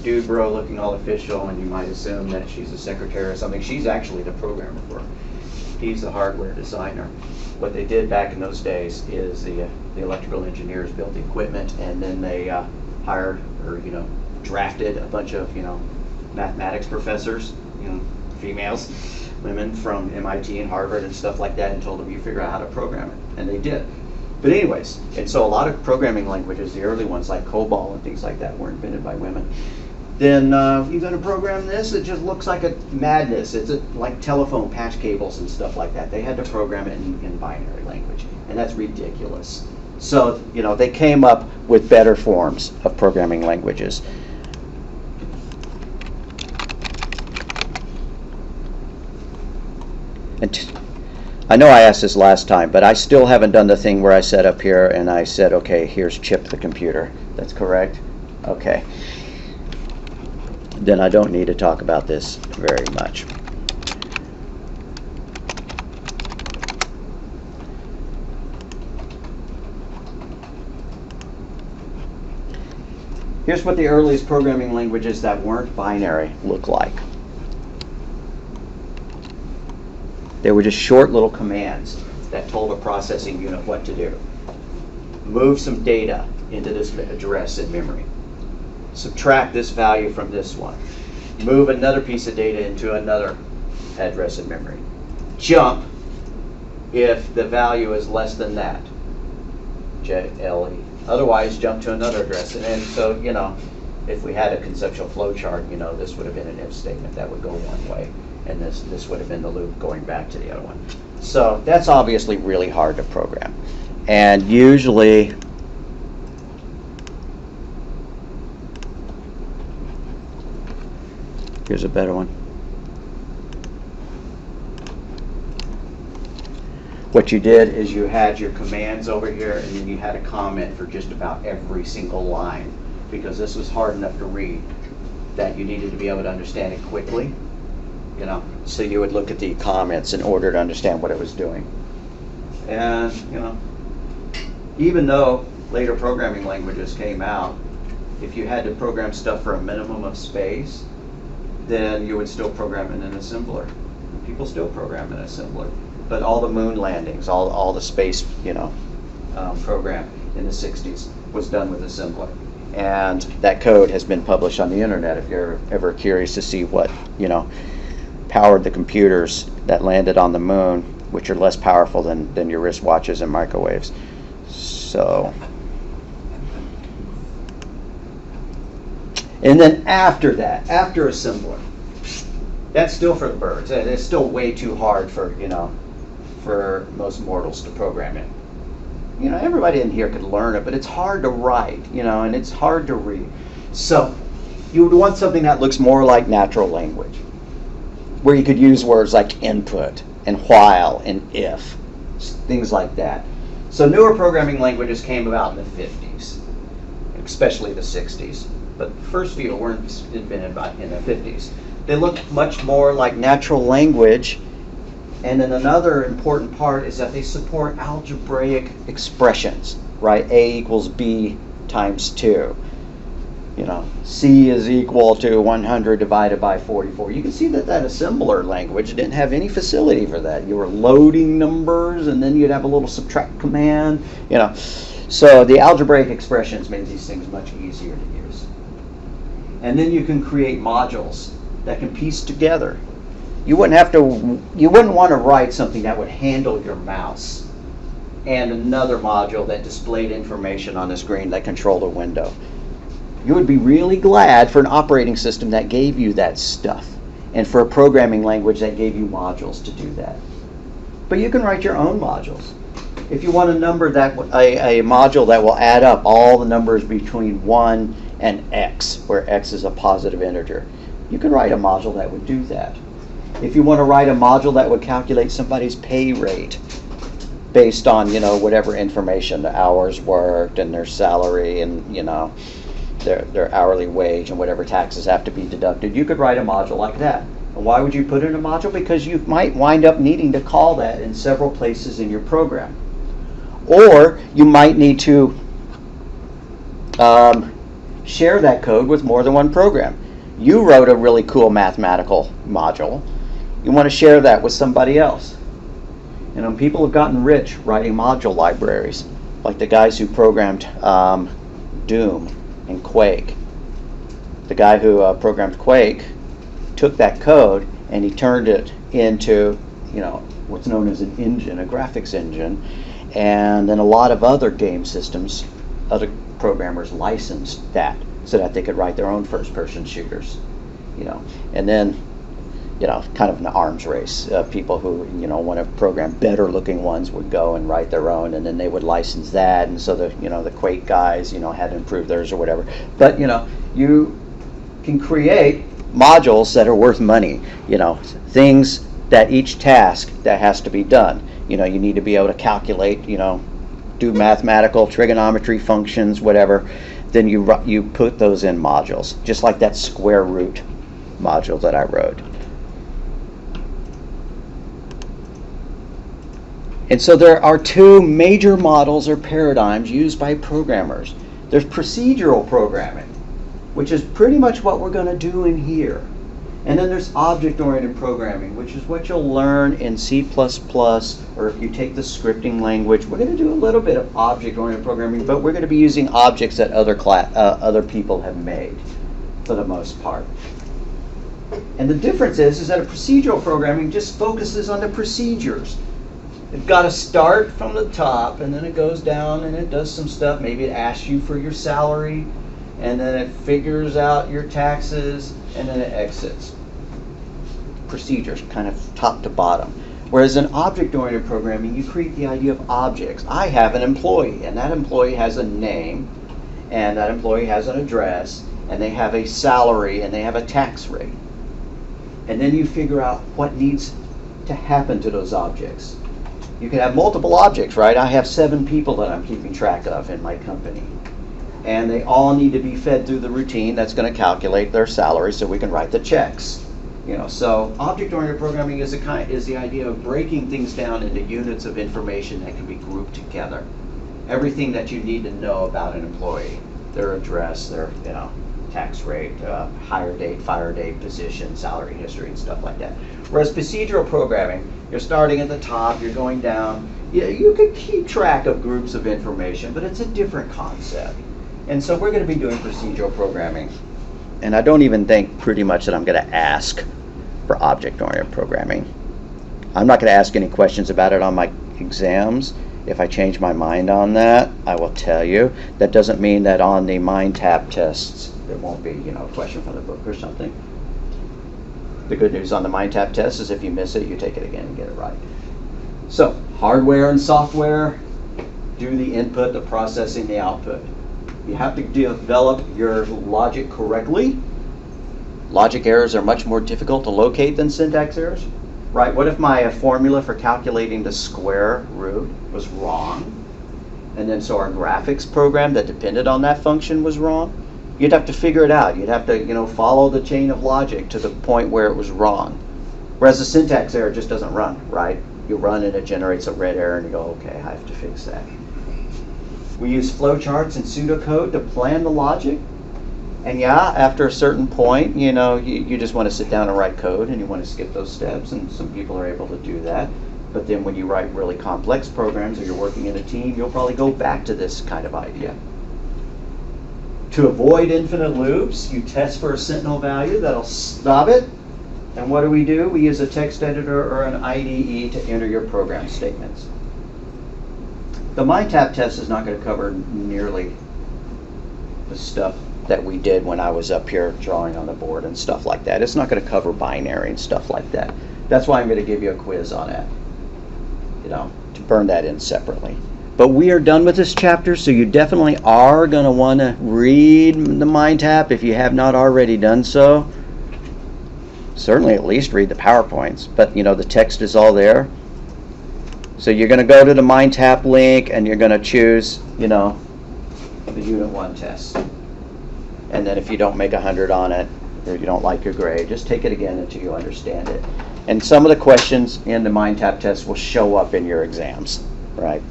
Dude Bro looking all official, and you might assume that she's a secretary or something. She's actually the programmer for. He's the hardware designer. What they did back in those days is the electrical engineers built the equipment, and then they hired or drafted a bunch of mathematics professors, females, women from MIT and Harvard and stuff like that, and told them, you figure out how to program it, and they did. But anyways, and so a lot of programming languages, the early ones like COBOL and things like that, were invented by women. Then you're going to program this, it just looks like a madness. It's like telephone patch cables and stuff like that. They had to program it in binary language, and that's ridiculous. So, they came up with better forms of programming languages. And I know I asked this last time, but I still haven't done the thing where I sat up here and I said, okay, here's Chip the computer. That's correct? Okay. Then I don't need to talk about this very much. Here's what the earliest programming languages that weren't binary look like. They were just short little commands that told a processing unit what to do. Move some data into this address in memory. Subtract this value from this one. Move another piece of data into another address in memory. Jump if the value is less than that. JLE. Otherwise, jump to another address. And then, so, you know, if we had a conceptual flowchart, you know, this would have been an if statement that would go one way, and this would have been the loop going back to the other one. So that's obviously really hard to program. And usually, here's a better one. What you did is you had your commands over here, and then you had a comment for just about every single line, because this was hard enough to read that you needed to be able to understand it quickly. You know, so you would look at the comments in order to understand what it was doing. And, you know, even though later programming languages came out, if you had to program stuff for a minimum of space, then you would still program in an assembler. People still program in assembler. But all the moon landings, all the space, you know, program in the 60s was done with assembler. And that code has been published on the internet if you're ever curious to see what, you know, powered the computers that landed on the moon, which are less powerful than your wristwatches and microwaves. So, and then after that, after assembler, that's still for the birds. It's still way too hard for, you know, for most mortals to program it. You know, everybody in here could learn it, but it's hard to write, you know, and it's hard to read. So you would want something that looks more like natural language, where you could use words like input and while and if, things like that. So newer programming languages came about in the 50s, especially the 60s, but the first few weren't invented in the 50s. They look much more like natural language. And then another important part is that they support algebraic expressions, right? A equals B times 2. You know, C is equal to 100 divided by 44. You can see that that assembler language didn't have any facility for that. You were loading numbers, and then you'd have a little subtract command, you know. So the algebraic expressions made these things much easier to use. And then you can create modules that can piece together. You wouldn't want to write something that would handle your mouse and another module that displayed information on the screen that controlled a window. You would be really glad for an operating system that gave you that stuff, and for a programming language that gave you modules to do that. But you can write your own modules. If you want a number that a module that will add up all the numbers between 1 and x, where x is a positive integer, you can write a module that would do that. If you want to write a module that would calculate somebody's pay rate based on, you know, whatever information, the hours worked and their salary and, you know, their hourly wage and whatever taxes have to be deducted, you could write a module like that. And why would you put it in a module? Because you might wind up needing to call that in several places in your program. Or you might need to share that code with more than one program. You wrote a really cool mathematical module. You want to share that with somebody else. You know, people have gotten rich writing module libraries, like the guys who programmed Doom and Quake. The guy who programmed Quake took that code and he turned it into, you know, what's known as an engine, a graphics engine, and then a lot of other game systems, other programmers licensed that so that they could write their own first-person shooters, you know, and then, you know, kind of an arms race. People who, you know, want to program better-looking ones would go and write their own, and then they would license that, and so the, you know, the Quake guys, you know, had to improve theirs or whatever. But, you know, you can create modules that are worth money, you know, things that each task that has to be done. You know, you need to be able to calculate, you know, do mathematical trigonometry functions, whatever. Then you put those in modules, just like that square root module that I wrote. And so there are two major models or paradigms used by programmers. There's procedural programming. which is pretty much what we're going to do in here. And then there's object-oriented programming, which is what you'll learn in C++, or if you take the scripting language. We're going to do a little bit of object-oriented programming, but we're going to be using objects that other people have made for the most part. And the difference is that a procedural programming just focuses on the procedures. It's got to start from the top, and then it goes down and it does some stuff. Maybe it asks you for your salary, and then it figures out your taxes, and then it exits. Procedures, kind of top to bottom. Whereas in object-oriented programming, you create the idea of objects. I have an employee, and that employee has a name, and that employee has an address, and they have a salary, and they have a tax rate. And then you figure out what needs to happen to those objects. You can have multiple objects, right? I have 7 people that I'm keeping track of in my company. And they all need to be fed through the routine that's going to calculate their salary so we can write the checks. You know, so object-oriented programming is the idea of breaking things down into units of information that can be grouped together. Everything that you need to know about an employee, their address, their tax rate, hire date, fire date, position, salary history, and stuff like that. Whereas procedural programming, you're starting at the top, you're going down. You can keep track of groups of information, but it's a different concept. And so we're going to be doing procedural programming. And I don't even think pretty much that I'm going to ask for object-oriented programming. I'm not going to ask any questions about it on my exams. If I change my mind on that, I will tell you. That doesn't mean that on the mind tap tests, there won't be, a question from the book or something. The good news on the mind tap test is if you miss it, you take it again and get it right. So, hardware and software do the input, the processing, the output. You have to develop your logic correctly. Logic errors are much more difficult to locate than syntax errors, right? What if my formula for calculating the square root was wrong? And then so our graphics program that depended on that function was wrong? You'd have to figure it out. You'd have to, follow the chain of logic to the point where it was wrong. Whereas the syntax error just doesn't run, right? You run and it generates a red error and you go, okay, I have to fix that. We use flowcharts and pseudocode to plan the logic. And yeah, after a certain point, you just want to sit down and write code and you want to skip those steps, and some people are able to do that. But then when you write really complex programs or you're working in a team, you'll probably go back to this kind of idea. To avoid infinite loops, you test for a Sentinel value that'll stop it. And what do? We use a text editor or an IDE to enter your program statements. The MindTap test is not going to cover nearly the stuff that we did when I was up here drawing on the board and stuff like that. It's not going to cover binary and stuff like that. That's why I'm going to give you a quiz on it, to burn that in separately. But we are done with this chapter, so you definitely are going to want to read the MindTap if you have not already done so. Certainly at least read the PowerPoints, but the text is all there. So you're going to go to the MindTap link and you're going to choose, the Unit 1 test. And then if you don't make 100 on it, or you don't like your grade, just take it again until you understand it. And some of the questions in the MindTap test will show up in your exams, right?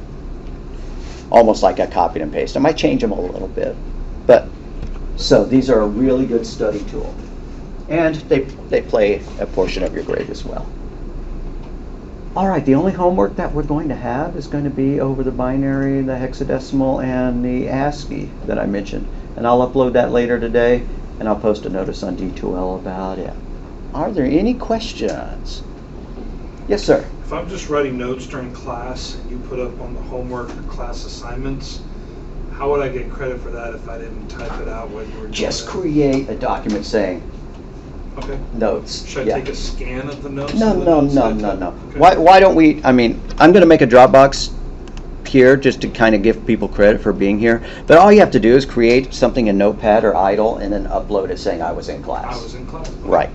Almost like I copied and pasted. I might change them a little bit. But, so these are a really good study tool. And they play a portion of your grade as well. All right, the only homework that we're going to have is going to be over the binary, the hexadecimal, and the ASCII that I mentioned. And I'll upload that later today, and I'll post a notice on D2L about it. Are there any questions? Yes, sir. If I'm just writing notes during class and you put up on the homework or class assignments, how would I get credit for that if I didn't type it out when you were doing Just it? create a document saying Okay. notes. Should I take a scan of the notes? No. Okay. Why don't we, I'm going to make a Dropbox here just to kind of give people credit for being here. But all you have to do is create something in Notepad or Idle and then upload it saying I was in class. I was in class. Right.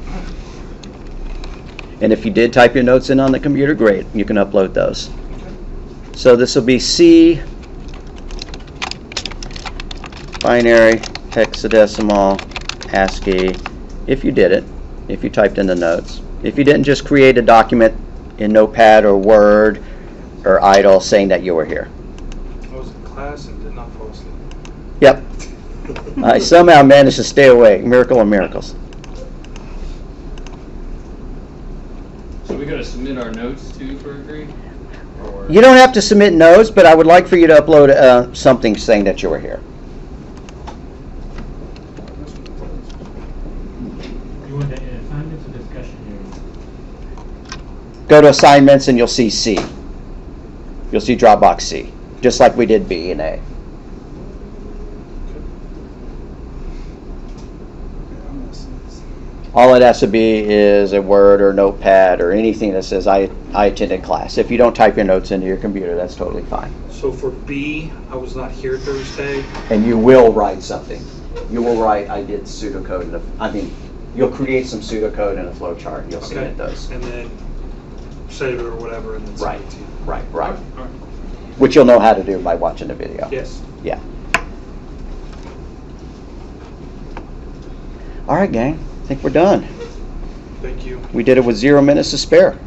And if you did type your notes in on the computer, great. You can upload those. Okay. So this will be C, binary, hexadecimal, ASCII, if you did it, if you typed in the notes. If you didn't, just create a document in Notepad or Word or Idle saying that you were here. I was in class and did not fall asleep. Yep. I somehow managed to stay awake. Miracle of miracles. So we gotta submit our notes too for a grade? Or You don't have to submit notes, but I would like for you to upload something saying that you were here. You want the assignments or discussion areas? Go to assignments and you'll see C. You'll see Dropbox C, just like we did B and A. All it has to be is a Word or Notepad or anything that says I attended class. If you don't type your notes into your computer, that's totally fine. So for B, I was not here Thursday. And you will write something. You will write, I did pseudocode. You'll create some pseudocode in a flowchart and you'll submit those. And then save it or whatever and then Right, send it to you. right, right. All right. Which you'll know how to do by watching the video. Yes. Yeah. All right, gang. I think we're done. Thank you. We did it with 0 minutes to spare.